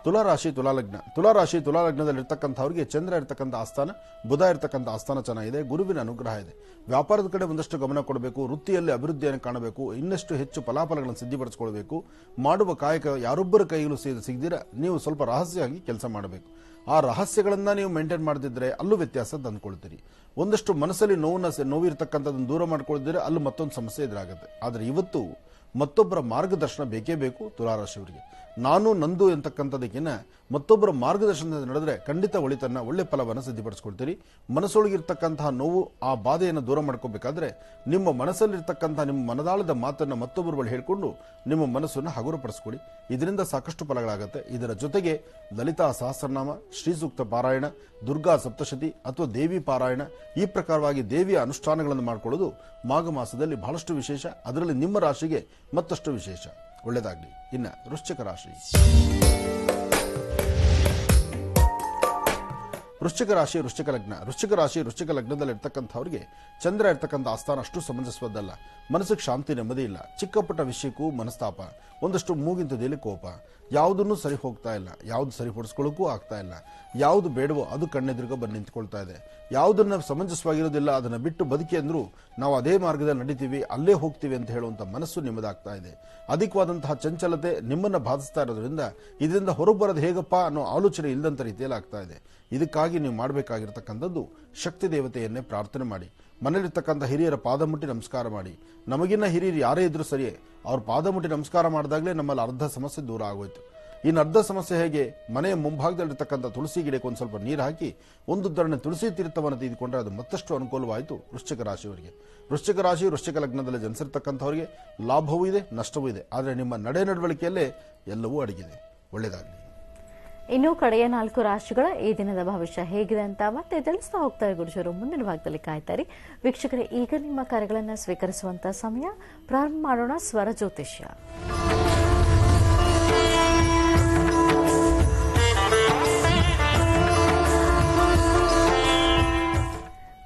ತುಲಾರಾಶಿ, ತುಲಾಲಗ್ನ. ತುಲಾರಾಶಿ, ತುಲಾಲಗ್ನದಲ್ಲಿರ್ತಕ್ಕಂಥವ್ರಿಗೆ ಚಂದ್ರ ಇರ್ತಕ್ಕಂಥ ಆಸ್ಥಾನ, ಬುಧ ಇರ್ತಕ್ಕಂಥ ಆಸ್ಥಾನ ಚೆನ್ನಾಗಿದೆ, ಗುರುವಿನ ಅನುಗ್ರಹ ಇದೆ. ವ್ಯಾಪಾರದ ಕಡೆ ಒಂದಷ್ಟು ಗಮನ ಕೊಡಬೇಕು, ವೃತ್ತಿಯಲ್ಲಿ ಅಭಿವೃದ್ಧಿಯನ್ನು ಕಾಣಬೇಕು, ಇನ್ನಷ್ಟು ಹೆಚ್ಚು ಫಲಾಫಲಗಳನ್ನು ಸಿದ್ಧಪಡಿಸಿಕೊಳ್ಬೇಕು. ಮಾಡುವ ಕಾಯಕ ಯಾರೊಬ್ಬರ ಕೈಗಳು ಸಿಗದಿರ ನೀವು ಸ್ವಲ್ಪ ರಹಸ್ಯವಾಗಿ ಕೆಲಸ ಮಾಡಬೇಕು. ಆ ರಹಸ್ಯಗಳನ್ನ ನೀವು ಮೇಂಟೈನ್ ಮಾಡದಿದ್ರೆ ಅಲ್ಲೂ ವ್ಯತ್ಯಾಸ ತಂದುಕೊಳ್ತೀರಿ. ಒಂದಷ್ಟು ಮನಸ್ಸಲ್ಲಿ ನೋವಿರ್ತಕ್ಕಂಥದ್ದನ್ನು ದೂರ ಮಾಡ್ಕೊಳ್ದಿದ್ರೆ ಅಲ್ಲೂ ಮತ್ತೊಂದು ಸಮಸ್ಯೆ ಎದುರಾಗುತ್ತೆ. ಆದರೆ ಇವತ್ತು ಮತ್ತೊಬ್ಬರ ಮಾರ್ಗದರ್ಶನ ಬೇಕೇ ಬೇಕು ತುಲಾರಾಶಿಯವರಿಗೆ. ನಾನು ನಂದು ಎಂತಕ್ಕಂಥದಕ್ಕಿಂತ ಮತ್ತೊಬ್ಬರ ಮಾರ್ಗದರ್ಶನದಿಂದ ನಡೆದ್ರೆ ಖಂಡಿತ ಒಳ್ಳೆ ಫಲವನ್ನು ಸಿದ್ಧಪಡಿಸ್ಕೊಳ್ತೀರಿ. ಮನಸ್ಸೊಳಗಿರ್ತಕ್ಕಂತಹ ನೋವು, ಆ ಬಾಧೆಯನ್ನು ದೂರ ಮಾಡ್ಕೋಬೇಕಾದ್ರೆ ನಿಮ್ಮ ಮನಸ್ಸಲ್ಲಿರ್ತಕ್ಕಂಥ ನಿಮ್ಮ ಮನದಾಳದ ಮಾತನ್ನು ಮತ್ತೊಬ್ಬರ ಬಳಿ ಹೇಳ್ಕೊಂಡು ನಿಮ್ಮ ಮನಸ್ಸನ್ನು ಹಗುರಪಡಿಸ್ಕೊಳ್ಳಿ. ಇದರಿಂದ ಸಾಕಷ್ಟು ಫಲಗಳಾಗುತ್ತೆ. ಇದರ ಜೊತೆಗೆ ಲಲಿತಾ ಸಹಸ್ರನಾಮ, ಶ್ರೀ ಸೂಕ್ತ ಪಾರಾಯಣ, ದುರ್ಗಾ ಸಪ್ತಶತಿ ಅಥವಾ ದೇವಿ ಪಾರಾಯಣ, ಈ ಪ್ರಕಾರವಾಗಿ ದೇವಿಯ ಅನುಷ್ಠಾನಗಳನ್ನು ಮಾಡಿಕೊಳ್ಳೋದು ಮಾಘ ಮಾಸದಲ್ಲಿ ಬಹಳಷ್ಟು ವಿಶೇಷ. ಅದರಲ್ಲಿ ನಿಮ್ಮ ರಾಶಿಗೆ ಮತ್ತಷ್ಟು ವಿಶೇಷ. ಒಳ್ಳೆಯದಾಗಲಿ. ಇನ್ನು ವೃಶ್ಚಿಕ ರಾಶಿ. ವೃಶ್ಚಿಕ ರಾಶಿ, ವೃಶ್ಚಿಕ ಲಗ್ನ. ವೃಶ್ಚಿಕ ರಾಶಿ, ವೃಶ್ಚಿಕ ಲಗ್ನದಲ್ಲಿ ಇರ್ತಕ್ಕಂಥವ್ರಿಗೆ ಚಂದ್ರ ಇರ್ತಕ್ಕಂಥ ಆಸ್ಥಾನ ಅಷ್ಟು ಸಮಂಜಸವಾದಲ್ಲ. ಮನಸ್ಸಿಗೆ ಶಾಂತಿ ನೆಮ್ಮದಿ ಇಲ್ಲ. ಚಿಕ್ಕ ಪುಟ್ಟ ವಿಷಯಕ್ಕೂ ಮನಸ್ತಾಪ, ಒಂದಷ್ಟು ಮೂಗಿಂತದಲ್ಲಿ ಕೋಪ, ಯಾವುದನ್ನು ಸರಿ ಹೋಗ್ತಾ ಇಲ್ಲ, ಯಾವುದು ಸರಿಪಡಿಸ್ಕೊಳ್ಳೋಕ್ಕೂ ಆಗ್ತಾ ಇಲ್ಲ. ಯಾವುದು ಬೇಡವೋ ಅದು ಕಣ್ಣೆದುರುಗ ಬಂದು ನಿಂತ್ಕೊಳ್ತಾ ಇದೆ. ಯಾವುದನ್ನು ಸಮಂಜಸವಾಗಿರೋದಿಲ್ಲ ಅದನ್ನು ಬಿಟ್ಟು ಬದುಕಿ ಅಂದ್ರೂ ನಾವು ಅದೇ ಮಾರ್ಗದಲ್ಲಿ ನಡೀತೀವಿ, ಅಲ್ಲೇ ಹೋಗ್ತೀವಿ ಅಂತ ಹೇಳುವಂಥ ಮನಸ್ಸು ನಿಮ್ಮದಾಗ್ತಾ ಇದೆ. ಅಧಿಕವಾದಂತಹ ಚಂಚಲತೆ ನಿಮ್ಮನ್ನು ಬಾಧಿಸ್ತಾ ಇರೋದ್ರಿಂದ ಇದರಿಂದ ಹೊರಬರೋದು ಹೇಗಪ್ಪ ಅನ್ನೋ ಆಲೋಚನೆ ಇಲ್ಲದಂಥ ರೀತಿಯಲ್ಲಿ ಆಗ್ತಾ ಇದೆ. ಇದಕ್ಕಾಗಿ ನೀವು ಮಾಡಬೇಕಾಗಿರ್ತಕ್ಕಂಥದ್ದು ಶಕ್ತಿ ದೇವತೆಯನ್ನೇ ಪ್ರಾರ್ಥನೆ ಮಾಡಿ. ಮನೇಲಿರ್ತಕ್ಕಂಥ ಹಿರಿಯರ ಪಾದ ಮುಟ್ಟಿ ನಮಸ್ಕಾರ ಮಾಡಿ. ನಮಗಿನ್ನ ಹಿರಿಯರು ಯಾರೇ ಇದ್ರೂ ಸರಿಯೇ, ಅವ್ರ ಪಾದ ಮುಟ್ಟಿ ನಮಸ್ಕಾರ ಮಾಡಿದಾಗಲೇ ನಮ್ಮಲ್ಲಿ ಅರ್ಧ ಸಮಸ್ಯೆ ದೂರ ಆಗೋಯ್ತು. ಇನ್ನು ಅರ್ಧ ಸಮಸ್ಯೆ ಹೇಗೆ, ಮನೆಯ ಮುಂಭಾಗದಲ್ಲಿರ್ತಕ್ಕಂಥ ತುಳಸಿ ಗಿಡಕ್ಕೆ ಒಂದು ಸ್ವಲ್ಪ ನೀರು ಹಾಕಿ ಒಂದು ಧರಣೆ ತುಳಸಿ ತೀರ್ಥವನ್ನು ತೆಗೆದುಕೊಂಡ್ರೆ ಅದು ಮತ್ತಷ್ಟು ಅನುಕೂಲವಾಯಿತು ವೃಶ್ಚಿಕ ರಾಶಿಯವರಿಗೆ. ವೃಶ್ಚಿಕ ರಾಶಿ ವೃಶ್ಚಿಕ ಲಗ್ನದಲ್ಲಿ ಜನಿಸಿರ್ತಕ್ಕಂಥವರಿಗೆ ಲಾಭವೂ ಇದೆ, ನಷ್ಟವೂ ಇದೆ. ಆದರೆ ನಿಮ್ಮ ನಡೆ ನಡವಳಿಕೆಯಲ್ಲೇ ಎಲ್ಲವೂ ಅಡಗಿದೆ. ಒಳ್ಳೆಯದಾಗಲಿ. ಇನ್ನು ಕಡೆಯ 4 ರಾಶಿಗಳ ಈ ದಿನದ ಭವಿಷ್ಯ ಹೇಗಿದೆ ಅಂತ ಮತ್ತೆ ತಿಳಿಸ್ತಾ ಹೋಗ್ತಾರೆ ಗುರುಜರು. ಮುಂದಿನ ಭಾಗದಲ್ಲಿ ಕಾಯ್ತಾರಿ ವೀಕ್ಷಕರೇ. ಈಗ ನಿಮ್ಮ ಕರೆಗಳನ್ನು ಸ್ವೀಕರಿಸುವಂತ ಸಮಯ. ಪ್ರಾರಂಭ ಮಾಡೋಣ ಸ್ವರ ಜ್ಯೋತಿಷ್ಯ.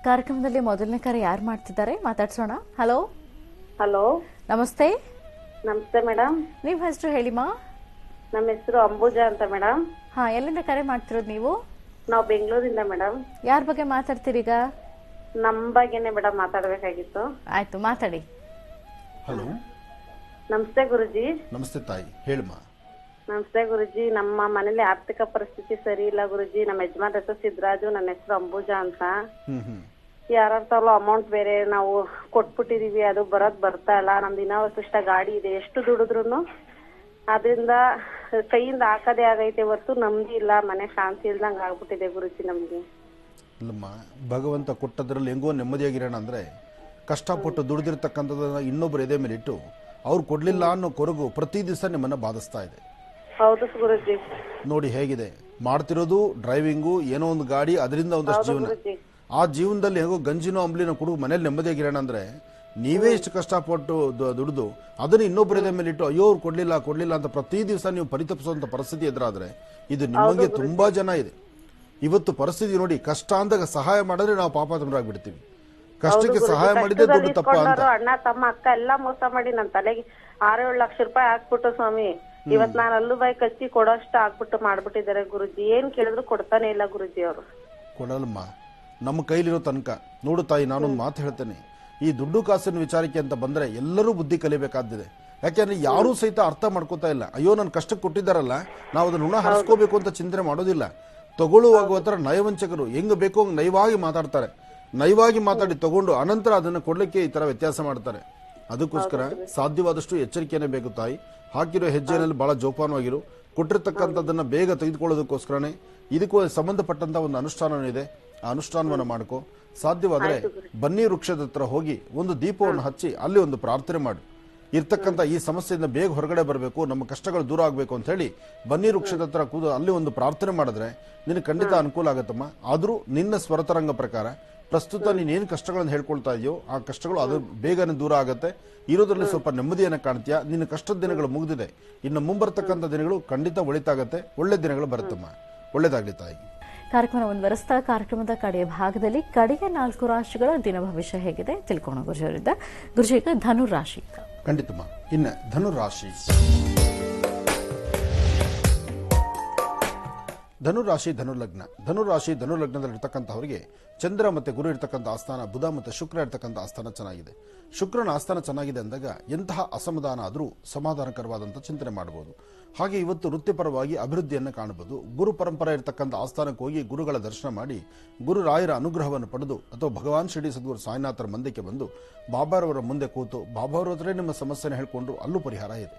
ಕಾರ್ಯಕ್ರಮದಲ್ಲಿ ಮೊದಲನೇ ಕರೆ ಯಾರು ಮಾಡ್ತಿದ್ದಾರೆ ಮಾತಾಡ್ಸೋಣ. ಹಲೋ. ಹಲೋ, ನಮಸ್ತೆ. ನಮಸ್ತೆ ಮೇಡಮ್. ನಿಮ್ಮ ಹೆಸರು ಹೇಳಿಮಾ? ನಮ್ಮ ಹೆಸರು ಅಂಬುಜಾ ಅಂತ ಮೇಡಮ್. ಹಾ, ಎಲ್ಲಿಂದ ಕರೆ ಮಾಡ್ತಿರೋದು ನೀವು? ನಾವು ಬೆಂಗಳೂರಿಂದ ಮೇಡಮ್. ಯಾರ ಬಗ್ಗೆ ಮಾತಾಡ್ತೀರೀಗ? ನಮ್ಮ ಬಗ್ಗೆನೆ ಮೇಡಮ್ ಮಾತಾಡ್ಬೇಕಾಗಿತ್ತು. ಆಯ್ತು, ಮಾತಾಡಿ. ಹಲೋ, ನಮಸ್ತೆ ಗುರುಜಿ. ನಮಸ್ತೆ ತಾಯಿ, ಹೇಳಮ್ಮ. ನಮಸ್ತೆ ಗುರುಜಿ. ನಮ್ಮ ಮನೇಲಿ ಆರ್ಥಿಕ ಪರಿಸ್ಥಿತಿ ಸರಿ ಇಲ್ಲ ಗುರುಜಿ. ನಮ್ಮ ಯಜಮಾನ್ ಹೆಸರು ಸಿದ್ದರಾಜು, ನನ್ನ ಹೆಸರು ಅಂಬುಜಾ ಅಂತ. ಯಾರಲ್ಲ ಅಮೌಂಟ್ ಬೇರೆ ನಾವು ಕೊಟ್ಬಿಟ್ಟಿದೀವಿ, ಅದು ಬರ್ತಾ ಇಲ್ಲ. ನಮ್ದು ಇಷ್ಟ ಗಾಡಿ ಇದೆ, ಎಷ್ಟು ದುಡಿದ್ರು ಅದ್ರಿಂದ ಕೈಯಿಂದ ಹಾಕದೇ ಆಗೈತೆ ಹೊರ್ತು ನಮ್ದಿ ಇಲ್ಲ. ಮನೆ ಶಾಂತಿ ಇಲ್ದಂಗ ಆಗ್ಬಿಟ್ಟಿದೆ ಗುರುಜಿ ನಮ್ಗೆ. ಇಲ್ಲಮ್ಮ, ಭಗವಂತ ಕೊಟ್ಟದ್ರಲ್ಲಿ ಹೆಂಗೋ ನೆಮ್ಮದಿಯಾಗಿರೋಣ ಅಂದ್ರೆ ಕಷ್ಟಪಟ್ಟು ದುಡಿದಿರ್ತಕ್ಕಂಥದ್ದನ್ನ ಇನ್ನೊಬ್ಬರು ಎದೆ ಮೇಲೆ ಇಟ್ಟು ಅವ್ರು ಕೊಡ್ಲಿಲ್ಲ ಅನ್ನೋ ಕೊರಗು ಪ್ರತಿ ದಿವಸ ನಿಮ್ಮನ್ನ ಬಾಧಿಸ್ತಾ ಇದೆ. ಹೌದು ಗುರುಜಿ. ನೋಡಿ ಹೇಗಿದೆ ಮಾಡ್ತಿರೋದು, ಡ್ರೈವಿಂಗು, ಏನೋ ಒಂದು ಗಾಡಿ, ಅದರಿಂದ ಒಂದಷ್ಟು ಜೀವನ. ಆ ಜೀವನದಲ್ಲಿ ಹೇಗೋ ಗಂಜಿನೋ ಅಂಬ್ಲಿನೋ ಕುಡಿದು ಮನೇಲಿ ನೆಮ್ಮದಿಯಾಗಿರೋಣ ಅಂದ್ರೆ ನೀವೇ ಇಷ್ಟು ಕಷ್ಟಪಟ್ಟು ದುಡಿದು ಅದನ್ನ ಇನ್ನೊಬ್ಬರ ಮೇಲೆ ಇಟ್ಟು ಅಯ್ಯೋ ಅವ್ರು ಕೊಡ್ಲಿಲ್ಲ ಅಂತ ಪ್ರತಿ ದಿವಸ ನೀವು ಪರಿತಪಿಸುವಂತ ಪರಿಸ್ಥಿತಿ ಎದುರಾದ್ರೆ ಇದು ನಿಮಗೆ ತುಂಬಾ ಜನ ಇದೆ. ಇವತ್ತು ಪರಿಸ್ಥಿತಿ ನೋಡಿ, ಕಷ್ಟ ಅಂದಾಗ ಸಹಾಯ ಮಾಡಿದ್ರೆ ನಾವು ಪಾಪಾತ್ಮರಾಗ್ಬಿಡ್ತೀವಿ. ಕಷ್ಟಕ್ಕೆ ಸಹಾಯ ಮಾಡಿದ್ರೆ ದುಡ್ಡು ತಪ್ಪ ಅಂತ. ಅಣ್ಣ ತಮ್ಮ ಅಕ್ಕ ಎಲ್ಲಾ ಮೋಸ ಮಾಡಿ ನನ್ನ ತಲೆಗೆ 6-7 ಲಕ್ಷ ರೂಪಾಯಿ ಹಾಕ್ಬಿಟ್ಟು ಸ್ವಾಮಿ, ಇವತ್ ನಾನು ಅಲ್ಲು ಬಾಯಿ ಕಚ್ಚಿ ಕೊಡೋಷ್ಟು ಹಾಕ್ಬಿಟ್ಟು ಮಾಡ್ಬಿಟ್ಟಿದ್ದಾರೆ ಗುರುಜಿ. ಏನ್ ಕೇಳಿದ್ರು ಕೊಡ್ತಾನೆ ಇಲ್ಲ ಗುರುಜಿ ಅವರು. ಕೊಡಲ್ಮ, ನಮ್ಮ ಕೈಲಿರೋ ತನಕ. ನೋಡು ತಾಯಿ, ನಾನೊಂದು ಮಾತು ಹೇಳ್ತೇನೆ. ಈ ದುಡ್ಡು ಕಾಸಿನ ವಿಚಾರಕ್ಕೆ ಅಂತ ಬಂದ್ರೆ ಎಲ್ಲರೂ ಬುದ್ಧಿ ಕಲಿಬೇಕಾದಿದೆ. ಯಾಕೆಂದ್ರೆ ಯಾರೂ ಸಹಿತ ಅರ್ಥ ಮಾಡ್ಕೋತಾ ಇಲ್ಲ. ಅಯ್ಯೋ ನನ್ನ ಕಷ್ಟಕ್ಕೆ ಕೊಟ್ಟಿದ್ದಾರಲ್ಲ, ನಾವು ಅದನ್ನ ಋಣ ಹರಿಸ್ಕೋಬೇಕು ಅಂತ ಚಿಂತನೆ ಮಾಡೋದಿಲ್ಲ. ತಗೊಳ್ಳುವಾಗ ಹತ್ರ ನಯವಂಚಕರು ಹೆಂಗ್ ಬೇಕೋ ಹಂಗ್ ನಯವಾಗಿ ಮಾತಾಡ್ತಾರೆ. ನಯವಾಗಿ ಮಾತಾಡಿ ತಗೊಂಡು ಅನಂತರ ಅದನ್ನ ಕೊಡ್ಲಿಕ್ಕೆ ಈ ತರ ವ್ಯತ್ಯಾಸ ಮಾಡ್ತಾರೆ. ಅದಕ್ಕೋಸ್ಕರ ಸಾಧ್ಯವಾದಷ್ಟು ಎಚ್ಚರಿಕೆನೇ ಬೇಕು ತಾಯಿ. ಹಾಕಿರೋ ಹೆಜ್ಜೆನಲ್ಲಿ ಬಹಳ ಜೋಪಾನವಾಗಿರು. ಕೊಟ್ಟಿರ್ತಕ್ಕಂಥದ್ದನ್ನ ಬೇಗ ತೆಗೆದುಕೊಳ್ಳೋದಕ್ಕೋಸ್ಕರನೇ ಇದಕ್ಕೂ ಸಂಬಂಧಪಟ್ಟಂತ ಒಂದು ಅನುಷ್ಠಾನ ಇದೆ. ಆ ಅನುಷ್ಠಾನವನ್ನು ಮಾಡ್ಕೋ. ಸಾಧ್ಯವಾದ್ರೆ ಬನ್ನಿ ವೃಕ್ಷದ ಹತ್ರ ಹೋಗಿ ಒಂದು ದೀಪವನ್ನು ಹಚ್ಚಿ ಅಲ್ಲಿ ಒಂದು ಪ್ರಾರ್ಥನೆ ಮಾಡು. ಇರ್ತಕ್ಕಂಥ ಈ ಸಮಸ್ಯೆಯಿಂದ ಬೇಗ ಹೊರಗಡೆ ಬರಬೇಕು, ನಮ್ಮ ಕಷ್ಟಗಳು ದೂರ ಆಗಬೇಕು ಅಂತ ಹೇಳಿ ಬನ್ನಿ ವೃಕ್ಷದ ಹತ್ರ ಕೂದು ಅಲ್ಲಿ ಒಂದು ಪ್ರಾರ್ಥನೆ ಮಾಡಿದ್ರೆ ನಿನಗೆ ಖಂಡಿತ ಅನುಕೂಲ ಆಗತ್ತಮ್ಮ. ಆದ್ರೂ ನಿನ್ನ ಸ್ವರತರಂಗ ಪ್ರಕಾರ ಪ್ರಸ್ತುತ ನೀನೇನು ಕಷ್ಟಗಳನ್ನು ಹೇಳ್ಕೊಳ್ತಾ ಇದೆಯೋ ಆ ಕಷ್ಟಗಳು ಅದು ಬೇಗನೆ ದೂರ ಆಗತ್ತೆ. ಇರೋದ್ರಲ್ಲಿ ಸ್ವಲ್ಪ ನೆಮ್ಮದಿಯನ್ನು ಕಾಣ್ತೀಯಾ. ನಿನ್ನ ಕಷ್ಟದ ದಿನಗಳು ಮುಗಿದಿದೆ. ಇನ್ನು ಮುಂಬರ್ತಕ್ಕಂಥ ದಿನಗಳು ಖಂಡಿತ ಒಳಿತಾಗತ್ತೆ. ಒಳ್ಳೆ ದಿನಗಳು ಬರುತ್ತಮ್ಮ. ಒಳ್ಳೇದಾಗ್ಲಿ ತಾಯಿ. ಕಾರ್ಯಕ್ರಮ ಮುಂದುವರೆಸ್ತಾ ಕಾರ್ಯಕ್ರಮದ ಕಡೆಯ ಭಾಗದಲ್ಲಿ ಕಡೆಯ 4 ರಾಶಿಗಳ ದಿನ ಭವಿಷ್ಯ ಹೇಗಿದೆ ತಿಳ್ಕೋಣ ಗುರುಜರಿಂದ. ಗುರುಜಿ, ಈಗ ಧನು ರಾಶಿ. ಖಂಡಿತಮ್ಮ. ಇನ್ನು ಧನುರಾಶಿ. ಧನುರಾಶಿ ಧನುಲಗ್ನ. ಧನುಲಗ್ನದಲ್ಲಿರ್ತಕ್ಕಂಥವರಿಗೆ ಚಂದ್ರ ಮತ್ತೆ ಗುರು ಇರ್ತಕ್ಕಂಥ ಆಸ್ಥಾನ, ಬುಧ ಮತ್ತೆ ಶುಕ್ರ ಇರ್ತಕ್ಕಂಥ ಆಸ್ಥಾನ ಚೆನ್ನಾಗಿದೆ. ಶುಕ್ರನ ಆಸ್ಥಾನ ಚೆನ್ನಾಗಿದೆ ಅಂದಾಗ ಎಂತಹ ಅಸಮಾಧಾನ ಆದರೂ ಸಮಾಧಾನಕರವಾದಂಥ ಚಿಂತನೆ ಮಾಡಬಹುದು. ಹಾಗೆ ಇವತ್ತು ವೃತ್ತಿಪರವಾಗಿ ಅಭಿವೃದ್ಧಿಯನ್ನು ಕಾಣಬಹುದು. ಗುರು ಪರಂಪರೆ ಇರತಕ್ಕಂಥ ಆಸ್ಥಾನಕ್ಕೆ ಹೋಗಿ ಗುರುಗಳ ದರ್ಶನ ಮಾಡಿ ಗುರು ರಾಯರ ಅನುಗ್ರಹವನ್ನು ಪಡೆದು ಅಥವಾ ಭಗವಾನ್ ಶಿರಡಿ ಸದ್ಗುರು ಸಾಯಿನಾಥರ ಮಂದಿರಕ್ಕೆ ಬಂದು ಬಾಬಾರವರ ಮುಂದೆ ಕೂತು ಬಾಬಾರವರ ಹತ್ರ ನಿಮ್ಮ ಸಮಸ್ಯೆನ ಹೇಳ್ಕೊಂಡ್ರು ಅಲ್ಲೂ ಪರಿಹಾರ ಇದೆ.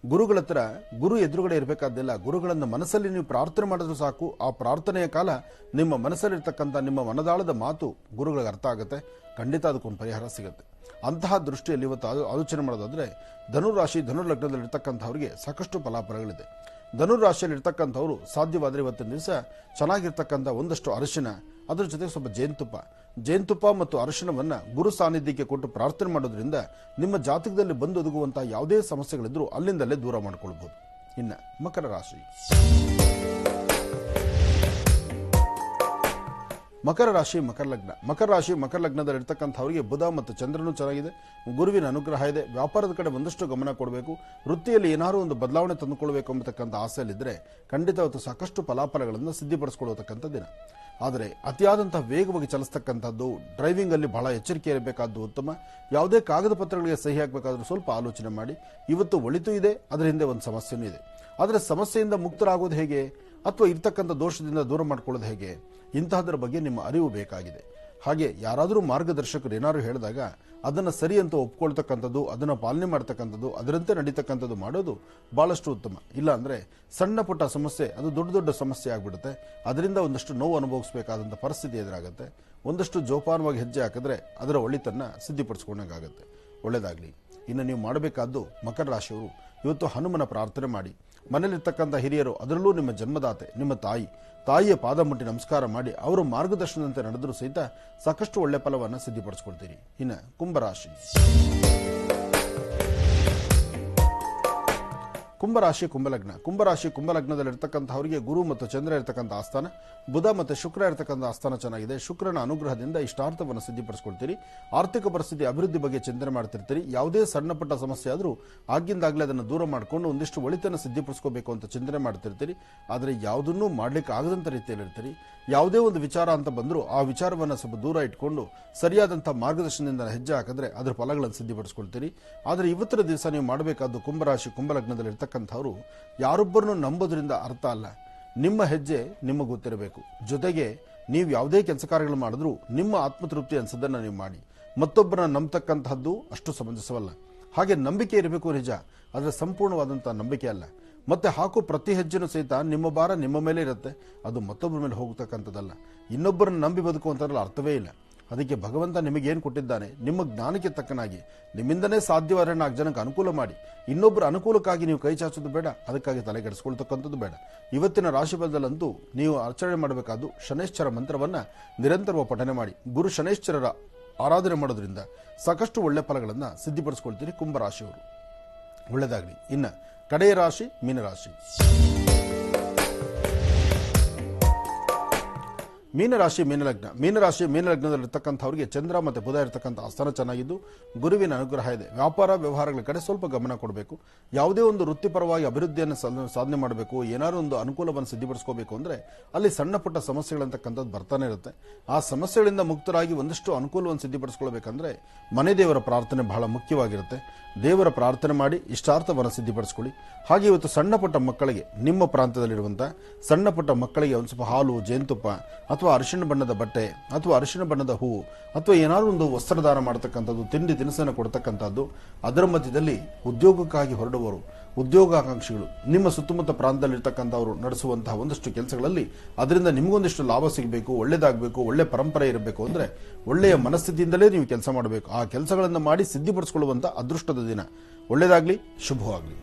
ಗುರುಗಳ ಹತ್ರ ಗುರು ಎದುರುಗಡೆ ಇರಬೇಕಾದಿಲ್ಲ. ಗುರುಗಳನ್ನು ಮನಸ್ಸಲ್ಲಿ ನೀವು ಪ್ರಾರ್ಥನೆ ಮಾಡಿದ್ರು ಸಾಕು. ಆ ಪ್ರಾರ್ಥನೆಯ ಕಾಲ ನಿಮ್ಮ ಮನಸ್ಸಲ್ಲಿರ್ತಕ್ಕಂಥ ನಿಮ್ಮ ಮನದಾಳದ ಮಾತು ಗುರುಗಳಿಗೆ ಅರ್ಥ ಆಗುತ್ತೆ. ಖಂಡಿತ ಅದಕ್ಕೊಂದು ಪರಿಹಾರ ಸಿಗುತ್ತೆ. ಅಂತಹ ದೃಷ್ಟಿಯಲ್ಲಿ ಇವತ್ತು ಆಲೋಚನೆ ಮಾಡೋದಾದ್ರೆ ಧನುರಾಶಿ ಧನುಲಗ್ನದಲ್ಲಿರ್ತಕ್ಕಂಥವ್ರಿಗೆ ಸಾಕಷ್ಟು ಫಲಾಫಲಗಳಿದೆ. ಧನುರಾಶಿಯಲ್ಲಿ ಇರ್ತಕ್ಕಂಥವ್ರು ಸಾಧ್ಯವಾದರೆ ಇವತ್ತಿನ ದಿವಸ ಚೆನ್ನಾಗಿರ್ತಕ್ಕಂಥ ಒಂದಷ್ಟು ಅರಿಶಿನ, ಅದರ ಜೊತೆಗೆ ಸ್ವಲ್ಪ ಜೇನುತುಪ್ಪ ಮತ್ತು ಅರಿಶಿನವನ್ನ ಗುರು ಸಾನ್ನಿಧ್ಯಕ್ಕೆ ಕೊಟ್ಟು ಪ್ರಾರ್ಥನೆ ಮಾಡೋದ್ರಿಂದ ನಿಮ್ಮ ಜಾತಕದಲ್ಲಿ ಬಂದು ಒದಗುವಂತಹ ಯಾವುದೇ ಸಮಸ್ಯೆಗಳಿದ್ರೂ ಅಲ್ಲಿಂದಲೇ ದೂರ ಮಾಡಿಕೊಳ್ಬಹುದು. ಇನ್ನು ಮಕರ ರಾಶಿ. ಮಕರ ರಾಶಿ ಮಕರ ಲಗ್ನದಲ್ಲಿರ್ತಕ್ಕಂಥವರಿಗೆ ಬುಧ ಮತ್ತು ಚಂದ್ರನು ಚೆನ್ನಾಗಿದೆ. ಗುರುವಿನ ಅನುಗ್ರಹ ಇದೆ. ವ್ಯಾಪಾರದ ಕಡೆ ಒಂದಷ್ಟು ಗಮನ ಕೊಡಬೇಕು. ವೃತ್ತಿಯಲ್ಲಿ ಏನಾದರೂ ಒಂದು ಬದಲಾವಣೆ ತಂದುಕೊಳ್ಬೇಕು ಎಂಬತಕ್ಕಂಥ ಆಸೆಯಲ್ಲಿದ್ದರೆ ಖಂಡಿತ ಇವತ್ತು ಸಾಕಷ್ಟು ಫಲಾಫಲಗಳನ್ನು ಸಿದ್ಧಿಪಡಿಸಿಕೊಳ್ಳತಕ್ಕಂಥ ದಿನ. ಆದರೆ ಅತಿಯಾದಂತಹ ವೇಗವಾಗಿ ಚಲಿಸ್ತಕ್ಕಂಥದ್ದು, ಡ್ರೈವಿಂಗ್ ಅಲ್ಲಿ ಬಹಳ ಎಚ್ಚರಿಕೆ ಇರಬೇಕಾದ್ದು ಉತ್ತಮ. ಯಾವುದೇ ಕಾಗದ ಪತ್ರಗಳಿಗೆ ಸಹಿ ಹಾಕಬೇಕಾದ್ರೂ ಸ್ವಲ್ಪ ಆಲೋಚನೆ ಮಾಡಿ. ಇವತ್ತು ಒಳಿತು ಇದೆ, ಅದರ ಹಿಂದೆ ಒಂದು ಸಮಸ್ಯೆನೂ ಇದೆ. ಆದರೆ ಸಮಸ್ಯೆಯಿಂದ ಮುಕ್ತರಾಗೋದು ಹೇಗೆ ಅಥವಾ ಇರ್ತಕ್ಕಂಥ ದೋಷದಿಂದ ದೂರ ಮಾಡ್ಕೊಳ್ಳೋದು ಹೇಗೆ, ಇಂತಹದರ ಬಗ್ಗೆ ನಿಮ್ಮ ಅರಿವು ಬೇಕಾಗಿದೆ. ಹಾಗೆ ಯಾರಾದರೂ ಮಾರ್ಗದರ್ಶಕರು ಏನಾದ್ರು ಹೇಳಿದಾಗ ಅದನ್ನು ಸರಿ ಅಂತ ಒಪ್ಕೊಳ್ತಕ್ಕಂಥದ್ದು, ಅದನ್ನು ಪಾಲನೆ ಮಾಡ್ತಕ್ಕಂಥದ್ದು, ಅದರಂತೆ ನಡೀತಕ್ಕಂಥದ್ದು ಮಾಡೋದು ಬಹಳಷ್ಟು ಉತ್ತಮ. ಇಲ್ಲ ಅಂದರೆ ಸಣ್ಣ ಪುಟ್ಟ ಸಮಸ್ಯೆ ಅದು ದೊಡ್ಡ ದೊಡ್ಡ ಸಮಸ್ಯೆ ಆಗಿಬಿಡುತ್ತೆ. ಅದರಿಂದ ಒಂದಷ್ಟು ನೋವು ಅನುಭವಿಸಬೇಕಾದಂಥ ಪರಿಸ್ಥಿತಿ ಎದುರಾಗುತ್ತೆ. ಒಂದಷ್ಟು ಜೋಪಾನವಾಗಿ ಹೆಜ್ಜೆ ಹಾಕಿದ್ರೆ ಅದರ ಒಳಿತನ್ನ ಸಿದ್ಧಿಪಡಿಸ್ಕೊಂಡಂಗಾಗುತ್ತೆ. ಒಳ್ಳೆಯದಾಗಲಿ. ಇನ್ನು ನೀವು ಮಾಡಬೇಕಾದ್ದು ಮಕರ ರಾಶಿಯವರು ಇವತ್ತು ಹನುಮನ ಪ್ರಾರ್ಥನೆ ಮಾಡಿ, ಮನೇಲಿರ್ತಕ್ಕಂಥ ಹಿರಿಯರು, ಅದರಲ್ಲೂ ನಿಮ್ಮ ಜನ್ಮದಾತೆ ನಿಮ್ಮ ತಾಯಿಯ ಪಾದ ಮುಟ್ಟಿ ನಮಸ್ಕಾರ ಮಾಡಿ ಅವರ ಮಾರ್ಗದರ್ಶನದಂತೆ ನಡೆದರೂ ಸಹಿತ ಸಾಕಷ್ಟು ಒಳ್ಳೆ ಫಲವನ್ನು ಸಿದ್ಧಿಪಡಿಸ್ಕೊಳ್ತೀರಿ. ಇನ್ನು ಕುಂಭರಾಶಿ. ಕುಂಭರಾಶಿ ಕುಂಭಲಗ್ನದಲ್ಲಿರ್ತಕ್ಕಂಥವರಿಗೆ ಗುರು ಮತ್ತು ಚಂದ್ರ ಇರತಕ್ಕಂಥ ಆಸ್ಥಾನ, ಬುಧ ಮತ್ತು ಶುಕ್ರ ಇರತಕ್ಕಂಥ ಆಸ್ಥಾನ ಚೆನ್ನಾಗಿದೆ. ಶುಕ್ರನ ಅನುಗ್ರಹದಿಂದ ಇಷ್ಟಾರ್ಥವನ್ನು ಸಿದ್ಧಿಪಡಿಸ್ಕೊಳ್ತೀರಿ. ಆರ್ಥಿಕ ಪರಿಸ್ಥಿತಿ ಅಭಿವೃದ್ಧಿ ಬಗ್ಗೆ ಚಿಂತನೆ ಮಾಡ್ತಿರ್ತೀರಿ. ಯಾವುದೇ ಸಣ್ಣ ಪುಟ್ಟ ಸಮಸ್ಯೆ ಆದರೂ ಆಗಿಂದಾಗಲೇ ಅದನ್ನು ದೂರ ಮಾಡಿಕೊಂಡು ಒಂದಿಷ್ಟು ಒಳಿತನ್ನು ಸಿದ್ಧಿಪಡಿಸ್ಕೋಬೇಕು ಅಂತ ಚಿಂತನೆ ಮಾಡ್ತಿರ್ತೀರಿ. ಆದರೆ ಯಾವುದನ್ನೂ ಮಾಡ್ಲಿಕ್ಕೆ ಆಗದಂಥ ರೀತಿಯಲ್ಲಿರ್ತೀರಿ. ಯಾವುದೇ ಒಂದು ವಿಚಾರ ಅಂತ ಬಂದರೂ ಆ ವಿಚಾರವನ್ನು ಸ್ವಲ್ಪ ದೂರ ಇಟ್ಕೊಂಡು ಸರಿಯಾದಂಥ ಮಾರ್ಗದರ್ಶನದಿಂದ ಹೆಜ್ಜೆ ಹಾಕಿದ್ರೆ ಅದರ ಫಲಗಳನ್ನು ಸಿದ್ಧಿಪಡಿಸ್ಕೊಳ್ತೀರಿ. ಆದರೆ ಇವತ್ತಿನ ದಿವಸ ನೀವು ಮಾಡಬೇಕಾದ್ದು ಕುಂಭರಾಶಿ ಕುಂಭಲಗ್ನದಲ್ಲಿ ಇರ್ತಕ್ಕಂಥವ್ರು ಯಾರೊಬ್ಬರನ್ನು ನಂಬೋದ್ರಿಂದ ಅರ್ಥ ಅಲ್ಲ. ನಿಮ್ಮ ಹೆಜ್ಜೆ ನಿಮಗೆ ಗೊತ್ತಿರಬೇಕು. ಜೊತೆಗೆ ನೀವು ಯಾವುದೇ ಕೆಲಸ ಕಾರ್ಯಗಳು ಮಾಡಿದ್ರೂ ನಿಮ್ಮ ಆತ್ಮತೃಪ್ತಿ ಅನ್ಸೋದನ್ನು ನೀವು ಮಾಡಿ. ಮತ್ತೊಬ್ಬರನ್ನ ನಂಬತಕ್ಕಂತಹದ್ದು ಅಷ್ಟು ಸಮಂಜಸವಲ್ಲ. ಹಾಗೆ ನಂಬಿಕೆ ಇರಬೇಕು ನಿಜ, ಆದರೆ ಸಂಪೂರ್ಣವಾದಂತಹ ನಂಬಿಕೆ ಅಲ್ಲ. ಮತ್ತೆ ಹಾಕೋ ಪ್ರತಿ ಹೆಜ್ಜೆನೂ ಸಹಿತ ನಿಮ್ಮ ಭಾರ ನಿಮ್ಮ ಮೇಲೆ ಇರುತ್ತೆ, ಅದು ಮತ್ತೊಬ್ಬರ ಮೇಲೆ ಹೋಗತಕ್ಕಂಥದ್ದಲ್ಲ. ಇನ್ನೊಬ್ಬರನ್ನ ನಂಬಿ ಬದುಕುವಂಥದ್ರಲ್ಲಿ ಅರ್ಥವೇ ಇಲ್ಲ. ಅದಕ್ಕೆ ಭಗವಂತ ನಿಮಗೇನು ಕೊಟ್ಟಿದ್ದಾನೆ, ನಿಮ್ಮ ಜ್ಞಾನಕ್ಕೆ ತಕ್ಕನಾಗಿ ನಿಮ್ಮಿಂದನೇ ಸಾಧ್ಯವಾದರೆ 4 ಜನಕ್ಕೆ ಅನುಕೂಲ ಮಾಡಿ. ಇನ್ನೊಬ್ಬರ ಅನುಕೂಲಕ್ಕಾಗಿ ನೀವು ಕೈ ಚಾಚೋದು ಬೇಡ, ಅದಕ್ಕಾಗಿ ತಲೆ ಕೆಡಿಸ್ಕೊಳ್ತಕ್ಕಂಥದ್ದು ಬೇಡ. ಇವತ್ತಿನ ರಾಶಿಫಲದಲ್ಲಂತೂ ನೀವು ಆಚರಣೆ ಮಾಡಬೇಕಾದ್ದು ಶನೈಶ್ಚರ ಮಂತ್ರವನ್ನ ನಿರಂತರವಾಗಿ ಪಠನೆ ಮಾಡಿ. ಗುರು ಶನೈಶ್ಚರರ ಆರಾಧನೆ ಮಾಡೋದ್ರಿಂದ ಸಾಕಷ್ಟು ಒಳ್ಳೆ ಫಲಗಳನ್ನು ಸಿದ್ಧಿಪಡಿಸ್ಕೊಳ್ತೀರಿ ಕುಂಭರಾಶಿಯವರು. ಒಳ್ಳೆಯದಾಗಲಿ. ಇನ್ನು ಕಡೆಯ ರಾಶಿ ಮೀನರಾಶಿ. ಮೀನಲಗ್ನದಲ್ಲಿರ್ತಕ್ಕಂಥವ್ರಿಗೆ ಚಂದ್ರ ಮತ್ತು ಬುಧ ಇರತಕ್ಕಂಥ ಆಸ್ಥಾನ ಚೆನ್ನಾಗಿದ್ದು ಗುರುವಿನ ಅನುಗ್ರಹ ಇದೆ. ವ್ಯಾಪಾರ ವ್ಯವಹಾರಗಳ ಕಡೆ ಸ್ವಲ್ಪ ಗಮನ ಕೊಡಬೇಕು. ಯಾವುದೇ ಒಂದು ವೃತ್ತಿಪರವಾಗಿ ಅಭಿವೃದ್ಧಿಯನ್ನು ಸಾಧನೆ ಮಾಡಬೇಕು, ಏನಾದ್ರು ಒಂದು ಅನುಕೂಲವನ್ನು ಸಿದ್ಧಿಪಡಿಸ್ಕೋಬೇಕು ಅಂದರೆ ಅಲ್ಲಿ ಸಣ್ಣ ಪುಟ್ಟ ಸಮಸ್ಯೆಗಳಂತಕ್ಕಂಥದ್ದು ಬರ್ತಾನೆ ಇರುತ್ತೆ. ಆ ಸಮಸ್ಯೆಗಳಿಂದ ಮುಕ್ತರಾಗಿ ಒಂದಷ್ಟು ಅನುಕೂಲವನ್ನು ಸಿದ್ಧಿಪಡಿಸ್ಕೊಳ್ಬೇಕಂದ್ರೆ ಮನೆ ದೇವರ ಪ್ರಾರ್ಥನೆ ಬಹಳ ಮುಖ್ಯವಾಗಿರುತ್ತೆ. ದೇವರ ಪ್ರಾರ್ಥನೆ ಮಾಡಿ ಇಷ್ಟಾರ್ಥವನ್ನು ಸಿದ್ಧಿಪಡಿಸ್ಕೊಳ್ಳಿ. ಹಾಗೆ ಇವತ್ತು ಸಣ್ಣ ಪುಟ್ಟ ಮಕ್ಕಳಿಗೆ, ನಿಮ್ಮ ಪ್ರಾಂತದಲ್ಲಿರುವಂಥ ಸಣ್ಣ ಪುಟ್ಟ ಮಕ್ಕಳಿಗೆ ಒಂದು ಸ್ವಲ್ಪ ಹಾಲು, ಜೇನುತುಪ್ಪ ಅಥವಾ ಅರಿಶಿಣ ಬಣ್ಣದ ಬಟ್ಟೆ ಅಥವಾ ಅರಿಶಿಣ ಬಣ್ಣದ ಹೂವು ಅಥವಾ ಏನಾದರೂ ಒಂದು ವಸ್ತ್ರದಾನ ಮಾಡತಕ್ಕಂಥದ್ದು, ತಿಂಡಿ ತಿನಿಸನ್ನು ಕೊಡ್ತಕ್ಕಂಥದ್ದು. ಅದರ ಮಧ್ಯದಲ್ಲಿ ಉದ್ಯೋಗಕ್ಕಾಗಿ ಹೊರಡುವವರು, ಉದ್ಯೋಗಾಕಾಂಕ್ಷಿಗಳು, ನಿಮ್ಮ ಸುತ್ತಮುತ್ತ ಪ್ರಾಂತದಲ್ಲಿರ್ತಕ್ಕಂಥವರು ನಡೆಸುವಂತಹ ಒಂದಷ್ಟು ಕೆಲಸಗಳಲ್ಲಿ ಅದರಿಂದ ನಿಮಗೊಂದಿಷ್ಟು ಲಾಭ ಸಿಗಬೇಕು, ಒಳ್ಳೇದಾಗಬೇಕು, ಒಳ್ಳೆ ಪರಂಪರೆ ಇರಬೇಕು ಅಂದರೆ ಒಳ್ಳೆಯ ಮನಸ್ಥಿತಿಯಿಂದಲೇ ನೀವು ಕೆಲಸ ಮಾಡಬೇಕು. ಆ ಕೆಲಸಗಳನ್ನು ಮಾಡಿ ಸಿದ್ಧಿಪಡಿಸಿಕೊಳ್ಳುವಂಥ ಅದೃಷ್ಟದ ದಿನ. ಒಳ್ಳೆಯದಾಗಲಿ, ಶುಭವಾಗಲಿ.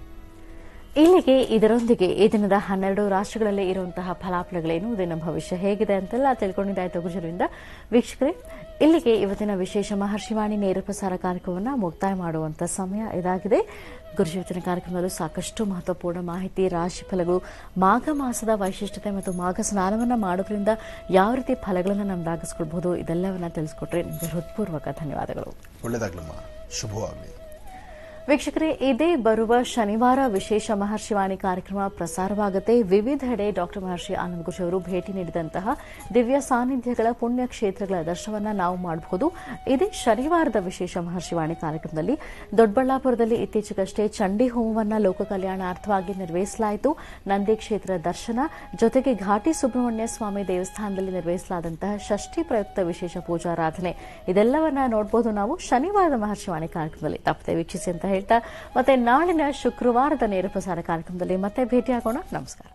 ಇಲ್ಲಿಗೆ ಇದರೊಂದಿಗೆ ಈ ದಿನದ 12 ರಾಶಿಗಳಲ್ಲಿ ಇರುವಂತಹ ಫಲಾಫಲಗಳೇನು, ದಿನ ಭವಿಷ್ಯ ಹೇಗಿದೆ ಅಂತೆಲ್ಲ ತಿಳ್ಕೊಂಡಿದ್ದಾಯ್ತು ಗುರುಜರಿಂದ. ವೀಕ್ಷಕರೇ, ಇಲ್ಲಿಗೆ ಇವತ್ತಿನ ವಿಶೇಷ ಮಹರ್ಷಿವಾಣಿ ನೇರ ಪ್ರಸಾರ ಕಾರ್ಯಕ್ರಮವನ್ನು ಮುಕ್ತಾಯ ಮಾಡುವಂಥ ಸಮಯ ಇದಾಗಿದೆ. ಗುರುಜಿ ಇವತ್ತಿನ ಕಾರ್ಯಕ್ರಮದಲ್ಲೂ ಸಾಕಷ್ಟು ಮಹತ್ವಪೂರ್ಣ ಮಾಹಿತಿ, ರಾಶಿಫಲಗಳು, ಮಾಘ ಮಾಸದ ವೈಶಿಷ್ಟ್ಯತೆ ಮತ್ತು ಮಾಘ ಸ್ನಾನವನ್ನು ಮಾಡೋದ್ರಿಂದ ಯಾವ ರೀತಿ ಫಲಗಳನ್ನು ನಮ್ದಾಗಿಸ್ಕೊಳ್ಬಹುದು, ಇದೆಲ್ಲವನ್ನ ತಿಳಿಸ್ಕೊಟ್ರೆ ನಿಮಗೆ ಹೃತ್ಪೂರ್ವಕ ಧನ್ಯವಾದಗಳು. ಒಳ್ಳೆಯದಾಗಲಮ್ಮ, ಶುಭವಾಗಲಿ. ವೀಕ್ಷಕರೇ, ಇದೇ ಬರುವ ಶನಿವಾರ ವಿಶೇಷ ಮಹರ್ಷಿವಾಣಿ ಕಾರ್ಯಕ್ರಮ ಪ್ರಸಾರವಾಗುತ್ತೆ. ವಿವಿಧೆಡೆ ಡಾಕ್ಟರ್ ಮಹರ್ಷಿ ಆನಂದ್ ಗುರುಜಿ ಅವರು ಭೇಟಿ ನೀಡಿದಂತಹ ದಿವ್ಯ ಸಾನ್ನಿಧ್ಯಗಳ ಪುಣ್ಯ ಕ್ಷೇತ್ರಗಳ ದರ್ಶನವನ್ನ ನಾವು ಮಾಡಬಹುದು. ಇದೇ ಶನಿವಾರದ ವಿಶೇಷ ಮಹರ್ಷಿವಾಣಿ ಕಾರ್ಯಕ್ರಮದಲ್ಲಿ ದೊಡ್ಡಬಳ್ಳಾಪುರದಲ್ಲಿ ಇತ್ತೀಚೆಗಷ್ಟೇ ಚಂಡಿ ಹೋಮವನ್ನು ಲೋಕ ಕಲ್ಯಾಣಾರ್ಥವಾಗಿ ನಿರ್ವಹಿಸಲಾಯಿತು. ನಂದಿ ಕ್ಷೇತ್ರ ದರ್ಶನ ಜೊತೆಗೆ ಘಾಟಿ ಸುಬ್ರಹ್ಮಣ್ಯ ಸ್ವಾಮಿ ದೇವಸ್ಥಾನದಲ್ಲಿ ನಿರ್ವಹಿಸಲಾದಂತಹ ಷಷ್ಠಿ ಪ್ರಯುಕ್ತ ವಿಶೇಷ ಪೂಜಾರಾಧನೆ, ಇದೆಲ್ಲವನ್ನ ನೋಡಬಹುದು ನಾವು ಶನಿವಾರದ ಮಹರ್ಷಿವಾಣಿ ಕಾರ್ಯಕ್ರಮದಲ್ಲಿ. ತಪ್ಪದೆ ವೀಕ್ಷಿಸಿ ಅಂತ ಹೇಳ್ತಾ ಮತ್ತೆ ನಾಳಿನ ಶುಕ್ರವಾರದ ನೇರ ಪ್ರಸಾರ ಕಾರ್ಯಕ್ರಮದಲ್ಲಿ ಮತ್ತೆ ಭೇಟಿಯಾಗೋಣ. ನಮಸ್ಕಾರ.